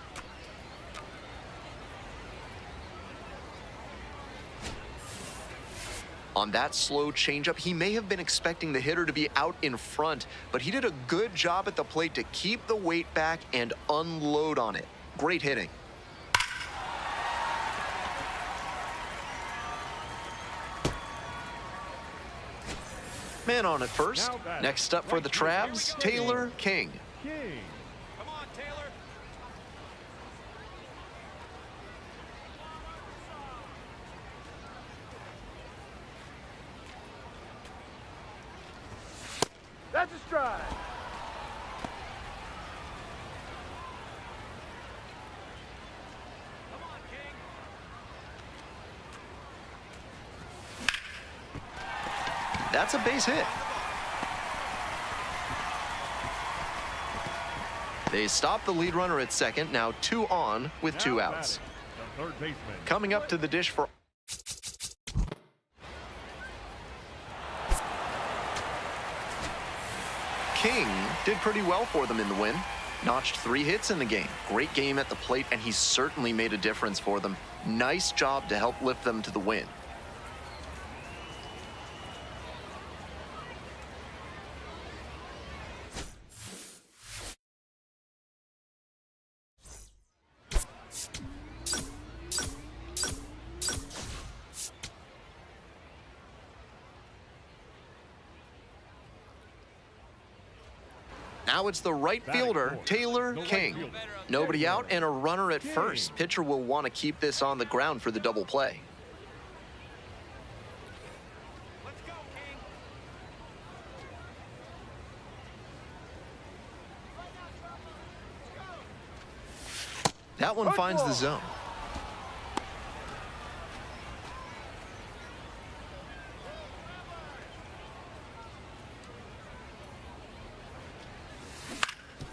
A: On that slow changeup, he may have been expecting the hitter to be out in front, but he did a good job at the plate to keep the weight back and unload on it. Great hitting. Man on at first. Next up for the Travs, Taylor King.
C: Come on, Taylor.
J: That's a strike.
C: Come on, King.
A: That's a base hit. They stop the lead runner at second, now 2 on with 2 outs.
I: The third baseman.
A: Coming up to the dish for King did pretty well for them in the win. Notched 3 hits in the game. Great game at the plate, and he certainly made a difference for them. Nice job to help lift them to the win. Now it's the right fielder, Taylor King. Nobody out and a runner at first. Pitcher will want to keep this on the ground for the double play.
C: Let's go, King.
A: That one finds the zone.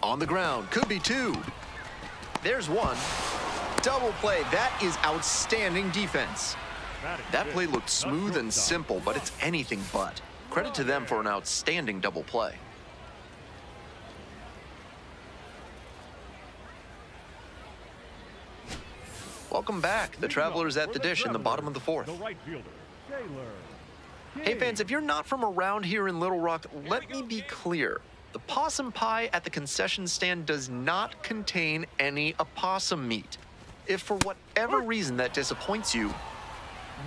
A: On the ground, could be 2. There's 1. Double play, that is outstanding defense. That play looked smooth and simple, but it's anything but. Credit to them for an outstanding double play. Welcome back. The Travelers at the dish in the bottom of the 4th.
I: The right fielder, Taylor
A: Hey fans, if you're not from around here in Little Rock, let me be clear. The possum pie at the concession stand does not contain any opossum meat. If for whatever reason that disappoints you,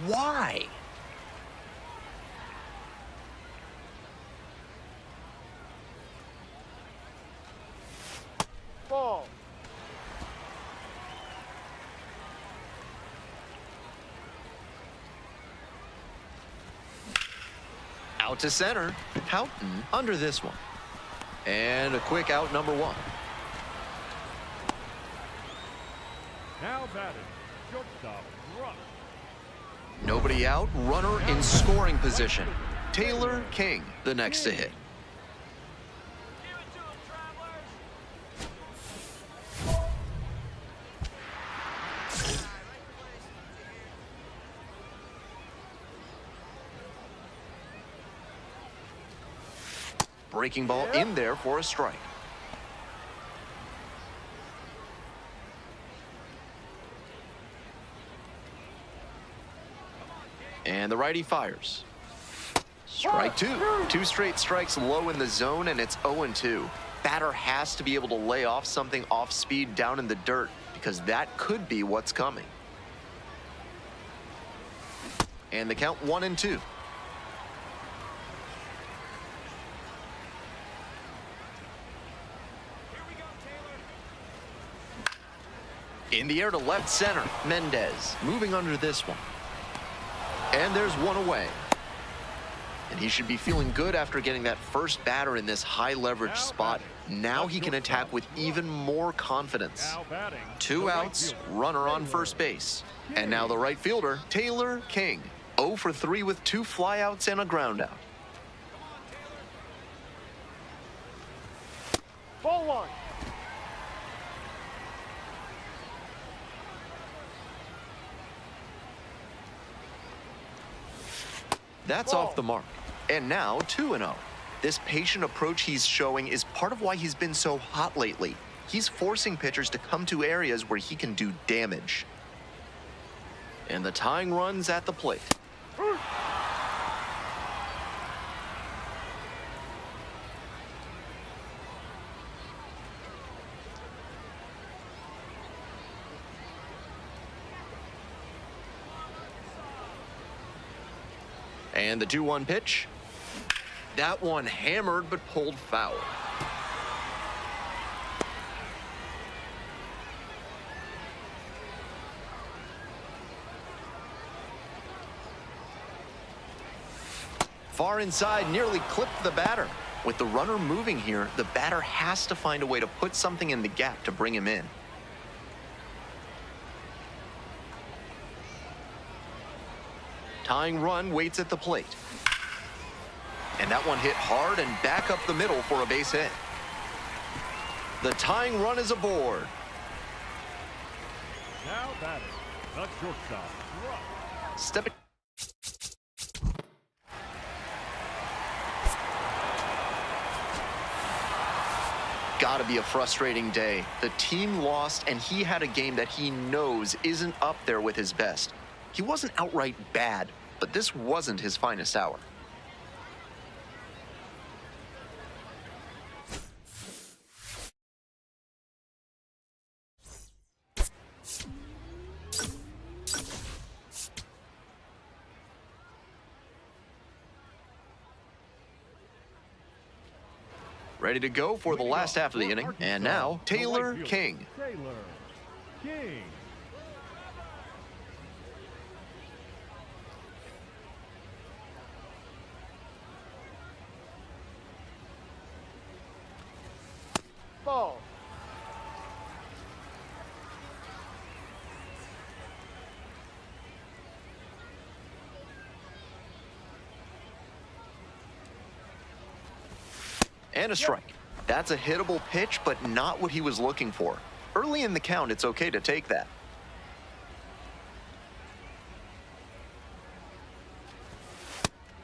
A: why?
J: Ball.
A: Out to center. Houghton under this one. And a quick out, number one.
I: Now batting, shortstop, Rush.
A: Nobody out, runner in scoring position. Taylor King, the next to hit. Breaking ball in there for a strike. And the righty fires. Strike two. Two straight strikes low in the zone, and it's 0-2. Batter has to be able to lay off something off speed down in the dirt, because that could be what's coming. And the count 1-2. In the air to left center, Mendez moving under this one. And there's one away. And he should be feeling good after getting that first batter in this high leverage spot. Now he can attack with even more confidence. Two outs, runner on first base. And now the right fielder, Taylor King. 0 for 3 with 2 flyouts and a ground out.
J: Ball one.
A: That's off the mark. And now 2-0. This patient approach he's showing is part of why he's been so hot lately. He's forcing pitchers to come to areas where he can do damage. And the tying run's at the plate. And the 2-1 pitch. That one hammered but pulled foul. Far inside, nearly clipped the batter. With the runner moving here, the batter has to find a way to put something in the gap to bring him in. Tying run waits at the plate. And that one hit hard and back up the middle for a base hit. The tying run is aboard.
I: Now batting, the shortstop, Rush.
A: Stepping. Gotta be a frustrating day. The team lost, and he had a game that he knows isn't up there with his best. He wasn't outright bad, but this wasn't his finest hour. Ready to go for the last half of the inning. And now, Taylor King.
I: Taylor King.
J: Ball.
A: And a strike. That's a hittable pitch, but not what he was looking for. Early in the count, it's okay to take that.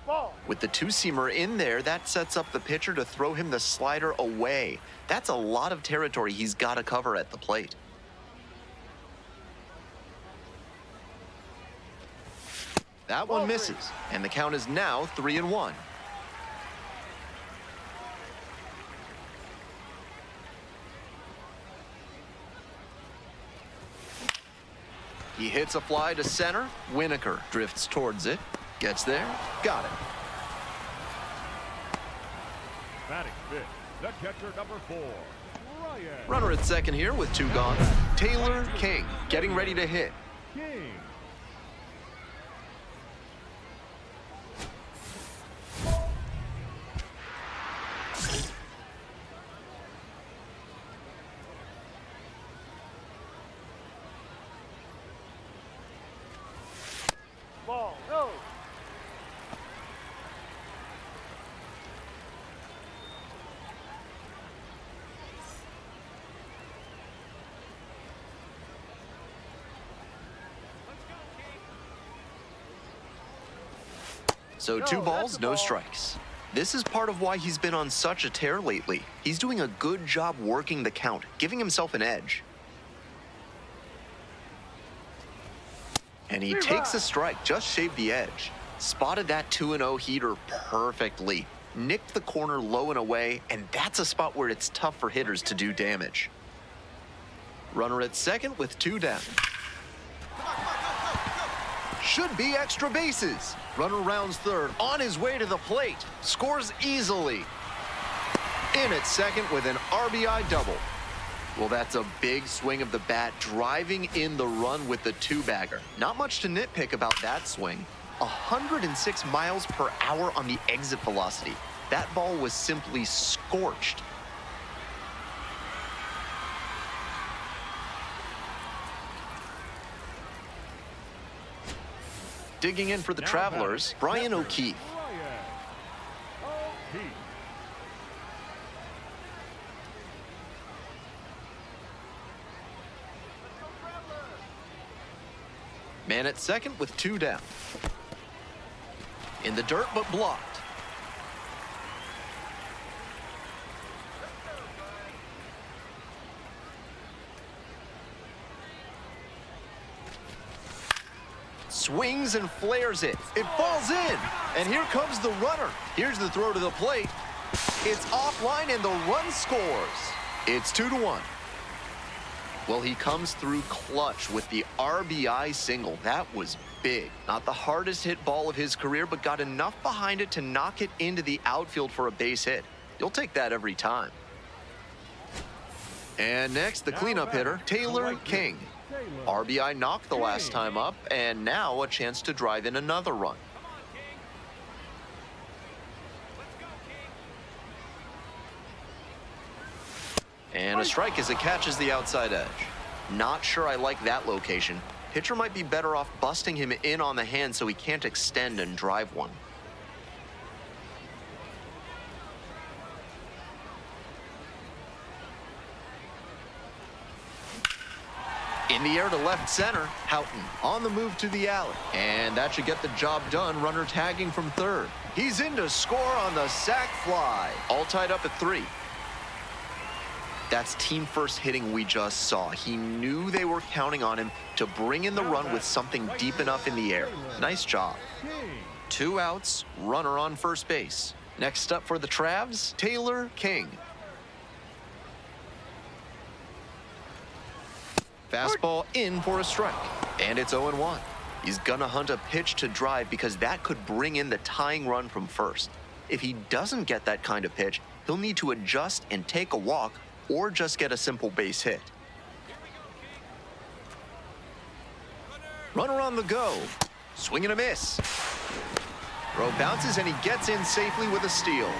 J: Ball.
A: With the two-seamer in there, that sets up the pitcher to throw him the slider away. That's a lot of territory he's got to cover at the plate. That one misses, and the count is now 3-1. He hits a fly to center. Winokur drifts towards it. Gets there. Got it.
I: Batting fifth, the catcher number 4, Ryan.
A: Runner at second here with 2 gone. Taylor King getting ready to hit.
I: King.
J: Ball, go.
A: So 2 balls, no strikes. This is part of why he's been on such a tear lately. He's doing a good job working the count, giving himself an edge. And he takes a strike, just shaved the edge. Spotted that 2-0 heater perfectly. Nicked the corner low and away, and that's a spot where it's tough for hitters to do damage. Runner at second with 2 down. Should be extra bases. Runner rounds third, on his way to the plate. Scores easily. In at second with an RBI double. Well, that's a big swing of the bat, driving in the run with the 2-bagger. Not much to nitpick about that swing. 106 miles per hour on the exit velocity. That ball was simply scorched. Digging in for the Travelers, Brian O'Keefe. Man at second with 2 down. In the dirt, but blocked. Swings and flares it. It falls in. And here comes the runner. Here's the throw to the plate. It's offline and the run scores. It's 2-1. Well, he comes through clutch with the RBI single. That was big. Not the hardest hit ball of his career, but got enough behind it to knock it into the outfield for a base hit. You'll take that every time. And next, the cleanup hitter, Taylor King. RBI knocked the last time up, and now a chance to drive in another run. And a strike as it catches the outside edge. Not sure I like that location. Pitcher might be better off busting him in on the hand so he can't extend and drive one. In the air to left center, Houghton on the move to the alley. And that should get the job done. Runner tagging from third. He's in to score on the sac fly. All tied up at 3. That's team first hitting we just saw. He knew they were counting on him to bring in the run with something deep enough in the air. Nice job. 2 outs, runner on first base. Next up for the Travs, Taylor King. Fastball in for a strike, and it's 0-1. He's gonna hunt a pitch to drive because that could bring in the tying run from first. If he doesn't get that kind of pitch, he'll need to adjust and take a walk or just get a simple base hit. Runner on the go. Swing and a miss. Throw bounces and he gets in safely with a steal.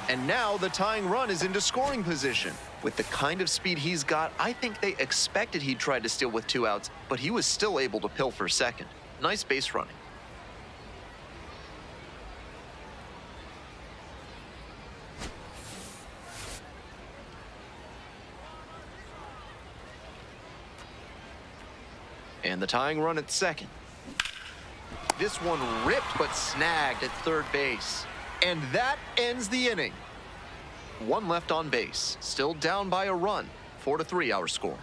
A: And now the tying run is into scoring position. With the kind of speed he's got, I think they expected he'd try to steal with 2 outs, but he was still able to pilfer second. Nice base running. And the tying run at second. This one ripped but snagged at third base. And that ends the inning. 1 left on base. Still down by a run. 4-3 our score.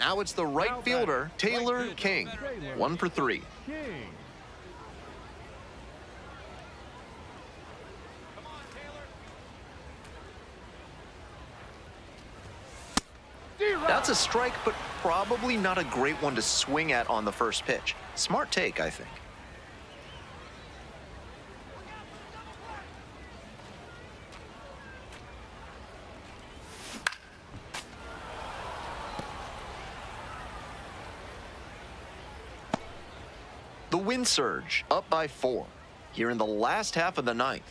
A: Now it's the right fielder, Taylor King. 1 for 3.
I: King.
A: That's a strike, but probably not a great one to swing at on the first pitch. Smart take, I think. The wind surge, up by 4, here in the last half of the ninth.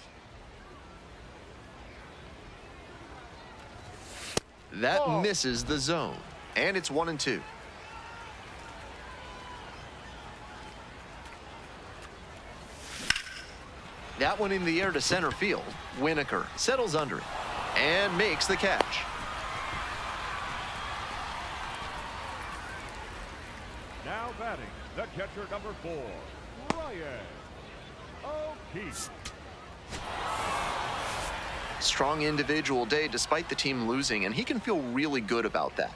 A: That misses the zone, and it's 1-2. That one in the air to center field. Winokur settles under it and makes the catch.
I: Now batting, the catcher number 4, Ryan O'Keefe.
A: Strong individual day despite the team losing, and he can feel really good about that.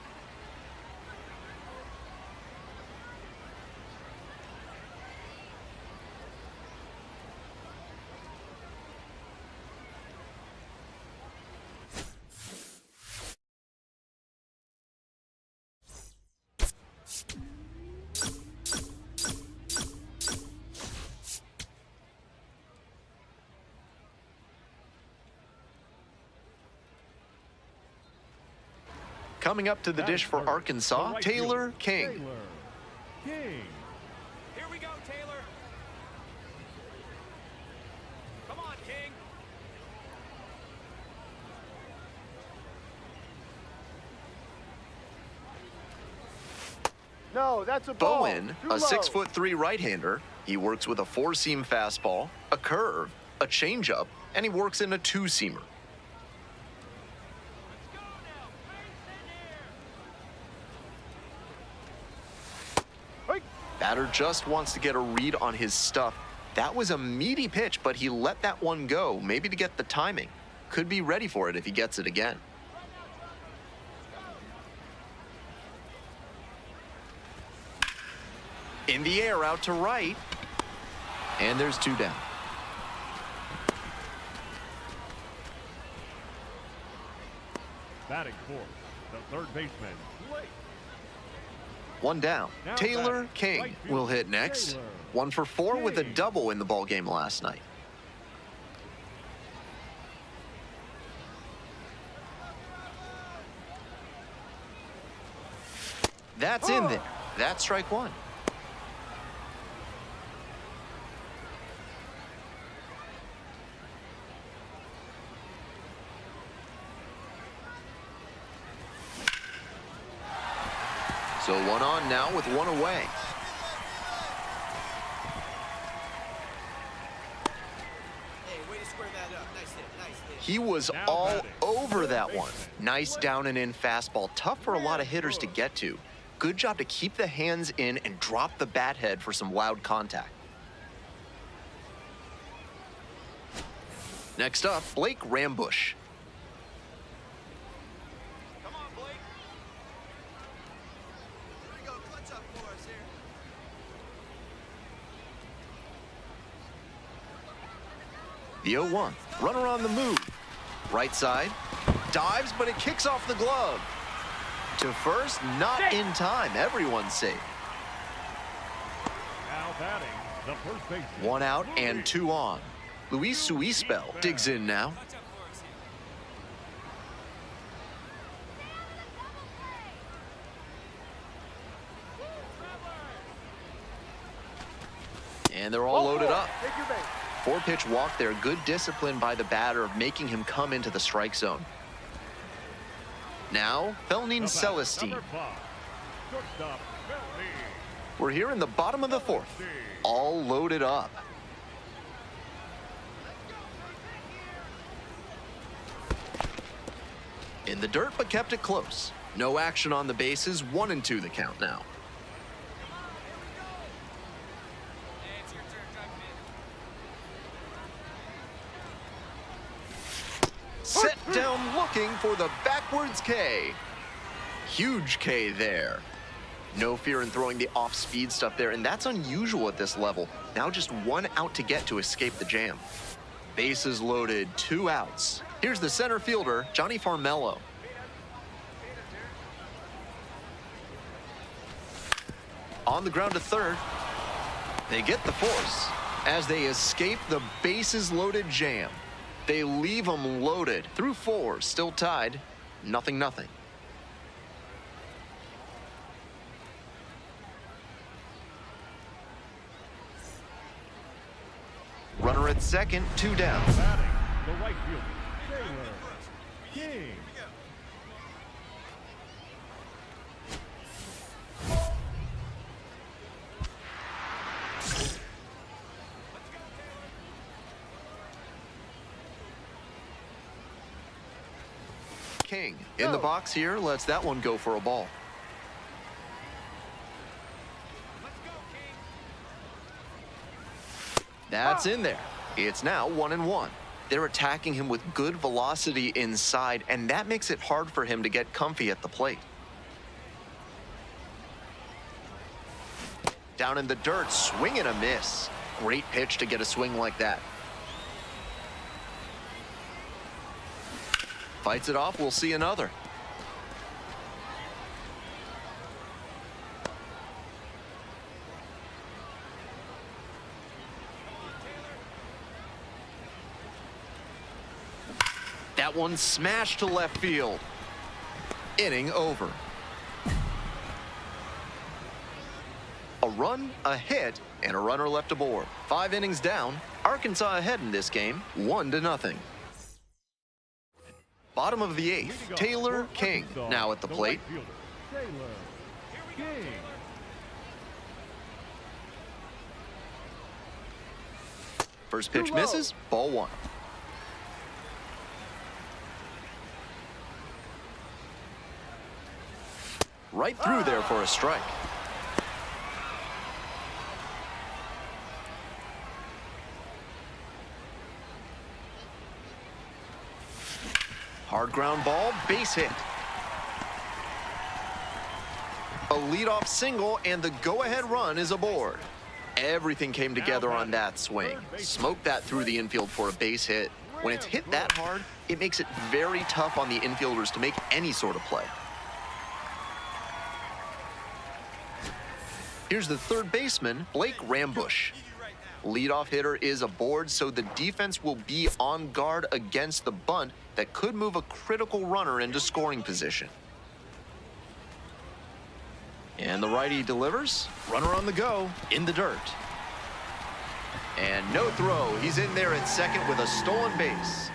A: Coming up to the dish for Arkansas, Taylor King.
I: King.
C: Here we go, Taylor. Come on, King.
J: No, that's a ball.
A: Bowen,
J: Too
A: a
J: low.
A: 6'3" right-hander. He works with a 4-seam fastball, a curve, a changeup, and he works in a 2-seamer. Batter just wants to get a read on his stuff. That was a meaty pitch, but he let that one go, maybe to get the timing. Could be ready for it if he gets it again. In the air out to right. And there's 2 down.
I: Batting fourth, the third baseman, Blake.
A: 1 down.
I: Now
A: Taylor
I: batting,
A: King
I: right field,
A: will hit next.
I: Taylor
A: 1 for 4 with a
I: King.
A: double in the ball game last night. That's in there. That's strike 1. So 1 on now with 1 away. He was all over that one. Nice down and in fastball. Tough for a lot of hitters to get to. Good job to keep the hands in and drop the bat head for some loud contact. Next up, Blake Rambush.
C: Come on, Blake. Here we go. Clutch up for us here.
A: The 0-1. Runner on the move. Right side. Dives, but it kicks off the glove. To first, not in time. Everyone's safe.
I: Now batting, the first baseman.
A: 1 out and 2 on. Luis Suispel digs in now. And they're all loaded up. 4-pitch walk there. Good discipline by the batter of making him come into the strike zone. Now, Felnin Celestine. We're here in the bottom of the 4th. All loaded up. In the dirt, but kept it close. No action on the bases. 1-2 the count now. Set down looking for the backwards K. Huge K there. No fear in throwing the off-speed stuff there, and that's unusual at this level. Now just one out to get to escape the jam. Bases loaded, 2 outs. Here's the center fielder, Johnny Farmello. On the ground to third. They get the force as they escape the bases loaded jam. They leave them loaded through 4, still tied, 0-0. Runner at second, 2 down.
I: Batting, the right fielder, Taylor King.
A: King in the box here, lets that one go for a ball. That's in there. It's now 1-1. They're attacking him with good velocity inside, and that makes it hard for him to get comfy at the plate. Down in the dirt, swing and a miss. Great pitch to get a swing like that. Fights it off, we'll see another. That one smashed to left field. Inning over. A run, a hit, and a runner left aboard. 5 innings down. Arkansas ahead in this game, 1-0. Bottom of the 8th, Taylor King now at the plate.
I: Taylor King.
A: First pitch misses, ball 1. Right through there for a strike. Hard ground ball, base hit. A leadoff single, and the go-ahead run is aboard. Everything came together on that swing. Smoked that through the infield for a base hit. When it's hit that hard, it makes it very tough on the infielders to make any sort of play. Here's the third baseman, Blake Rambush. Leadoff hitter is aboard, so the defense will be on guard against the bunt that could move a critical runner into scoring position. And the righty delivers. Runner on the go, in the dirt. And no throw. He's in there at second with a stolen base.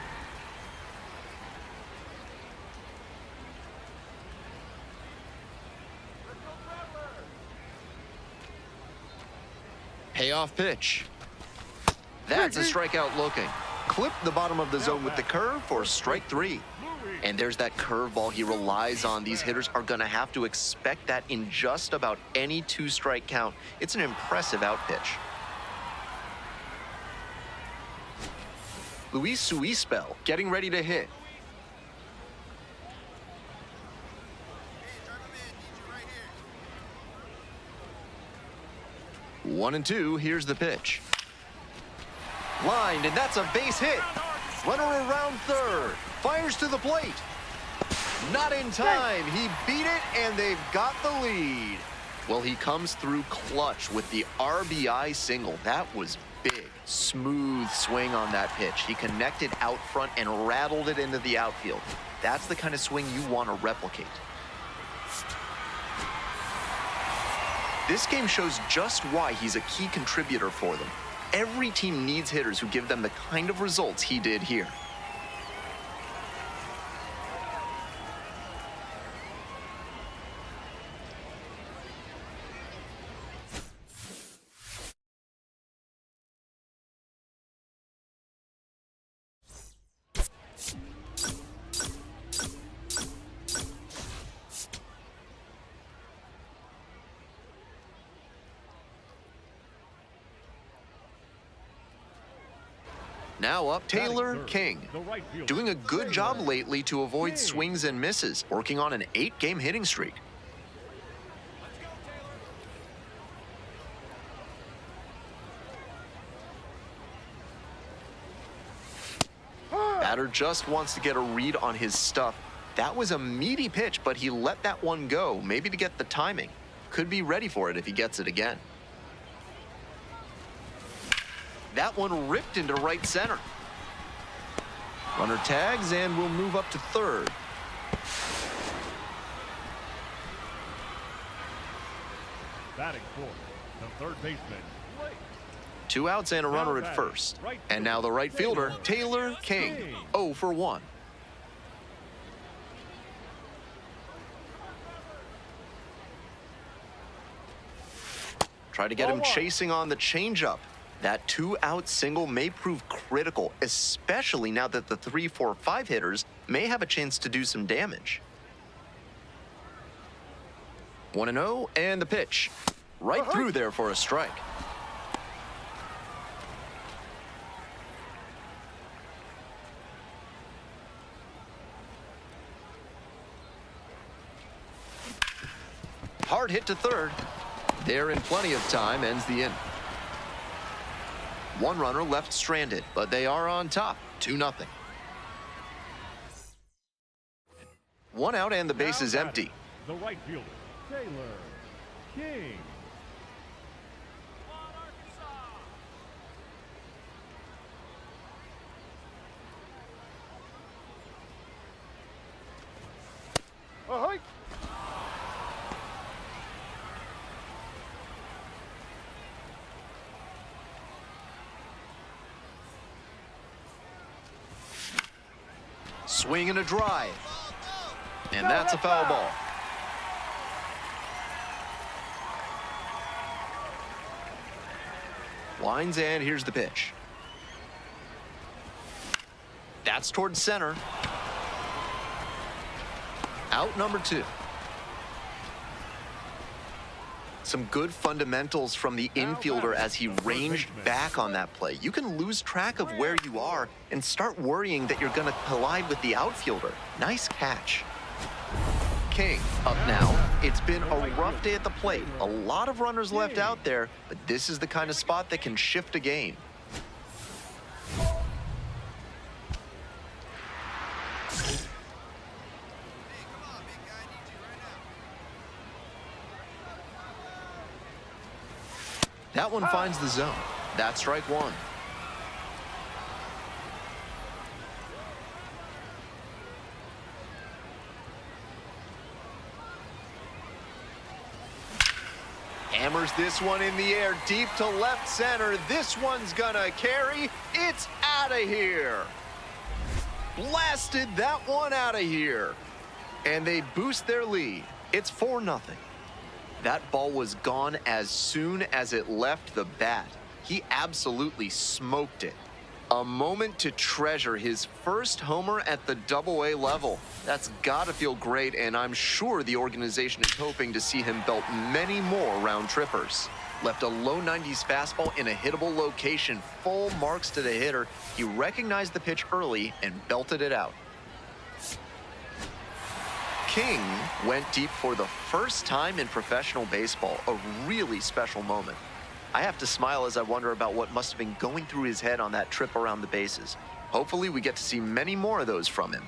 A: Payoff pitch. That's a strikeout looking. Clip the bottom of the zone with the curve for strike 3. And there's that curveball he relies on. These hitters are going to have to expect that in just about any 2-strike count. It's an impressive out pitch. Luis Suispel getting ready to hit. One and two, here's the pitch. Lined, and that's a base hit. Runner around third, fires to the plate. Not in time, he beat it, and they've got the lead. Well, he comes through clutch with the RBI single. That was big. Smooth swing on that pitch. He connected out front and rattled it into the outfield. That's the kind of swing you want to replicate. This game shows just why he's a key contributor for them. Every team needs hitters who give them the kind of results he did here. Now up, Taylor King, doing a good job lately to avoid swings and misses, working on an 8-game hitting streak. Batter just wants to get a read on his stuff. That was a meaty pitch, but he let that one go, maybe to get the timing. Could be ready for it if he gets it again. That one ripped into right center. Runner tags and will move up to third.
I: Batting fourth, the third baseman.
A: 2 outs and a runner at first. And now the right fielder, Taylor King, 0 for 1. Try to get him chasing on the changeup. That 2-out single may prove critical, especially now that the 3, 4, 5 hitters may have a chance to do some damage. 1-0 and the pitch. Right through there for a strike. Hard hit to third. There in plenty of time, ends the inning. 1 runner left stranded, but they are on top, 2-0. 1 out and the base is empty.
I: The right fielder, Taylor King.
J: Ahoy!
A: Swing and a drive. And that's a foul ball. Lines and here's the pitch. That's towards center. Out number 2. Some good fundamentals from the infielder as he ranged back on that play. You can lose track of where you are and start worrying that you're going to collide with the outfielder. Nice catch. King up now. It's been a rough day at the plate. A lot of runners left out there, but this is the kind of spot that can shift a game. That one finds the zone. That's strike 1. Hammers this one in the air deep to left center. This one's gonna carry. It's out of here. Blasted that one out of here. And they boost their lead. It's 4-0. That ball was gone as soon as it left the bat. He absolutely smoked it. A moment to treasure, his first homer at the AA level. That's got to feel great, and I'm sure the organization is hoping to see him belt many more round trippers. Left a low 90s fastball in a hittable location, full marks to the hitter. He recognized the pitch early and belted it out. King went deep for the first time in professional baseball, a really special moment. I have to smile as I wonder about what must have been going through his head on that trip around the bases. Hopefully we get to see many more of those from him.